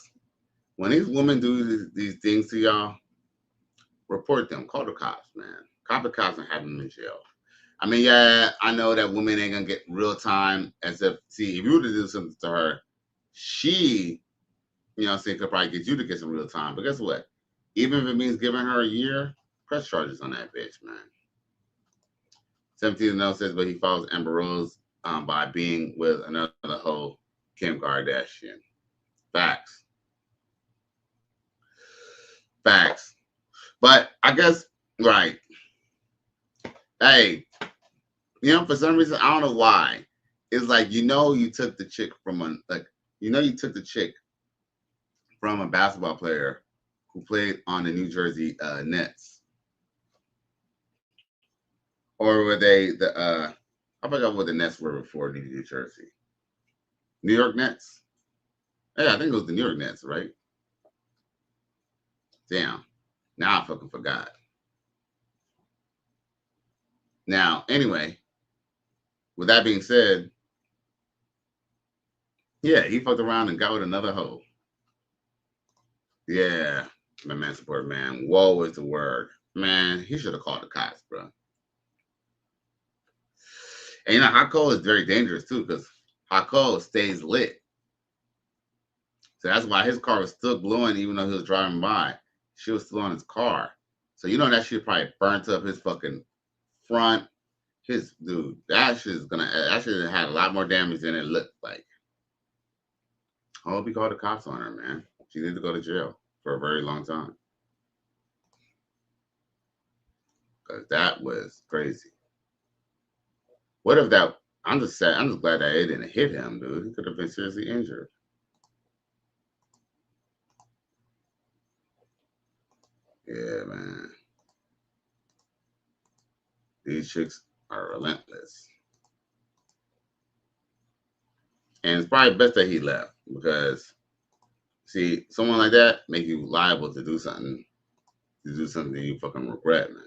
when these women do these things to y'all, report them. Call the cops, man. Call the cops and have them in jail. I mean, yeah, I know that women ain't gonna get real time as if, see, if you were to do something to her, she, you know what I'm saying, could probably get you to get some real time. But guess what? Even if it means giving her a year, press charges on that bitch, man. 17 says, but he follows Amber Rose by being with another hoe, Kim Kardashian. Facts. Facts. But I guess, right. Hey, you know, for some reason, I don't know why. It's like, you know, you took the chick from a basketball player who played on the New Jersey Nets. Or were they I forgot what the Nets were before New Jersey. New York Nets? Yeah, I think it was the New York Nets, right? Damn. Now I fucking forgot. Now, anyway, with that being said, yeah, he fucked around and got with another hoe. Yeah, my man support, man. Whoa is the word. Man, he should have called the cops, bro. And you know, hot coal is very dangerous too, because hot coal stays lit. So that's why his car was still glowing even though he was driving by. She was still on his car. So you know that shit probably burnt up his fucking front. His dude, that shit had a lot more damage than it looked like. I hope he called the cops on her, man. She needed to go to jail for a very long time. Because that was crazy. What if that, I'm just glad that it didn't hit him, dude. He could have been seriously injured. Yeah, man. These chicks are relentless. And it's probably best that he left because, see, someone like that make you liable to do something you fucking regret, man.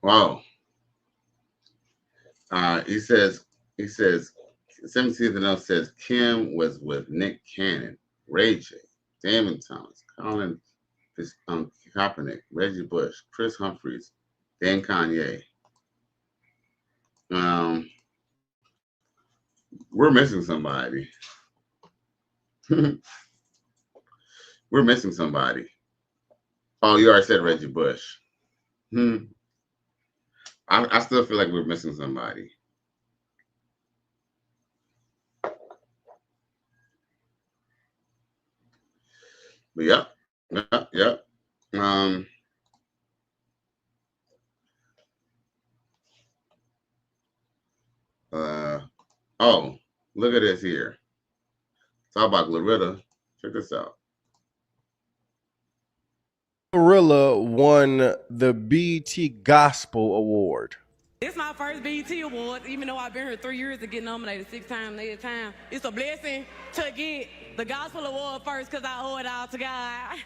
Wow. He says 17th and else says Kim was with Nick Cannon, Ray J, Damon Thomas, Colin Kaepernick, Reggie Bush, Chris Humphries, Dan Kanye. We're missing somebody. We're missing somebody. Oh, you already said Reggie Bush. I still feel like we're missing somebody. But yep. Oh, look at this here. Talk about Glorilla. Check this out. Glorilla won the BET Gospel Award. It's my first BET Award, even though I've been here 3 years to get nominated 6 times, 8 times. It's a blessing to get the Gospel Award first because I owe it all to God.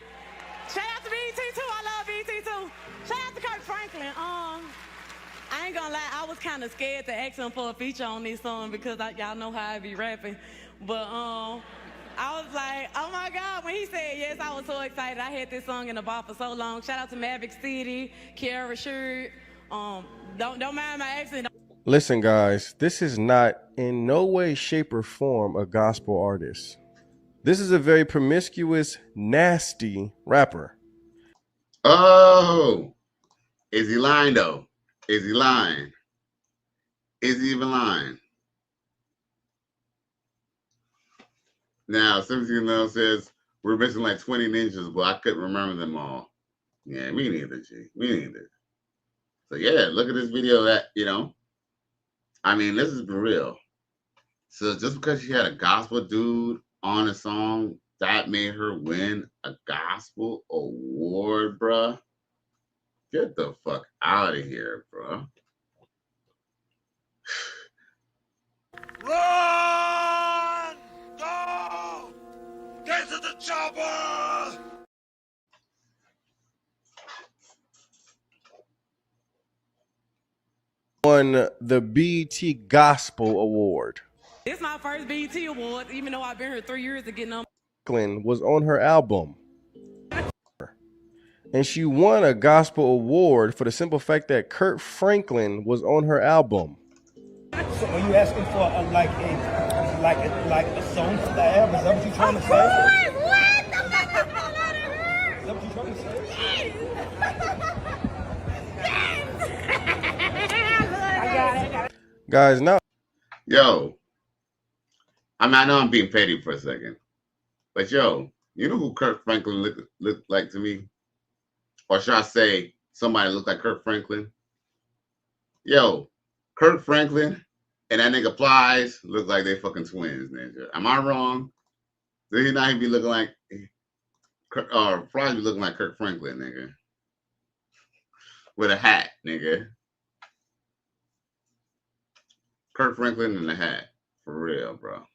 Shout out to BET too. I love BET too. Shout out to Kirk Franklin. I ain't gonna lie, I was kind of scared to ask him for a feature on this song because y'all know how I be rapping. But I was like, oh my God, when he said yes, I was so excited. I had this song in the bar for so long. Shout out to Maverick City, Kiara Sherd. Don't mind my accent. Listen, guys, this is not in no way, shape, or form a gospel artist. This is a very promiscuous, nasty rapper. Oh, is he lying though? Is he lying? Is he even lying? Now, 17 says we're missing like 20 ninjas, but I couldn't remember them all. Yeah, me neither, G. Me neither. So yeah, look at this video that, I mean, this is for real. So just because she had a gospel dude on a song, that made her win a gospel award, bruh. Get the fuck out of here, bruh. Run! Go! Get to the chopper! Won the BET Gospel Award. It's my first BET Award, even though I've been here 3 years to get nominated. Franklin was on her album. And she won a gospel award for the simple fact that Kirk Franklin was on her album. So are you asking for like a song for the album? Is that what you're trying to say? Is that what you're trying to say? I got it. Guys, now. Yo. I mean, I know I'm being petty for a second. But yo, you know who Kirk Franklin looked like to me? Or should I say somebody looked like Kirk Franklin? Yo, Kirk Franklin and that nigga Plies look like they fucking twins, nigga. Am I wrong? Did he not be looking like Plies be looking like Kirk Franklin, nigga? With a hat, nigga. Kirk Franklin in a hat. For real, bro.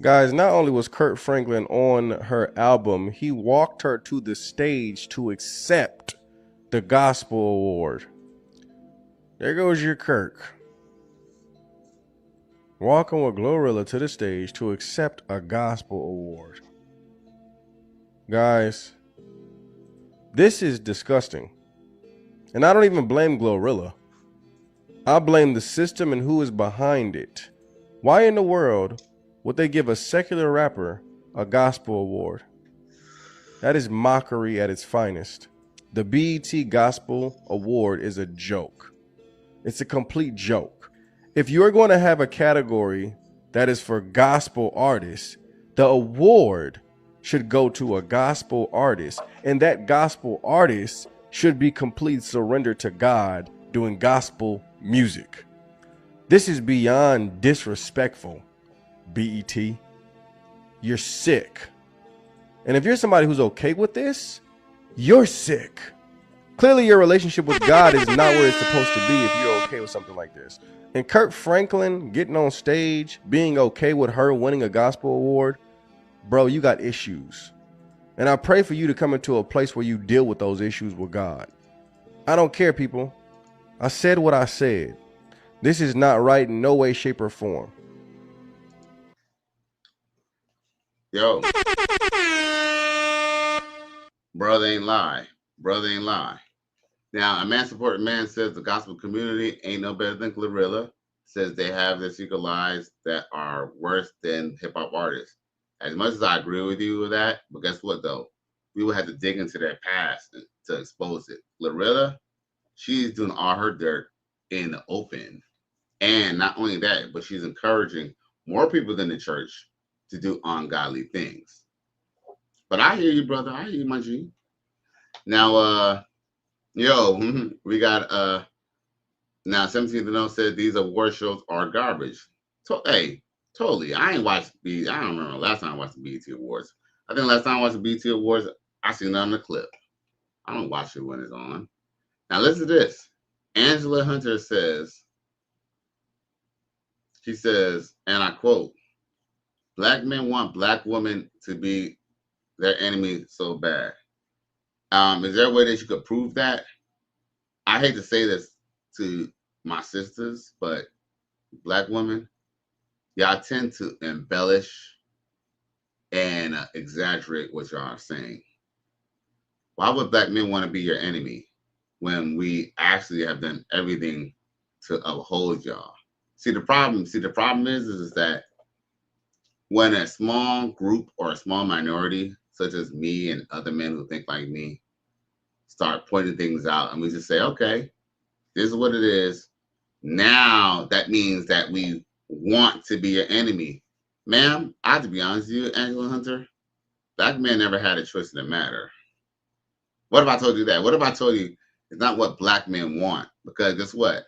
Guys, not only was Kirk Franklin on her album, he walked her to the stage to accept the Gospel Award. There goes your Kirk. Walking with Glorilla to the stage to accept a Gospel Award. Guys, this is disgusting. And I don't even blame Glorilla. I blame the system and who is behind it. Why in the world would they give a secular rapper a gospel award? That is mockery at its finest. The BET Gospel Award is a joke. It's a complete joke. If you're going to have a category that is for gospel artists, the award should go to a gospel artist, and that gospel artist should be complete surrender to God doing gospel music. This is beyond disrespectful, BET. You're sick. And if you're somebody who's okay with this, you're sick. Clearly your relationship with God is not where it's supposed to be if you're okay with something like this. And Kirk Franklin getting on stage, being okay with her winning a gospel award, bro, you got issues. And I pray for you to come into a place where you deal with those issues with God. I don't care, people. I said what I said. This is not right in no way, shape, or form. Yo. Brother ain't lie. Brother ain't lie. Now, a man supporting man says the gospel community ain't no better than Glorilla. Says they have their secret lives that are worse than hip-hop artists. As much as I agree with you with that, but guess what, though? We will have to dig into their past to expose it. Glorilla, she's doing all her dirt in the open. And not only that, but she's encouraging more people than the church to do ungodly things. But I hear you, brother. I hear you, my G. Now, yo, we got, now 17th and 0 said these award shows are garbage. So, hey, totally. I ain't watched I don't remember last time I watched the BET Awards. I think last time I watched the BET Awards, I seen it on the clip. I don't watch it when it's on. Now, listen to this. Angela Hunter says, she says, and I quote, "Black men want black women to be their enemy so bad." Is there a way that you could prove that? I hate to say this to my sisters, but black women, y'all tend to embellish and exaggerate what y'all are saying. Why would black men want to be your enemy when we actually have done everything to uphold y'all? See, the problem is that when a small group or a small minority, such as me and other men who think like me, start pointing things out and we just say, okay, this is what it is. Now that means that we want to be your enemy. Ma'am, I have to be honest with you, Angela Hunter, black men never had a choice in the matter. What if I told you that? What if I told you it's not what black men want? Because guess what?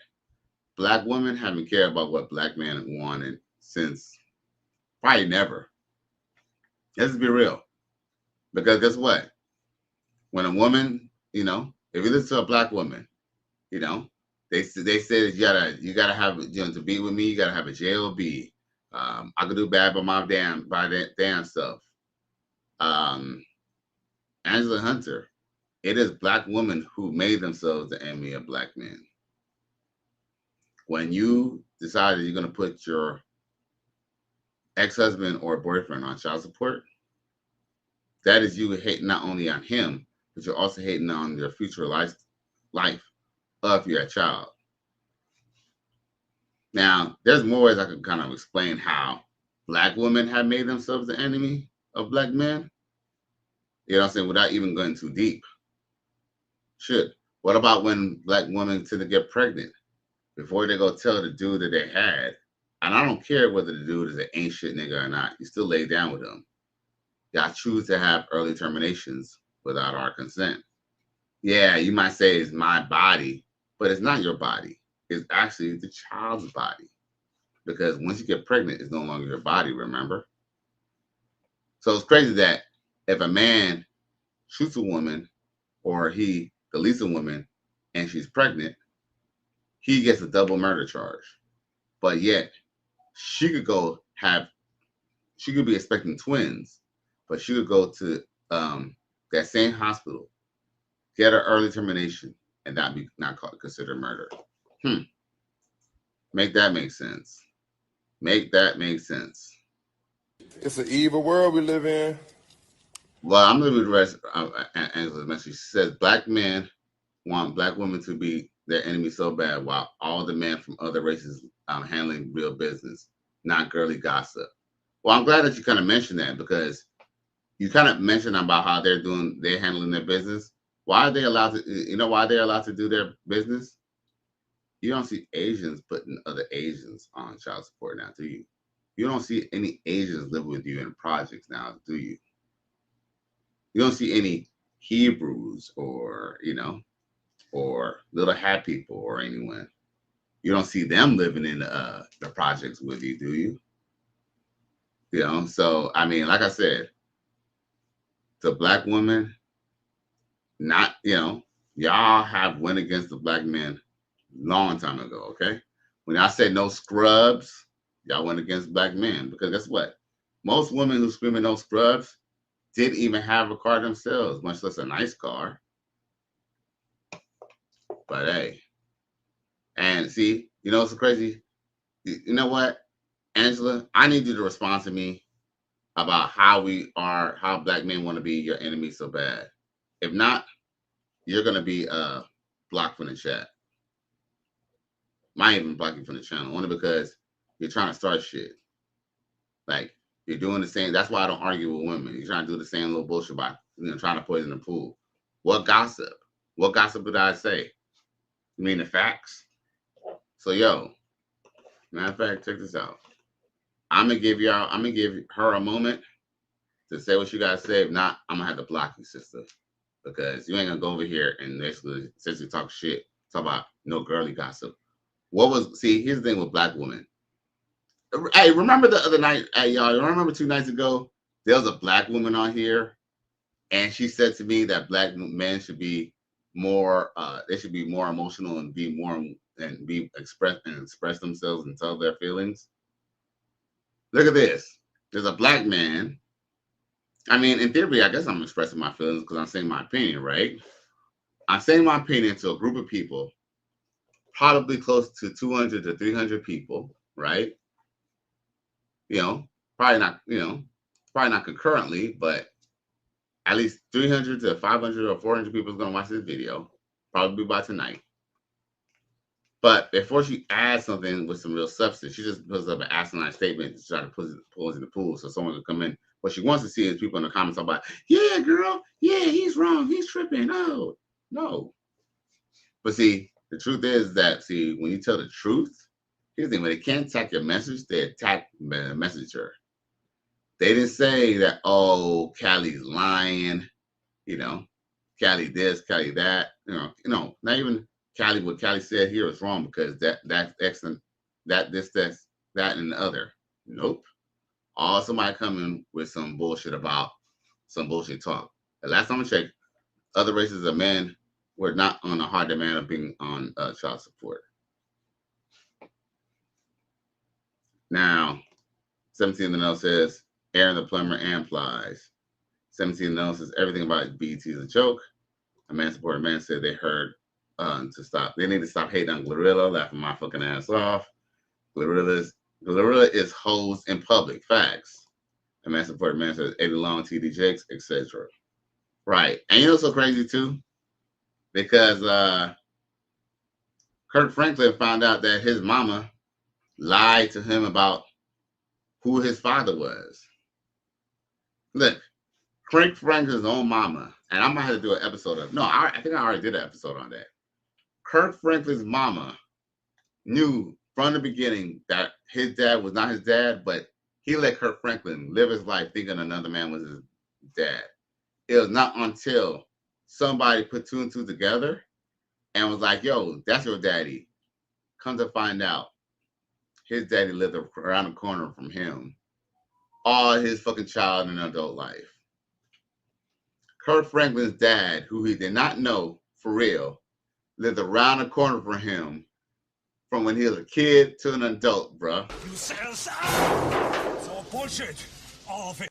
Black women haven't cared about what black men wanted since probably never. Let's be real. Because guess what? When a woman, if you listen to a black woman, they say that you gotta have, to be with me, you gotta have a job. I could do bad by my damn self. Angela Hunter, it is black women who made themselves the enemy of black men. When you decide that you're gonna put your ex-husband or boyfriend on child support, that is you hating not only on him, but you're also hating on your future life of your child. Now, there's more ways I can kind of explain how black women have made themselves the enemy of black men. You know what I'm saying? Without even going too deep. What about when black women tend to get pregnant before they go tell the dude that they had? And I don't care whether the dude is an ain't shit nigga or not. You still lay down with him. Y'all choose to have early terminations without our consent. Yeah, you might say it's my body, but it's not your body. It's actually the child's body. Because once you get pregnant, it's no longer your body, remember? So it's crazy that if a man shoots a woman or he deletes a woman and she's pregnant, he gets a double murder charge. But yet, she could go have she could be expecting twins, but she would go to that same hospital, get her early termination, and not considered murder. Make that make sense. Make that make sense. It's an evil world we live in. Well, I'm going to read the rest of Angela's message. She says, black men want black women to be their enemy so bad, while all the men from other races handling real business, not girly gossip. Well, I'm glad that you kind of mentioned that, because you kind of mentioned about how they're handling their business. Why are they allowed to, why they're allowed to do their business? You don't see Asians putting other Asians on child support now, do you? You don't see any Asians living with you in projects now, do you? You don't see any Hebrews or, or little hat people or anyone. You don't see them living in the projects with you, do you? So, I mean, like I said, the black women, not, y'all have went against the black men long time ago, okay? When I say no scrubs, y'all went against black men, because guess what? Most women who screaming no scrubs didn't even have a car themselves, much less a nice car. But hey, and see, it's so crazy. You know what, Angela? I need you to respond to me about how black men want to be your enemy so bad. If not, you're gonna be blocked from the chat. Might even block you from the channel, only because you're trying to start shit. Like, you're doing the same. That's why I don't argue with women. You're trying to do the same little bullshit by trying to poison the pool. What gossip? What gossip did I say? You mean the facts? So matter of fact, check this out. I'm gonna give her a moment to say what you gotta say. If not, I'm gonna have to block you, sister, because you ain't gonna go over here and basically talk shit, talk about no girly gossip. Here's the thing with black women. Hey, remember the other night, y'all, remember 2 nights ago, there was a black woman on here, and she said to me that black men should be more, they should be more emotional and express themselves and tell their feelings. Look at this. There's a black man. I mean, in theory, I guess I'm expressing my feelings because I'm saying my opinion, right? I'm saying my opinion to a group of people, probably close to 200 to 300 people, right? Probably not concurrently, but at least 300 to 500 or 400 people is going to watch this video, probably by tonight. But before she adds something with some real substance, she just puts up an asinine statement to try to pull us in the pool so someone can come in. What she wants to see is people in the comments talk about, yeah, girl, yeah, he's wrong, he's tripping. No. But see, the truth is that, when you tell the truth, here's the thing, when they can't attack your message, they attack the messenger. They didn't say that, oh, Callie's lying, Callie this, Callie that, not even Callie, what Callie said here is wrong because that's excellent, that, and the other. Nope. All somebody coming with some bullshit about some bullshit talk. The last time I checked, other races of men were not on a hard demand of being on child support. Now, 17 and 0 says, Aaron the plumber and plies. 17 and 0 says, everything about BET is a joke. A man supported man said they heard they need to stop hating on Glorilla, laughing my fucking ass off. Glorilla is hoes in public. Facts. A man supported man says, Eddie Long, TD Jakes, etc. Right. And you know what's so crazy too? Because Kirk Franklin found out that his mama lied to him about who his father was. Look, Kirk Franklin's own mama, and I'm gonna have to do an episode of. No, I think I already did an episode on that. Kirk Franklin's mama knew from the beginning that his dad was not his dad, but he let Kirk Franklin live his life thinking another man was his dad. It was not until somebody put 2 and 2 together and was like, yo, that's your daddy. Come to find out, his daddy lived around the corner from him all his fucking child and adult life. Kirk Franklin's dad, who he did not know for real, lived around the corner from him from when he was a kid to an adult, bruh. You sell sound. It's all bullshit. off it.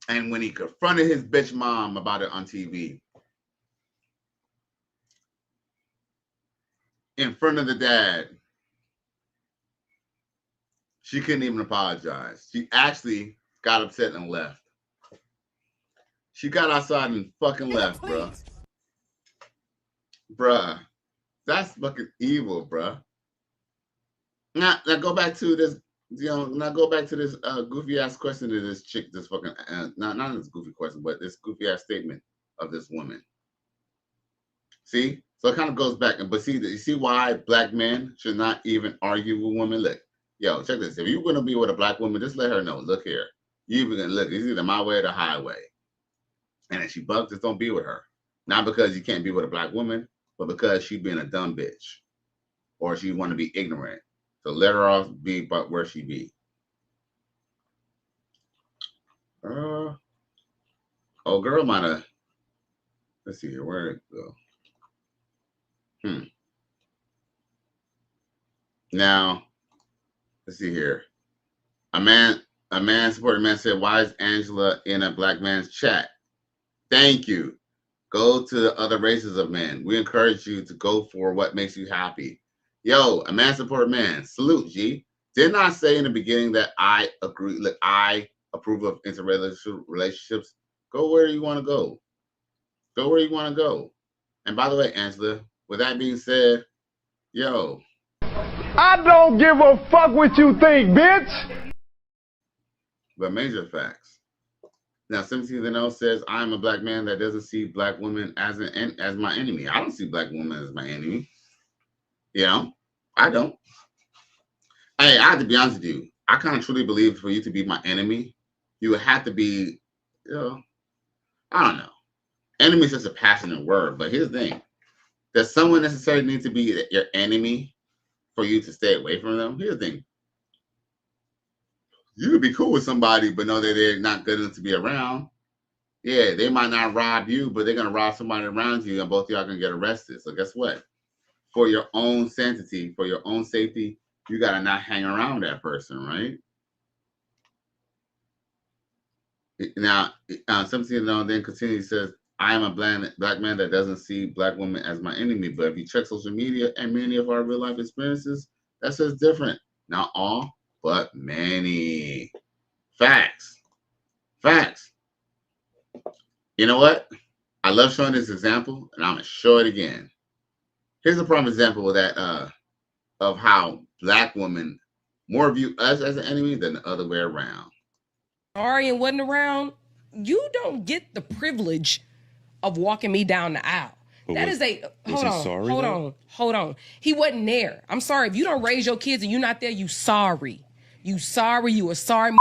And when he confronted his bitch mom about it on TV, in front of the dad, she couldn't even apologize. She actually got upset and left. She got outside and fucking left, bruh. Bruh. That's fucking evil, bruh. Now go back to this, goofy ass question to this chick, this fucking, not this goofy question, but this goofy ass statement of this woman. See? So it kind of goes back, but see, you see why black men should not even argue with women? Look, yo, check this. If you're gonna be with a black woman, just let her know. Look here, you even look. It's either my way or the highway. And if she bugs, just don't be with her. Not because you can't be with a black woman, but because she's being a dumb bitch, or she want to be ignorant. So let her off be, but where she be. Oh, girl might have. Let's see here. Where it go? Now, let's see here. A man supporting man said, "Why is Angela in a black man's chat?" Thank you. Go to the other races of men. We encourage you to go for what makes you happy. Yo, a man support man. Salute, G. Didn't I say in the beginning that I agree? Look, I approve of interrelational relationships. Go where you want to go. Go where you want to go. And by the way, Angela, with that being said, yo. I don't give a fuck what you think, bitch. But major facts. Now, 17 says, I'm a black man that doesn't see black women as my enemy. I don't see black women as my enemy. You know, I don't. Hey, I have to be honest with you. I kind of truly believe for you to be my enemy, you would have to be, I don't know. Enemy is just a passionate word, but here's the thing. Does someone necessarily need to be your enemy for you to stay away from them? Here's the thing. You could be cool with somebody, but know that they're not good enough to be around. Yeah, they might not rob you, but they're going to rob somebody around you, and both of y'all can get arrested. So guess what? For your own sanity, for your own safety, you got to not hang around that person, right? Now, 17 then continues, says, I am a black man that doesn't see black women as my enemy, but if you check social media and many of our real life experiences, that says different. Not all, but many. Facts. Facts. You know what? I love showing this example, and I'm going to show it again. Here's a prime example of that, of how black women more view us as an enemy than the other way around. Sorry and wasn't around, you don't get the privilege of walking me down the aisle. But that is a hold on. He wasn't there. I'm sorry. If you don't raise your kids and you're not there, you sorry. You sorry. You a sorry.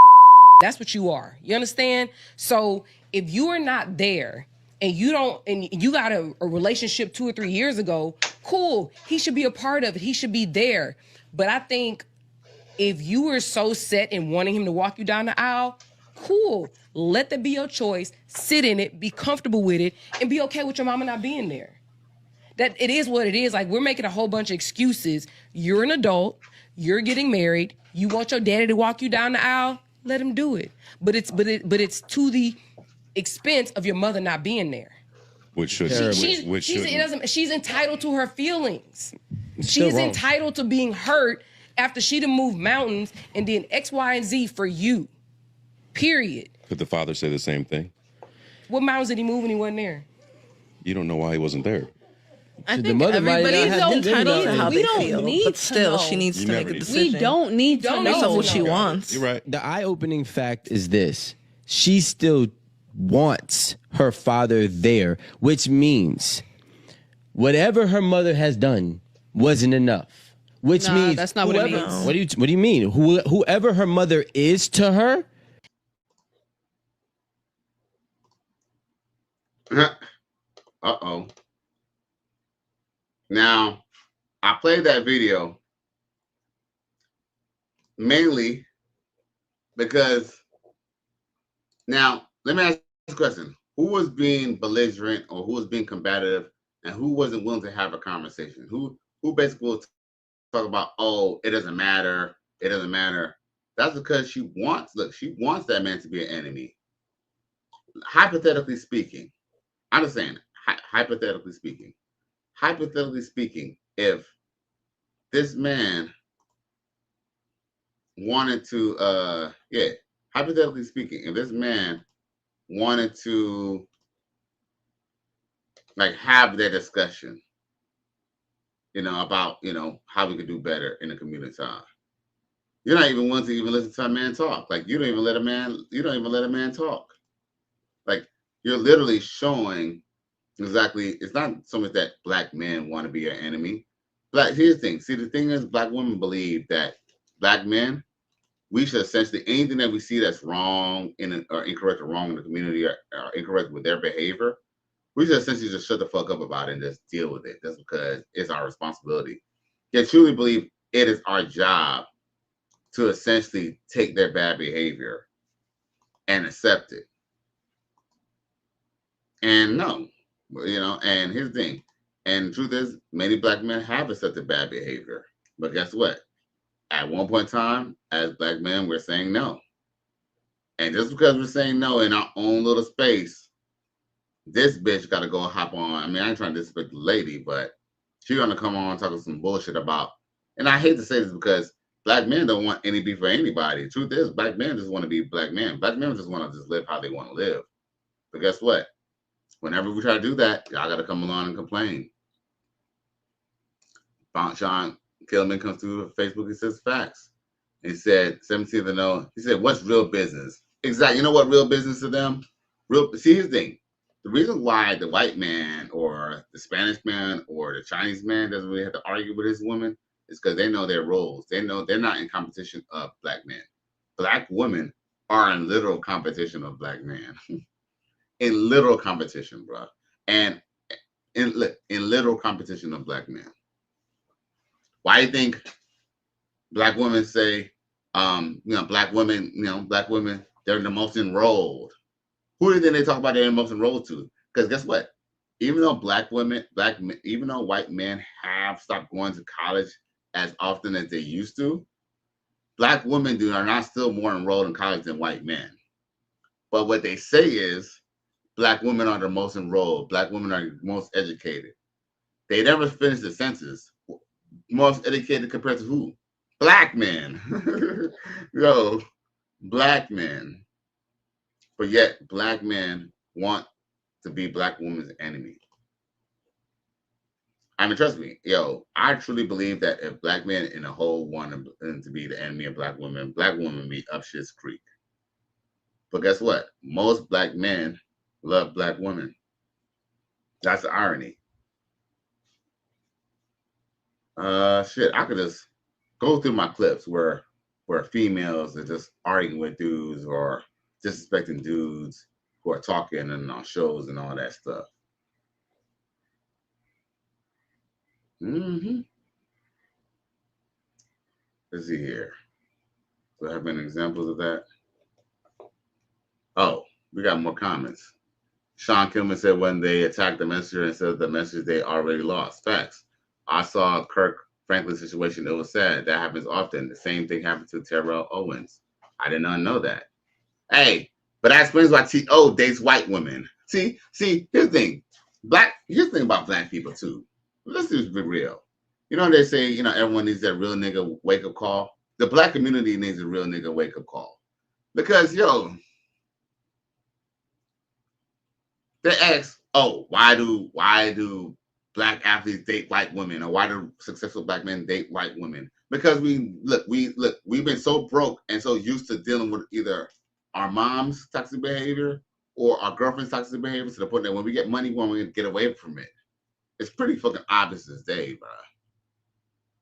That's what you are. You understand? So if you are not there and you got a relationship 2 or 3 years ago, cool. He should be a part of it. He should be there. But I think if you were so set in wanting him to walk you down the aisle, cool. Let that be your choice. Sit in it, be comfortable with it, and be okay with your mama not being there. That it is what it is. Like, we're making a whole bunch of excuses. You're an adult. You're getting married. You want your daddy to walk you down the aisle? Let him do it. But it's to the expense of your mother not being there. Which should she's entitled to her feelings. She's entitled to being hurt after she done moved mountains and did X, Y, and Z for you. Period. Could the father say the same thing? What mountains did he move when he wasn't there? You don't know why he wasn't there. I think everybody's entitled to how they feel, but still, she needs to make a decision. We don't need to know what she wants. You're right. The eye-opening fact is this. She still wants her father there, which means whatever her mother has done wasn't enough. Which means that's not what it means. What do you mean? Whoever her mother is to her. Uh-oh. Now, I played that video mainly because, now, let me ask this question. Who was being belligerent or who was being combative and who wasn't willing to have a conversation? Who basically will talk about, oh, it doesn't matter. It doesn't matter. That's because she wants that man to be an enemy. Hypothetically speaking, I'm just saying, hypothetically speaking, if this man wanted to, hypothetically speaking, if this man wanted to like have that discussion, about, how we could do better in the community. You're not even willing to even listen to a man talk. Like you don't even let a man talk. Like you're literally showing exactly. It's not so much that black men want to be your enemy. Here's the thing. See, the thing is, black women believe that black men, we should essentially anything that we see that's wrong or incorrect or wrong in the community or incorrect with their behavior, we should essentially just shut the fuck up about it and just deal with it. That's because it's our responsibility. They truly believe it is our job to essentially take their bad behavior and accept it. And no, and here's the thing. And the truth is, many black men have accepted bad behavior. But guess what? At one point in time, as black men, we're saying no. And just because we're saying no in our own little space, this bitch got to go hop on. I mean, I ain't trying to disrespect the lady, but she's going to come on talking some bullshit about, and I hate to say this because black men don't want any beef for anybody. The truth is, black men just want to be black men. Black men just want to just live how they want to live. But guess what? Whenever we try to do that, y'all got to come along and complain. Sean Killman comes through Facebook. He says facts. He said 17th to know. He said, "What's real business?" Exactly. You know what real business to them? See, here's the thing. The reason why the white man or the Spanish man or the Chinese man doesn't really have to argue with his woman is because they know their roles. They know they're not in competition of black men. Black women are in literal competition of black men. In literal competition, bro. And in literal competition of black men. Why do you think black women say, black women, they're the most enrolled? Who do you think they talk about they're the most enrolled to? Because guess what? Even though even though white men have stopped going to college as often as they used to, black women are not still more enrolled in college than white men. But what they say is black women are the most enrolled. Black women are the most educated. They never finish the census. Most educated compared to who? Black men. Yo, black men. But yet, black men want to be black women's enemy. I mean, trust me, I truly believe that if black men in a whole want to be the enemy of black women be up shit's creek. But guess what? Most black men love black women. That's the irony. Shit, I could just go through my clips where females are just arguing with dudes or disrespecting dudes who are talking and on shows and all that stuff. Let's see here. Do I have any examples of that? Oh, we got more comments. Sean Kilman said when they attacked the messenger and said the message they already lost. Facts. I saw Kirk Franklin's situation. It was sad. That happens often. The same thing happened to Terrell Owens. I did not know that. Hey, but that explains why T.O. dates white women. See, here's the thing. Here's the thing about black people too. Let's just be real. You know they say, everyone needs that real nigga wake-up call. The black community needs a real nigga wake-up call. Because, they ask, why do black athletes date white women, or why do successful black men date white women? Because we've been so broke and so used to dealing with either our mom's toxic behavior or our girlfriend's toxic behavior to the point that when we get money, when we get away from it. It's pretty fucking obvious as day, bro.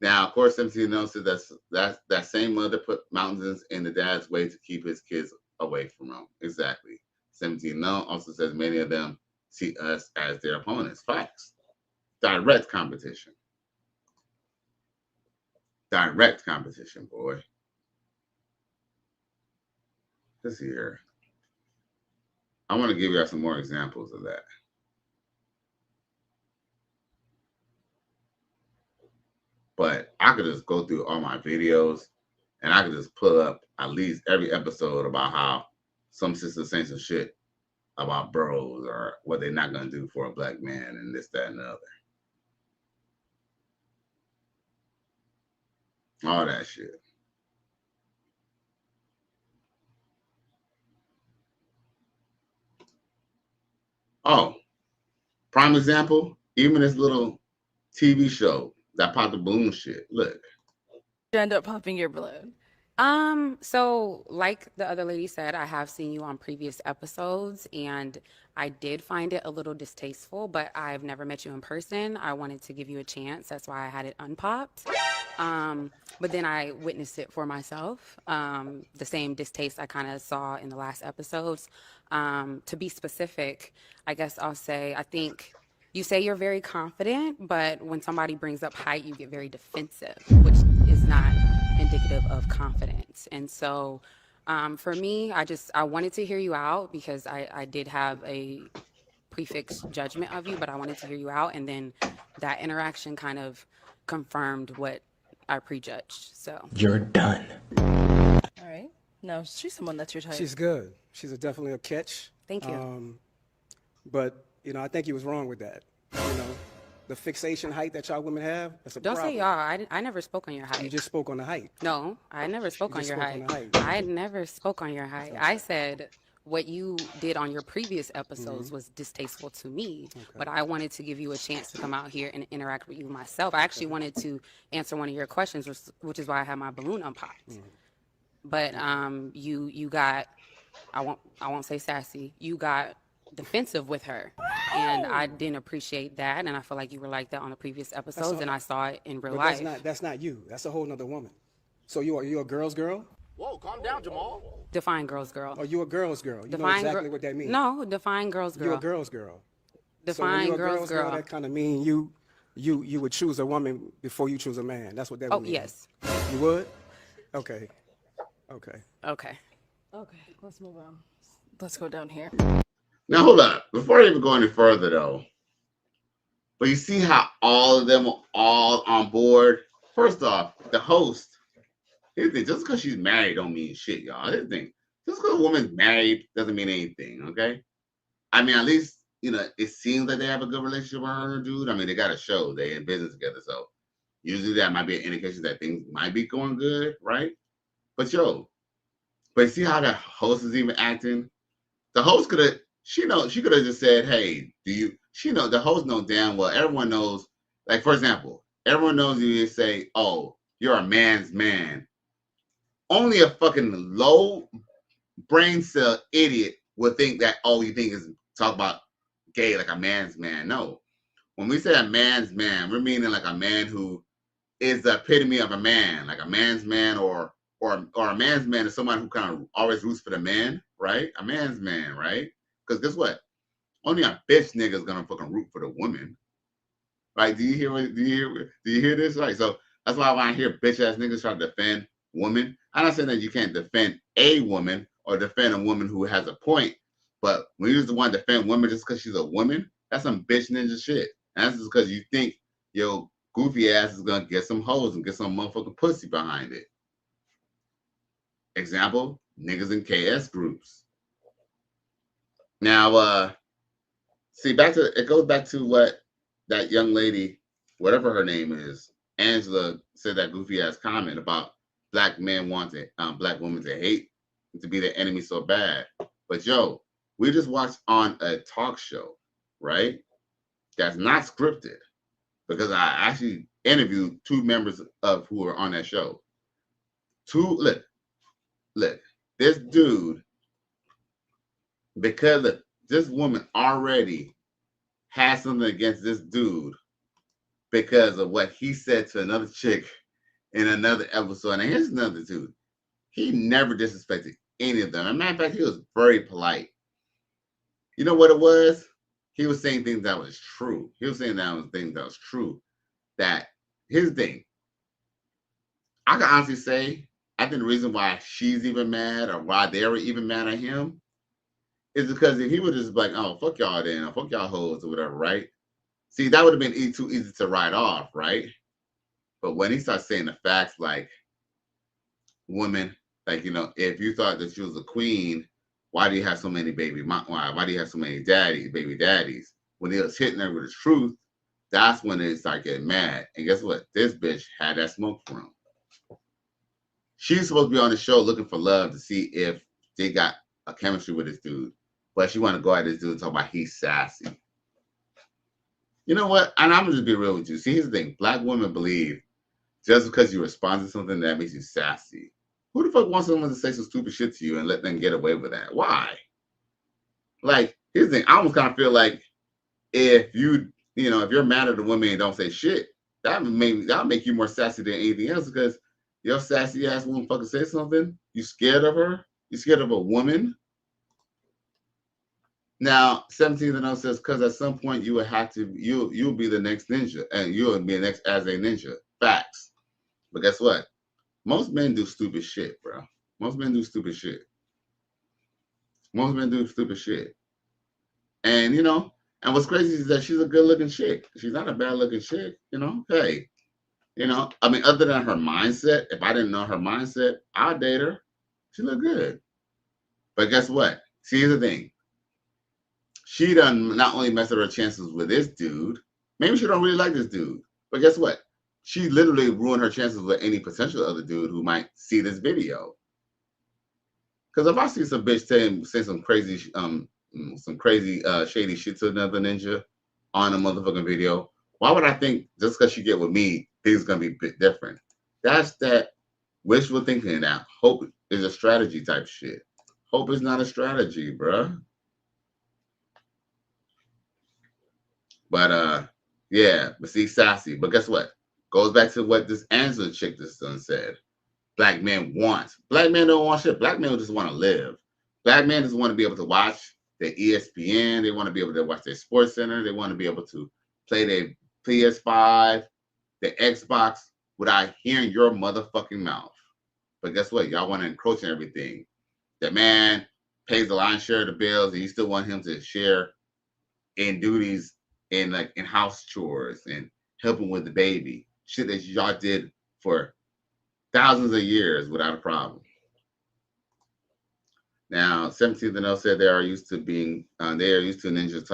Now, of course, 17 said that same mother put mountains in the dad's way to keep his kids away from him. Exactly. 17 also says many of them see us as their opponents. Facts. Direct competition. Direct competition, boy. Let's see here. I want to give you some more examples of that. But I could just go through all my videos And I could just pull up at least every episode about how some sisters saying some shit about bros or what they're not gonna do for a black man and this, that, and the other. All that shit. Oh, prime example, even this little TV show that popped the balloon shit. Look. End up popping your balloon. So like the other lady said, I have seen you on previous episodes and I did find it a little distasteful, but I've never met you in person. I wanted to give you a chance. That's why I had it unpopped. But then I witnessed it for myself. The same distaste I kind of saw in the last episodes. To be specific, I guess I'll say, I think you say you're very confident, but when somebody brings up height, you get very defensive, which is not indicative of confidence. And so for me, I wanted to hear you out because I did have a prefixed judgment of you, but I wanted to hear you out. And then that interaction kind of confirmed what I prejudged. So You're done. All right. No, she's someone that's your type. She's good. She's definitely a catch. Thank you. But, I think he was wrong with that. The fixation height that y'all women have, that's a Don't problem. say y'all. I never spoke on your height. You just spoke on the height. No, I never spoke on just your spoke height. on the height. I never spoke on your height. I said what you did on your previous episodes was distasteful to me, but I wanted to give you a chance to come out here and interact with you myself. I actually wanted to answer one of your questions, which is why I had my balloon unpopped. But you got, I won't say sassy. You got defensive with her, and I didn't appreciate that. And I feel like you were like that on the previous episodes, and I saw it in real life. That's not you. That's a whole nother woman. So you a girl's girl? Whoa, calm down, Jamal. Define girl's girl. Or you a girl's girl? You know Define exactly what that means. No, define girl's girl. You're a girl's girl. Define so girl's girl. That kind of mean you would choose a woman before you choose a man. That's what that would mean. Yes. You would? Okay. Okay. Okay, let's move on. Let's go down here. Now hold up. Before I even go any further though, but you see how all of them are all on board? First off, the host, here's the thing, just because she's married don't mean shit, y'all. Here's the thing. Just because a woman's married doesn't mean anything, okay? I mean, at least, it seems like they have a good relationship with her and her dude. I mean, they got a show, they in business together, so usually that might be an indication that things might be going good, right? But see how the host is even acting? The host could have, she could have just said, hey, the host knows damn well, everyone knows, like, for example, everyone knows you say, oh, you're a man's man. Only a fucking low brain cell idiot would think that, oh, you think is talk about gay like a man's man. No. When we say a man's man, we're meaning like a man who is the epitome of a man, like a man's man or a man's man is someone who kind of always roots for the man, right? A man's man, right? Because guess what? Only a bitch nigga is gonna fucking root for the woman. Right? Do you hear this? Right. So that's why when I hear bitch ass niggas try to defend women, I'm not saying that you can't defend a woman or defend a woman who has a point, but when you're the one to defend women just because she's a woman, that's some bitch ninja shit. And that's just because you think your goofy ass is gonna get some hoes and get some motherfucking pussy behind it. Example, niggas in KS groups. Now, see, it goes back to what that young lady, whatever her name is, Angela, said that goofy ass comment about black men wanting black women to hate, to be their enemy so bad. But yo, we just watched on a talk show, right? That's not scripted, because I actually interviewed two members of who were on that show. Look, this dude, because this woman already has something against this dude because of what he said to another chick in another episode. And here's another dude. He never disrespected any of them. As a matter of fact, he was very polite. You know what it was? He was saying things that was true. That his thing. I can honestly say, I think the reason why she's even mad or why they were even mad at him is because if he was just like, oh, fuck y'all then, or fuck y'all hoes or whatever, right? See, that would have been too easy to write off, right? But when he starts saying the facts like, women, like, if you thought that she was a queen, why do you have so many why do you have so many baby daddies? When he was hitting her with the truth, that's when they start getting mad. And guess what? This bitch had that smoke for him. She's supposed to be on the show looking for love to see if they got a chemistry with this dude. But she want to go at this dude and talk about he's sassy. You know what? And I'm going to just be real with you. See, here's the thing. Black women believe just because you respond to something, that makes you sassy. Who the fuck wants someone to say some stupid shit to you and let them get away with that? Why? Like, here's the thing. I almost kind of feel like if if you're mad at a woman and don't say shit, that'll make you more sassy than anything else, because your sassy ass won't fucking say something. You scared of her? You scared of a woman? Now, 17th says, because at some point you will have to, you'll be the next ninja, and you'll be the next as a ninja. Facts. But guess what? Most men do stupid shit, bro. Most men do stupid shit. Most men do stupid shit. And, and what's crazy is that she's a good-looking chick. She's not a bad-looking chick, Hey, other than her mindset, if I didn't know her mindset, I'd date her. She look good. But guess what? See, here's the thing. She done not only messed up her chances with this dude, maybe she don't really like this dude. But guess what? She literally ruined her chances with any potential other dude who might see this video. Because if I see some bitch say some crazy shady shit to another ninja on a motherfucking video, why would I think just because she get with me, things gonna be a bit different? That's that wishful thinking. That hope is a strategy type shit. Hope is not a strategy, bruh. But yeah, but see, sassy. But guess what? Goes back to what this Angela chick just done said. Black men want. Black men don't want shit. Black men just want to live. Black men just want to be able to watch their ESPN. They want to be able to watch their Sports Center. They want to be able to play their PS5, their Xbox without hearing your motherfucking mouth. But guess what? Y'all want to encroach on everything. The man pays the lion's share of the bills, and you still want him to share in duties in house chores and helping with the baby. Shit that y'all did for thousands of years without a problem. Now, 17th said they are used to ninjas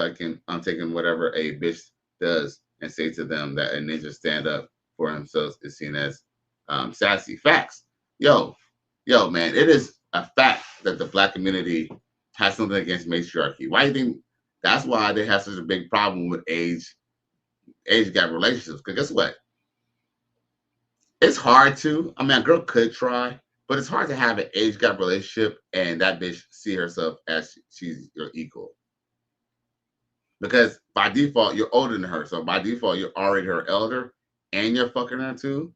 taking whatever a bitch does and say to them that a ninja stand up for himself is seen as sassy. Facts. Yo, man, it is a fact that the Black community has something against matriarchy. Why do you think that's why they have such a big problem with age gap relationships? Because guess what? It's hard to. A girl could try, but it's hard to have an age gap relationship and that bitch see herself as she's your equal. Because by default, you're older than her. So by default, you're already her elder and you're fucking her too.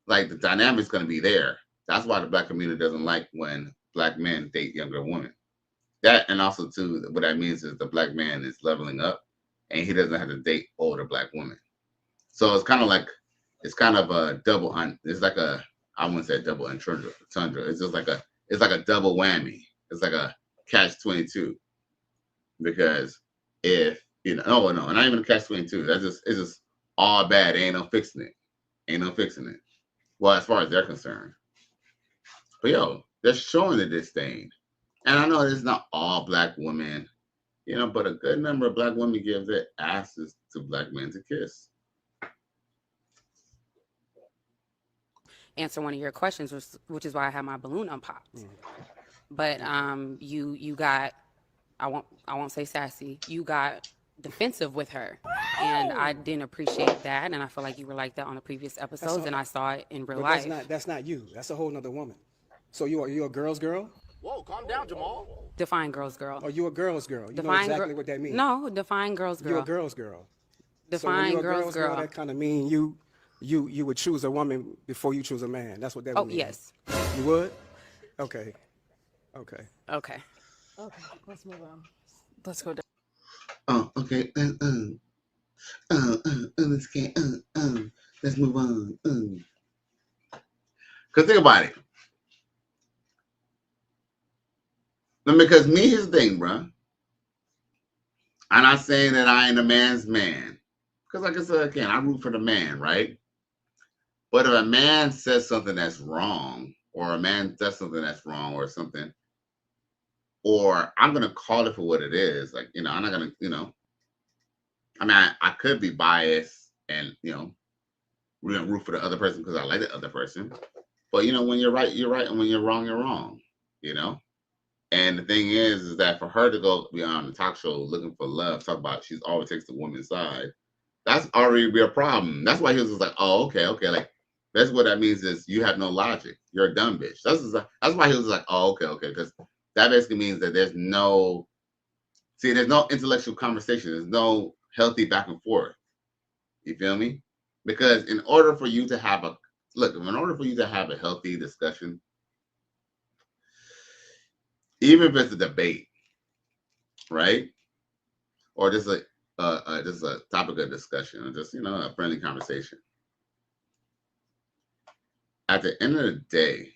Like, the dynamic's going to be there. That's why the Black community doesn't like when Black men date younger women. That, and also too, what that means is the Black man is leveling up and he doesn't have to date older Black women. So it's kind of a double, it's like a, I wouldn't say double tundra. It's just like a double whammy. It's like a catch-22. Because if, no, not even a catch-22. It's just all bad. Ain't no fixing it. Well, as far as they're concerned. But they're showing the disdain. And I know it's not all Black women, but a good number of Black women give their asses to Black men to kiss. Answer one of your questions, which is why I have my balloon unpopped. But you got, I won't say sassy, you got defensive with her, and I didn't appreciate that, and I feel like you were like that on the previous episodes, and I saw it in real life. That's not you. That's a whole nother woman. So you a girl's girl? Whoa, calm down, Jamal. Define girl's girl. Oh, you a girl's girl. You know exactly what that means. No, define girl's girl. You're a girl's girl. Define so girl's girl. That kind of mean you would choose a woman before you choose a man. That's what that would mean. Oh, yes. You would? Okay. Okay, let's move on. Let's go down. Oh, okay. Let's move on. Because think about it. Because here's the thing, bro. I'm not saying that I ain't a man's man. Because like I said, again, I root for the man, right? But if a man says something that's wrong or a man does something that's wrong or something, or I'm gonna call it for what it is. Like, I'm not gonna, I mean, I could be biased and, we're gonna root for the other person because I like the other person. But when you're right, you're right, and when you're wrong. And the thing is that for her to go be on the talk show looking for love, talk about she's always takes the woman's side, that's already be a problem. That's why he was just like, oh, okay, like that's what that means is you have no logic. You're a dumb bitch. That's why he was like, oh, okay, because that basically means that there's no intellectual conversation. There's no healthy back and forth. You feel me? Because in order for you to have a healthy discussion, even if it's a debate, right? Or just a topic of discussion, or just a friendly conversation. At the end of the day,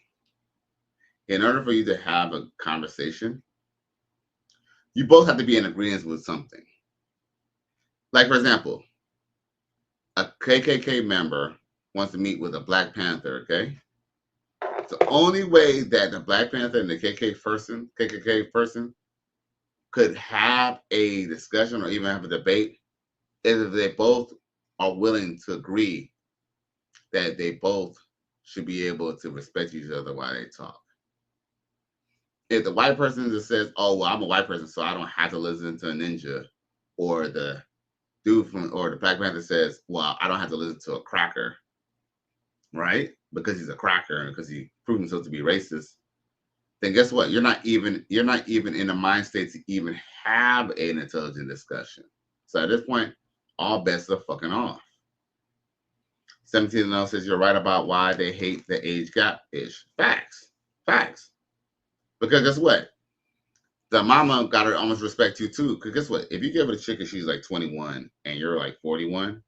in order for you to have a conversation, you both have to be in agreement with something. Like, for example, a KKK member wants to meet with a Black Panther, okay? The only way that the Black Panther and the KKK person could have a discussion or even have a debate is if they both are willing to agree that they both should be able to respect each other while they talk. If the white person just says, oh, well, I'm a white person, so I don't have to listen to a ninja, or the dude or the Black Panther says, well, I don't have to listen to a cracker, right? Because he's a cracker and because he proved himself to be racist, then guess what? You're not even in the mind state to even have an intelligent discussion. So at this point, all bets are fucking off. 17 says you're right about why they hate the age gap ish. Facts. Because guess what? The mama gotta almost respect you too. Because guess what? If you give it a chick and she's like 21 and you're like 41,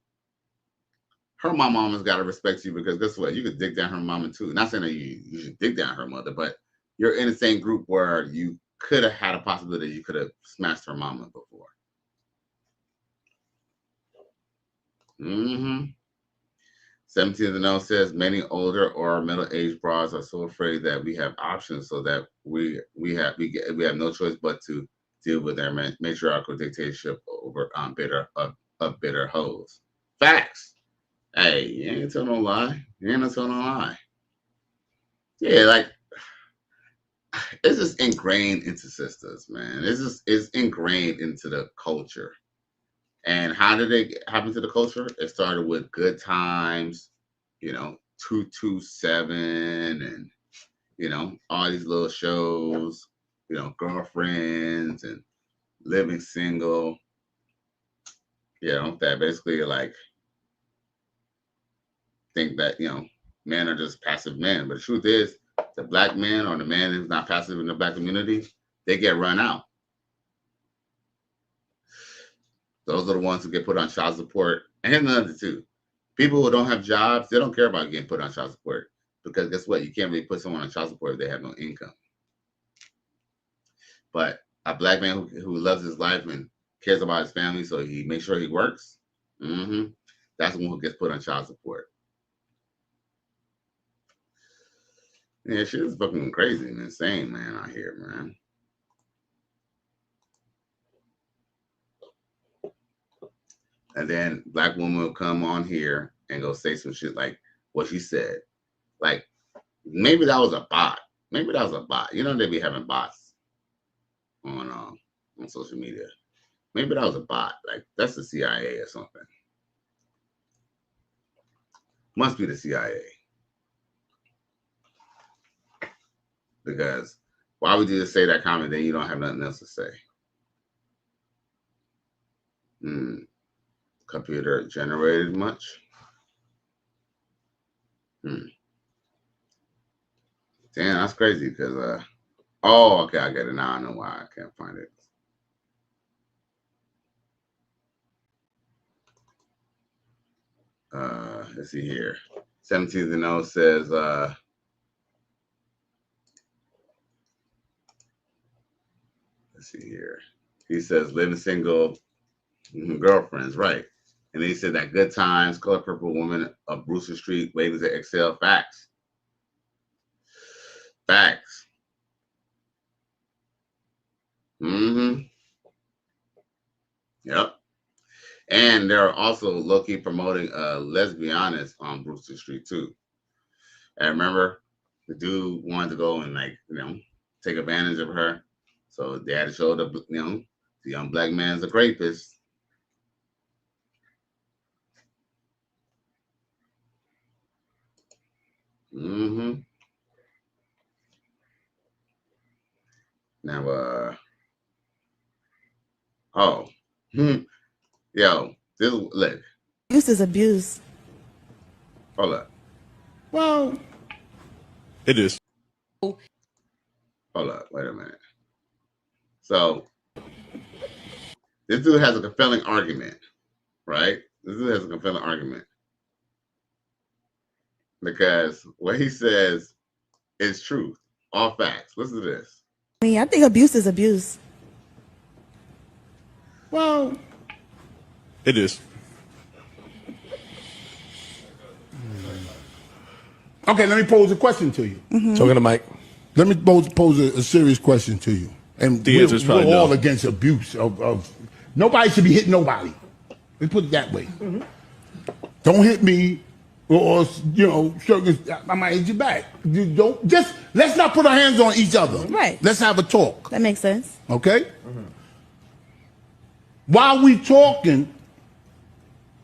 her mama almost gotta respect you, because guess what? You could dig down her mama too. Not saying that you should dig down her mother, but you're in the same group where you could have had a possibility you could have smashed her mama before. 17 says many older or middle-aged bras are so afraid that we have options, so that we have no choice but to deal with their matriarchal dictatorship over bitter hoes. Facts. Hey, you ain't tell no lie. Yeah, like, it's just ingrained into sisters, man. It's ingrained into the culture. And how did it happen to the culture? It started with Good Times, 227, and all these little shows, Girlfriends and Living Single. That basically like think that men are just passive men. But the truth is, the Black man or the man who's not passive in the Black community, they get run out. Those are the ones who get put on child support. And here's another too. People who don't have jobs, they don't care about getting put on child support, because guess what? You can't really put someone on child support if they have no income. But a Black man who loves his life and cares about his family, so he makes sure he works, that's the one who gets put on child support. Yeah, shit is fucking crazy and insane, man, out here, man. And then Black woman will come on here and go say some shit like what she said. Like, maybe that was a bot. They be having bots on social media. Maybe that was a bot. Like, that's the CIA or something. Must be the CIA. Because why would you just say that comment, then you don't have nothing else to say? Computer generated much? Damn, that's crazy, because oh, okay, I get it now. I know why I can't find it. Let's see here. 17 says let's see here. He says living single, girlfriends, right? And then he said that Good Times, Color Purple Woman of Brewster Street, Ladies at Excel, facts. Facts. Mm-hmm. Yep. And they're also low-key promoting Let's Be Honest on Brewster Street too. And remember, the dude wanted to go and take advantage of her. So they had to show the young black man's a rapist. Mm-hmm. Now yo, this look. Abuse is abuse. Hold up. Well, it is. Hold up. Wait a minute. So this dude has a compelling argument, right? This dude has a compelling argument because what he says is truth, all facts. Listen to this. I mean, I think abuse is abuse. Well, it is. Okay, let me pose a question to you. Talking to Mike. Let me pose a serious question to you. And The answer is probably we're all no. against abuse of nobody should be hitting nobody. Let's put it that way. Don't hit me, or I might hit you back. You don't let's not put our hands on each other. Right. Let's have a talk. That makes sense. Okay? While we talking,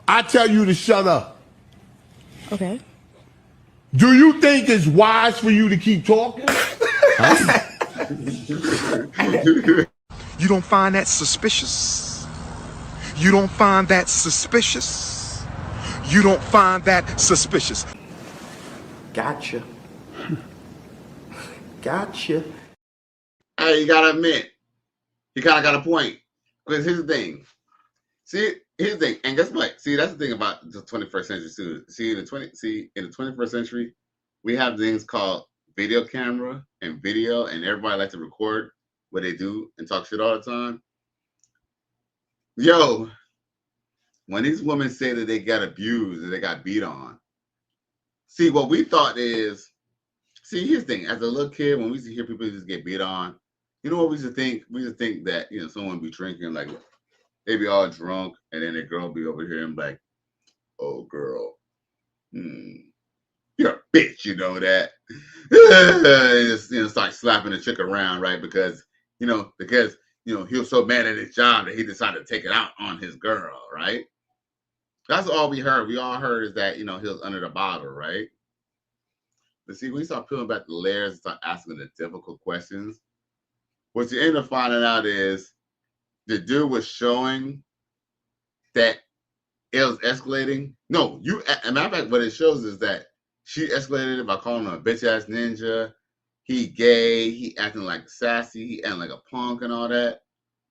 I tell you to shut up. Okay. Do you think it's wise for you to keep talking? You don't find that suspicious? You don't find that suspicious? You don't find that suspicious? Gotcha. Gotcha. Hey, you gotta admit, he kind of got a point. Because here's the thing. Here's the thing. And guess what? See, that's the thing about the 21st century too. See, in the 21st century, we have things called video camera and video, and everybody likes to record what they do and talk shit all the time. Yo, when these women say that they got abused and they got beat on, see, what we thought is, here's the thing. As a little kid, when we used to hear people just get beat on, you know what we used to think? We used to think that, someone be drinking, like, they be all drunk, and then the girl be over here and be like, oh, girl, you're a bitch, you know that. Just, start slapping the chick around, right? Because he was so mad at his job that he decided to take it out on his girl, right? That's all we heard. We all heard is that, he was under the bottle, right? But see, we start peeling back the layers and start asking the difficult questions. What you end up finding out is the dude was showing that it was escalating. No, as a matter of fact, what it shows is that she escalated it by calling him a bitch ass ninja. He gay. He acting like sassy. He acting like a punk and all that.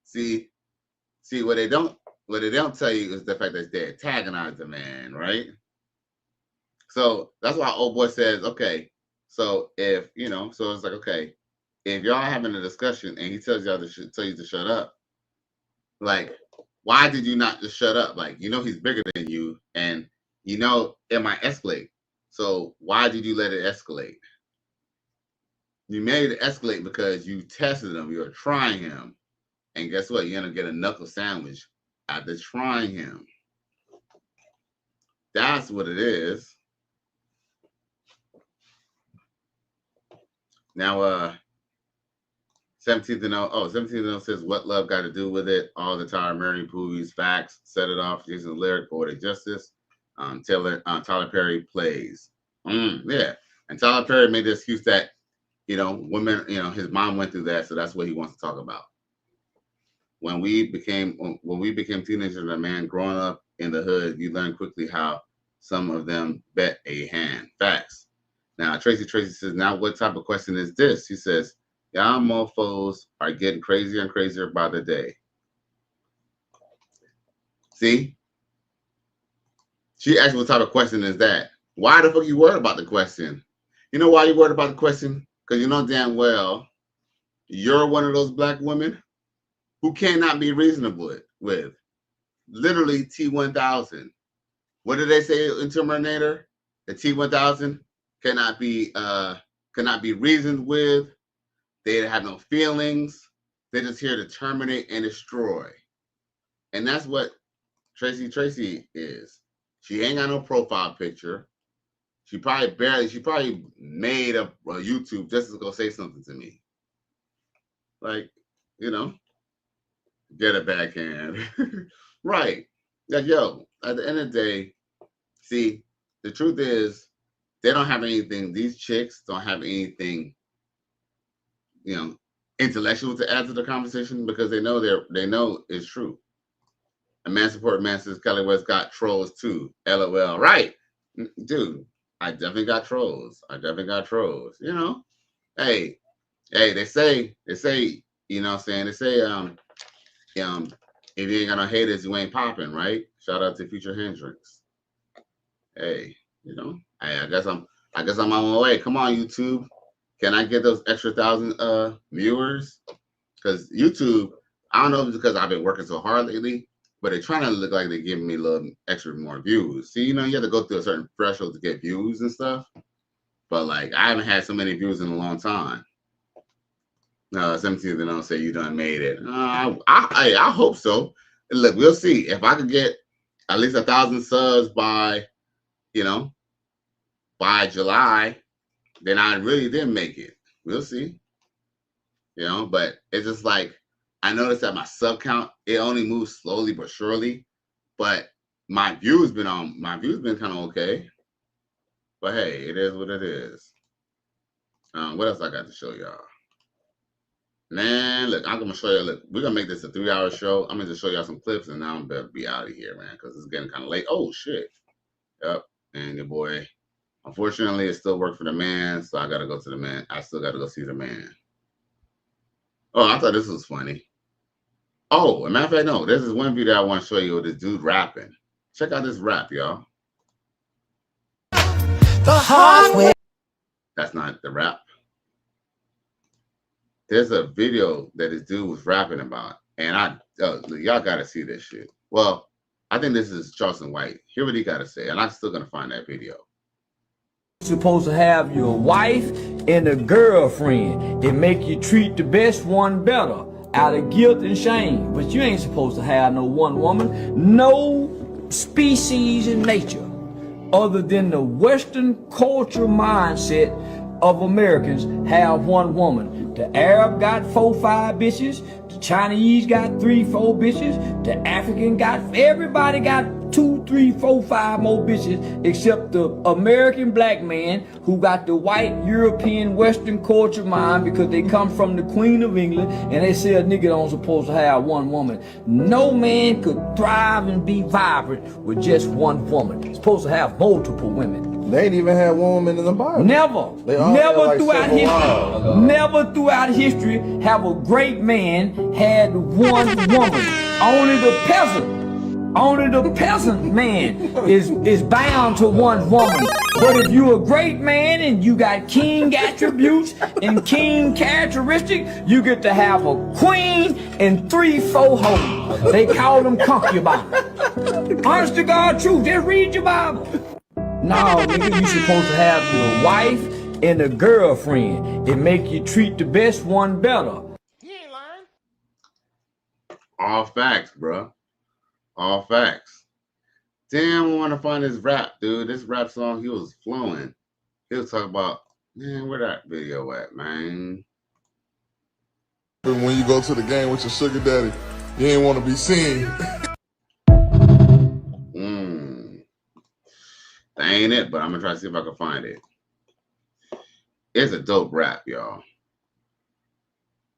See, what they don't tell you is the fact that they antagonize the man, right? So that's why old boy says, okay, so if so it's like, okay, if y'all having a discussion and he tells y'all to tell you to shut up, like, why did you not just shut up? Like, he's bigger than you, and it might escalate. So why did you let it escalate? You made it escalate because you tested him. You were trying him. And guess what? You're going to get a knuckle sandwich after trying him. That's what it is. Now, 17th and 0 says, what love got to do with it? All the Tyler Perry movies, facts, set it off, Jason Lyric, Poetic Justice. Tyler Perry plays. Yeah. And Tyler Perry made the excuse that, women, his mom went through that, so that's what he wants to talk about. When we became teenagers and a man growing up in the hood, you learn quickly how some of them bet a hand. Facts. Now, Tracy says, now what type of question is this? He says, y'all mofos are getting crazier and crazier by the day. See? She asked what type of question is that? Why the fuck you worried about the question? You know why you worried about the question? Because you know damn well you're one of those black women who cannot be reasonable with. Literally T-1000. What did they say in Terminator? The T-1000 cannot be cannot be reasoned with. They have no feelings. They're just here to terminate and destroy. And that's what Tracy is. She ain't got no profile picture. She probably made a YouTube just to go say something to me. Like, you know, get a backhand. Right. Like, yo, at the end of the day, see, the truth is they don't have anything, these chicks don't have anything, you know, intellectual to add to the conversation because they know it's true. A man support man says Kelly West got trolls too. LOL. Right. Dude, I definitely got trolls. You know, hey, they say, you know what I'm saying? They say, if you ain't got no haters, you ain't popping, right? Shout out to Future Hendrix. Hey, you know, hey, I guess I'm on my way. Come on, YouTube. Can I get those extra 1,000 viewers? Because YouTube, I don't know if it's because I've been working so hard lately, but they're trying to look like they're giving me a little extra more views. See, you know, you have to go through a certain threshold to get views and stuff. But like, I haven't had so many views in a long time. 17, they don't say you done made it. I hope so. Look, we'll see. If I could get at least 1,000 subs by, you know, by July, then I really did make it. We'll see. You know, but it's just like, I noticed that my sub count, it only moves slowly but surely. But my views been kind of okay. But hey, it is what it is. What else I got to show y'all? Man, look, I'm gonna show you. Look, we're gonna make this a 3-hour show. I'm gonna just show y'all some clips, and now I'm better be out of here, man, because it's getting kind of late. Oh shit. Yep. And your boy, unfortunately, it still worked for the man, so I gotta go to the man. I still gotta go see the man. Oh, I thought this was funny. Oh, a matter of fact, no. This is one video I want to show you of this dude rapping. Check out this rap, y'all. That's not the rap. There's a video that this dude was rapping about, and y'all gotta see this shit. Well, I think this is Charleston White. Hear what he gotta say, and I'm still gonna find that video. You're supposed to have your wife and a girlfriend. It make you treat the best one better out of guilt and shame. But you ain't supposed to have no one woman, no species in nature, other than the Western culture mindset of Americans have one woman. The Arab got 4-5 bitches. The Chinese got 3-4 bitches. The African got, everybody got 2-3-4-5 more bitches, except the American black man who got the white European Western culture mind because they come from the Queen of England and they say a nigga don't supposed to have one woman. No man could thrive and be vibrant with just one woman. He's supposed to have multiple women. They ain't even had one woman in the Bible. Never throughout history have a great man had one woman. Only the peasant man is bound to one woman. But if you're a great man and you got king attributes and king characteristics, you get to have a queen and 3-4 hoes. They call them concubines. Honest to God truth, just read your Bible. No, nigga, you supposed to have your wife and a girlfriend. It make you treat the best one better. He ain't lying. All facts, bro. All facts. Damn, I want to find this rap, dude. This rap song, he was flowing. He was talking about, man, where that video at, man? When you go to the game with your sugar daddy, you ain't want to be seen. That ain't it, but I'm going to try to see if I can find it. It's a dope rap, y'all.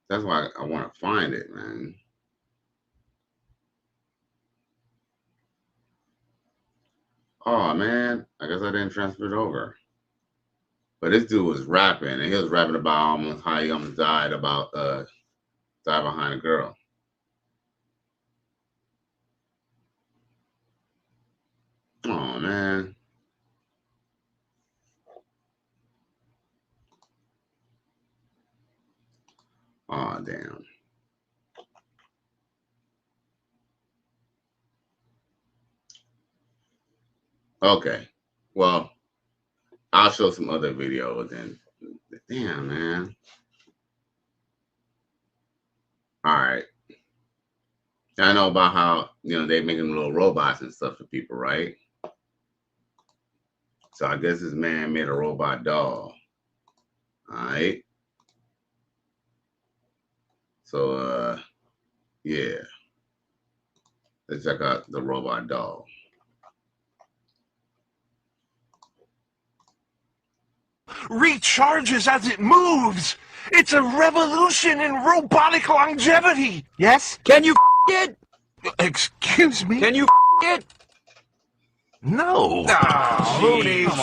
That's why I want to find it, man. Oh, man. I guess I didn't transfer it over. But this dude was rapping, and he was rapping about how he almost died behind a girl. Oh, man. Oh, damn. Okay. Well, I'll show some other videos and Damn, man. All right. I know about how, they making little robots and stuff for people, right? So I guess this man made a robot doll. All right. So, yeah. Let's check out the robot doll. Recharges as it moves. It's a revolution in robotic longevity. Yes? Can you it? Excuse me? Can you it? No. Who needs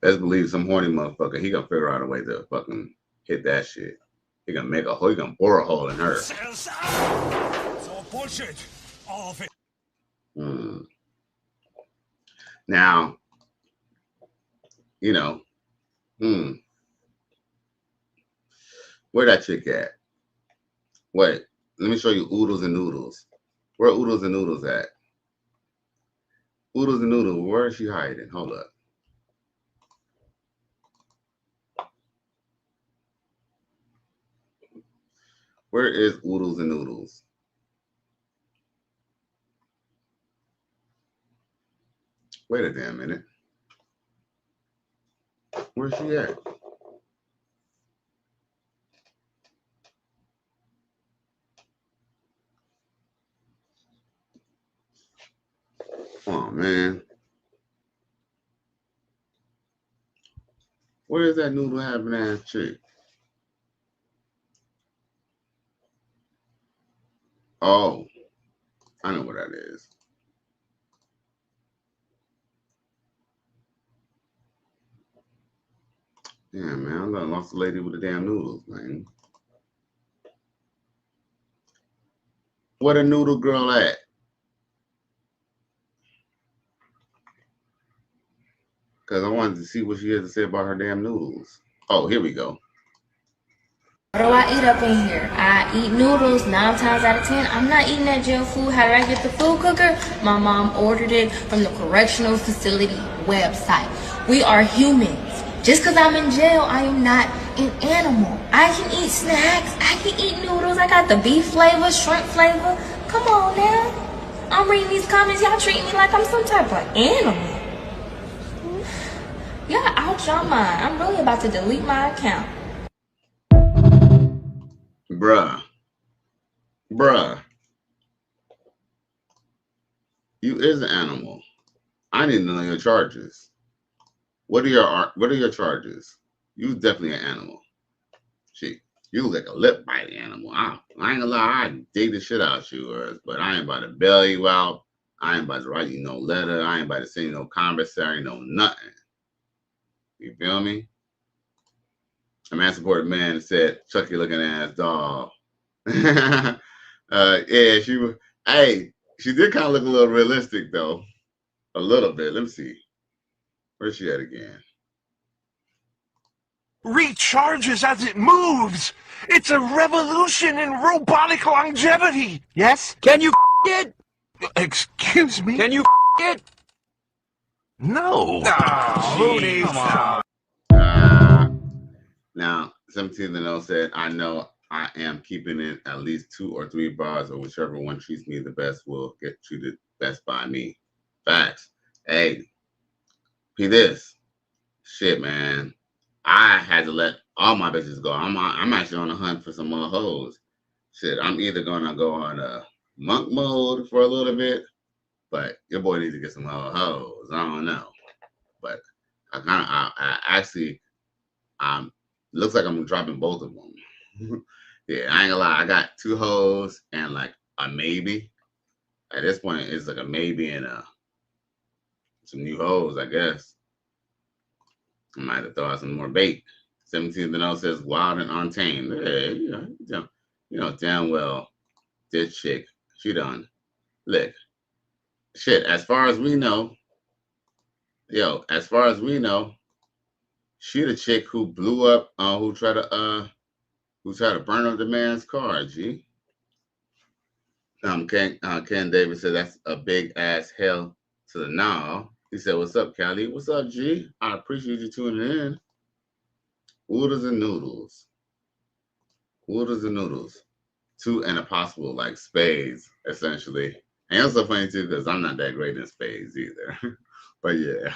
Let's believe some horny motherfucker. He gonna figure out a way to fucking hit that shit. He gonna make a hole. He gonna bore a hole in her. So bullshit. All of it. Now, where that chick at? Wait, let me show you Oodles and Noodles. Where Oodles and Noodles at? Oodles and Noodles, where is she hiding? Hold up. Where is Oodles and Noodles? Wait a damn minute. Where's she at? Oh, man. Where is that noodle having ass chick? Oh, I know what that is. Yeah, man, I done lost the lady with the damn noodles, man. Where the noodle girl at? Because I wanted to see what she had to say about her damn noodles. Oh, here we go. What do I eat up in here? I eat noodles 9 times out of 10. I'm not eating that jail food. How did I get the food cooker? My mom ordered it from the correctional facility website. We are humans. Just because I'm in jail, I am not an animal. I can eat snacks. I can eat noodles. I got the beef flavor, shrimp flavor. Come on now. I'm reading these comments. Y'all treat me like I'm some type of animal. Yeah, out your mind. I'm really about to delete my account. Bruh. You is an animal. I need to know your charges. What are your charges? You definitely an animal. Shit, you look like a lip biting animal. I ain't gonna lie, I dig the shit out you, but I ain't about to bail you out. I ain't about to write you no letter. I ain't about to send you no commissary, no nothing. You feel me? A man supported man said, Chucky looking ass dog. Yeah, she was. Hey, she did kind of look a little realistic though. A little bit. Let me see. Where's she at again? recharges as it moves. It's a revolution in robotic longevity. Yes? Can you it? Excuse me? Can you it? No. Who needs Now, 17-0 said, I know I am keeping it at least 2 or 3 bars, or whichever one treats me the best will get treated best by me. Facts. Hey, P this. Shit, man. I had to let all my bitches go. I'm actually on the hunt for some more hoes. Shit, I'm either gonna go on a monk mode for a little bit, but your boy needs to get some more hoes. I don't know, but I actually looks like I'm dropping both of them. Yeah, I ain't gonna lie. I got 2 hoes and like a maybe. At this point, it's like a maybe and some new hoes, I guess. I might have to throw out some more bait. 17-0 says wild and untamed. Hey, you know damn well this chick, she done. Look, shit. As far as we know, she the chick who blew up, who tried to burn up the man's car. G. Ken Davis said that's a big ass hell to the no. He said, "What's up, Callie? What's up, G? I appreciate you tuning in. Oodles and noodles. Oodles and noodles. Two and a possible, like spades, essentially. And it's so funny, too, because I'm not that great in spades either. But yeah.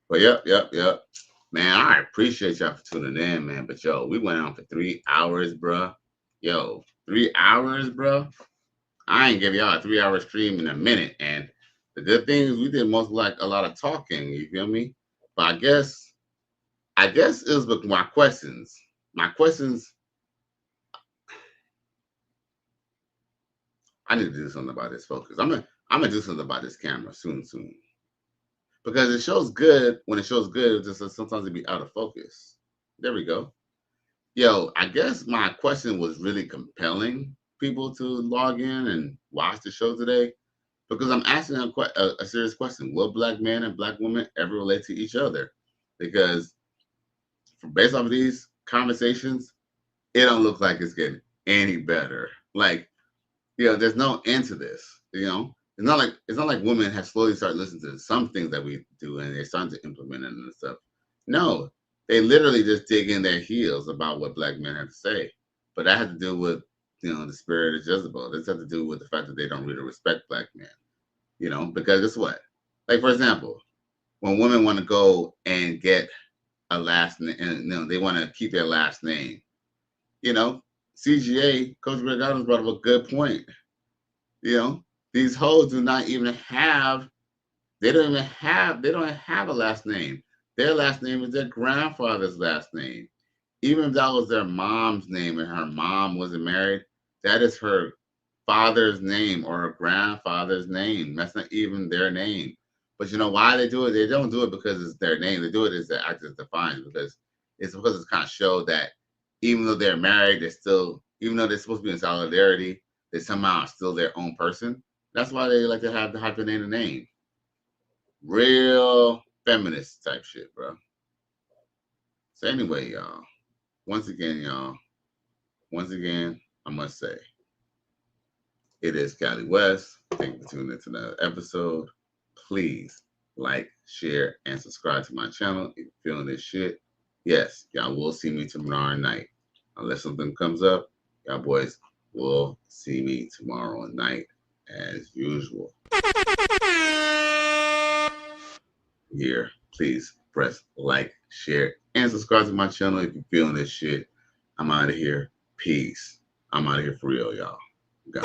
But yep. Man, I appreciate y'all for tuning in, man. But yo, we went on for 3 hours, bro. Yo, 3 hours, bro. I ain't give y'all a 3-hour stream in a minute. And the good thing is we did most like a lot of talking, you feel me? But I guess it was with my questions. My questions, I need to do something about this focus. I'm gonna do something about this camera soon. Because it shows good. When it shows good, it just sometimes it be out of focus. There we go. Yo, I guess my question was really compelling people to log in and watch the show today, because I'm asking a serious question. Will black men and black women ever relate to each other? Because based off of these conversations, it don't look like it's getting any better. Like, there's no end to this. It's not like women have slowly started listening to some things that we do and they're starting to implement it and stuff. No, they literally just dig in their heels about what black men have to say. But that has to do with, the spirit of Jezebel. This has to do with the fact that they don't really respect black men. Because guess what? Like, for example, when women want to go and get a last name, and they want to keep their last name, CGA, Coach Greg Adams brought up a good point. These hoes do not even have, they don't have a last name. Their last name is their grandfather's last name. Even if that was their mom's name and her mom wasn't married, that is her father's name or her grandfather's name. That's not even their name. But you know why they do it? They don't do it because it's their name. They do it as the act is defined, because it's kind of show that even though they're married, they're still, even though they're supposed to be in solidarity, they somehow are still their own person. That's why they like to have the hyphenated name. Real feminist type shit, bro. So anyway, y'all. Once again, I must say, it is Cali West. Thank you for tuning into another episode. Please like, share, and subscribe to my channel if you're feeling this shit. Yes, y'all will see me tomorrow night. Unless something comes up, y'all boys will see me tomorrow night as usual. Here, please press like, share, and subscribe to my channel if you're feeling this shit. I'm out of here. Peace. I'm out of here for real, y'all. Go.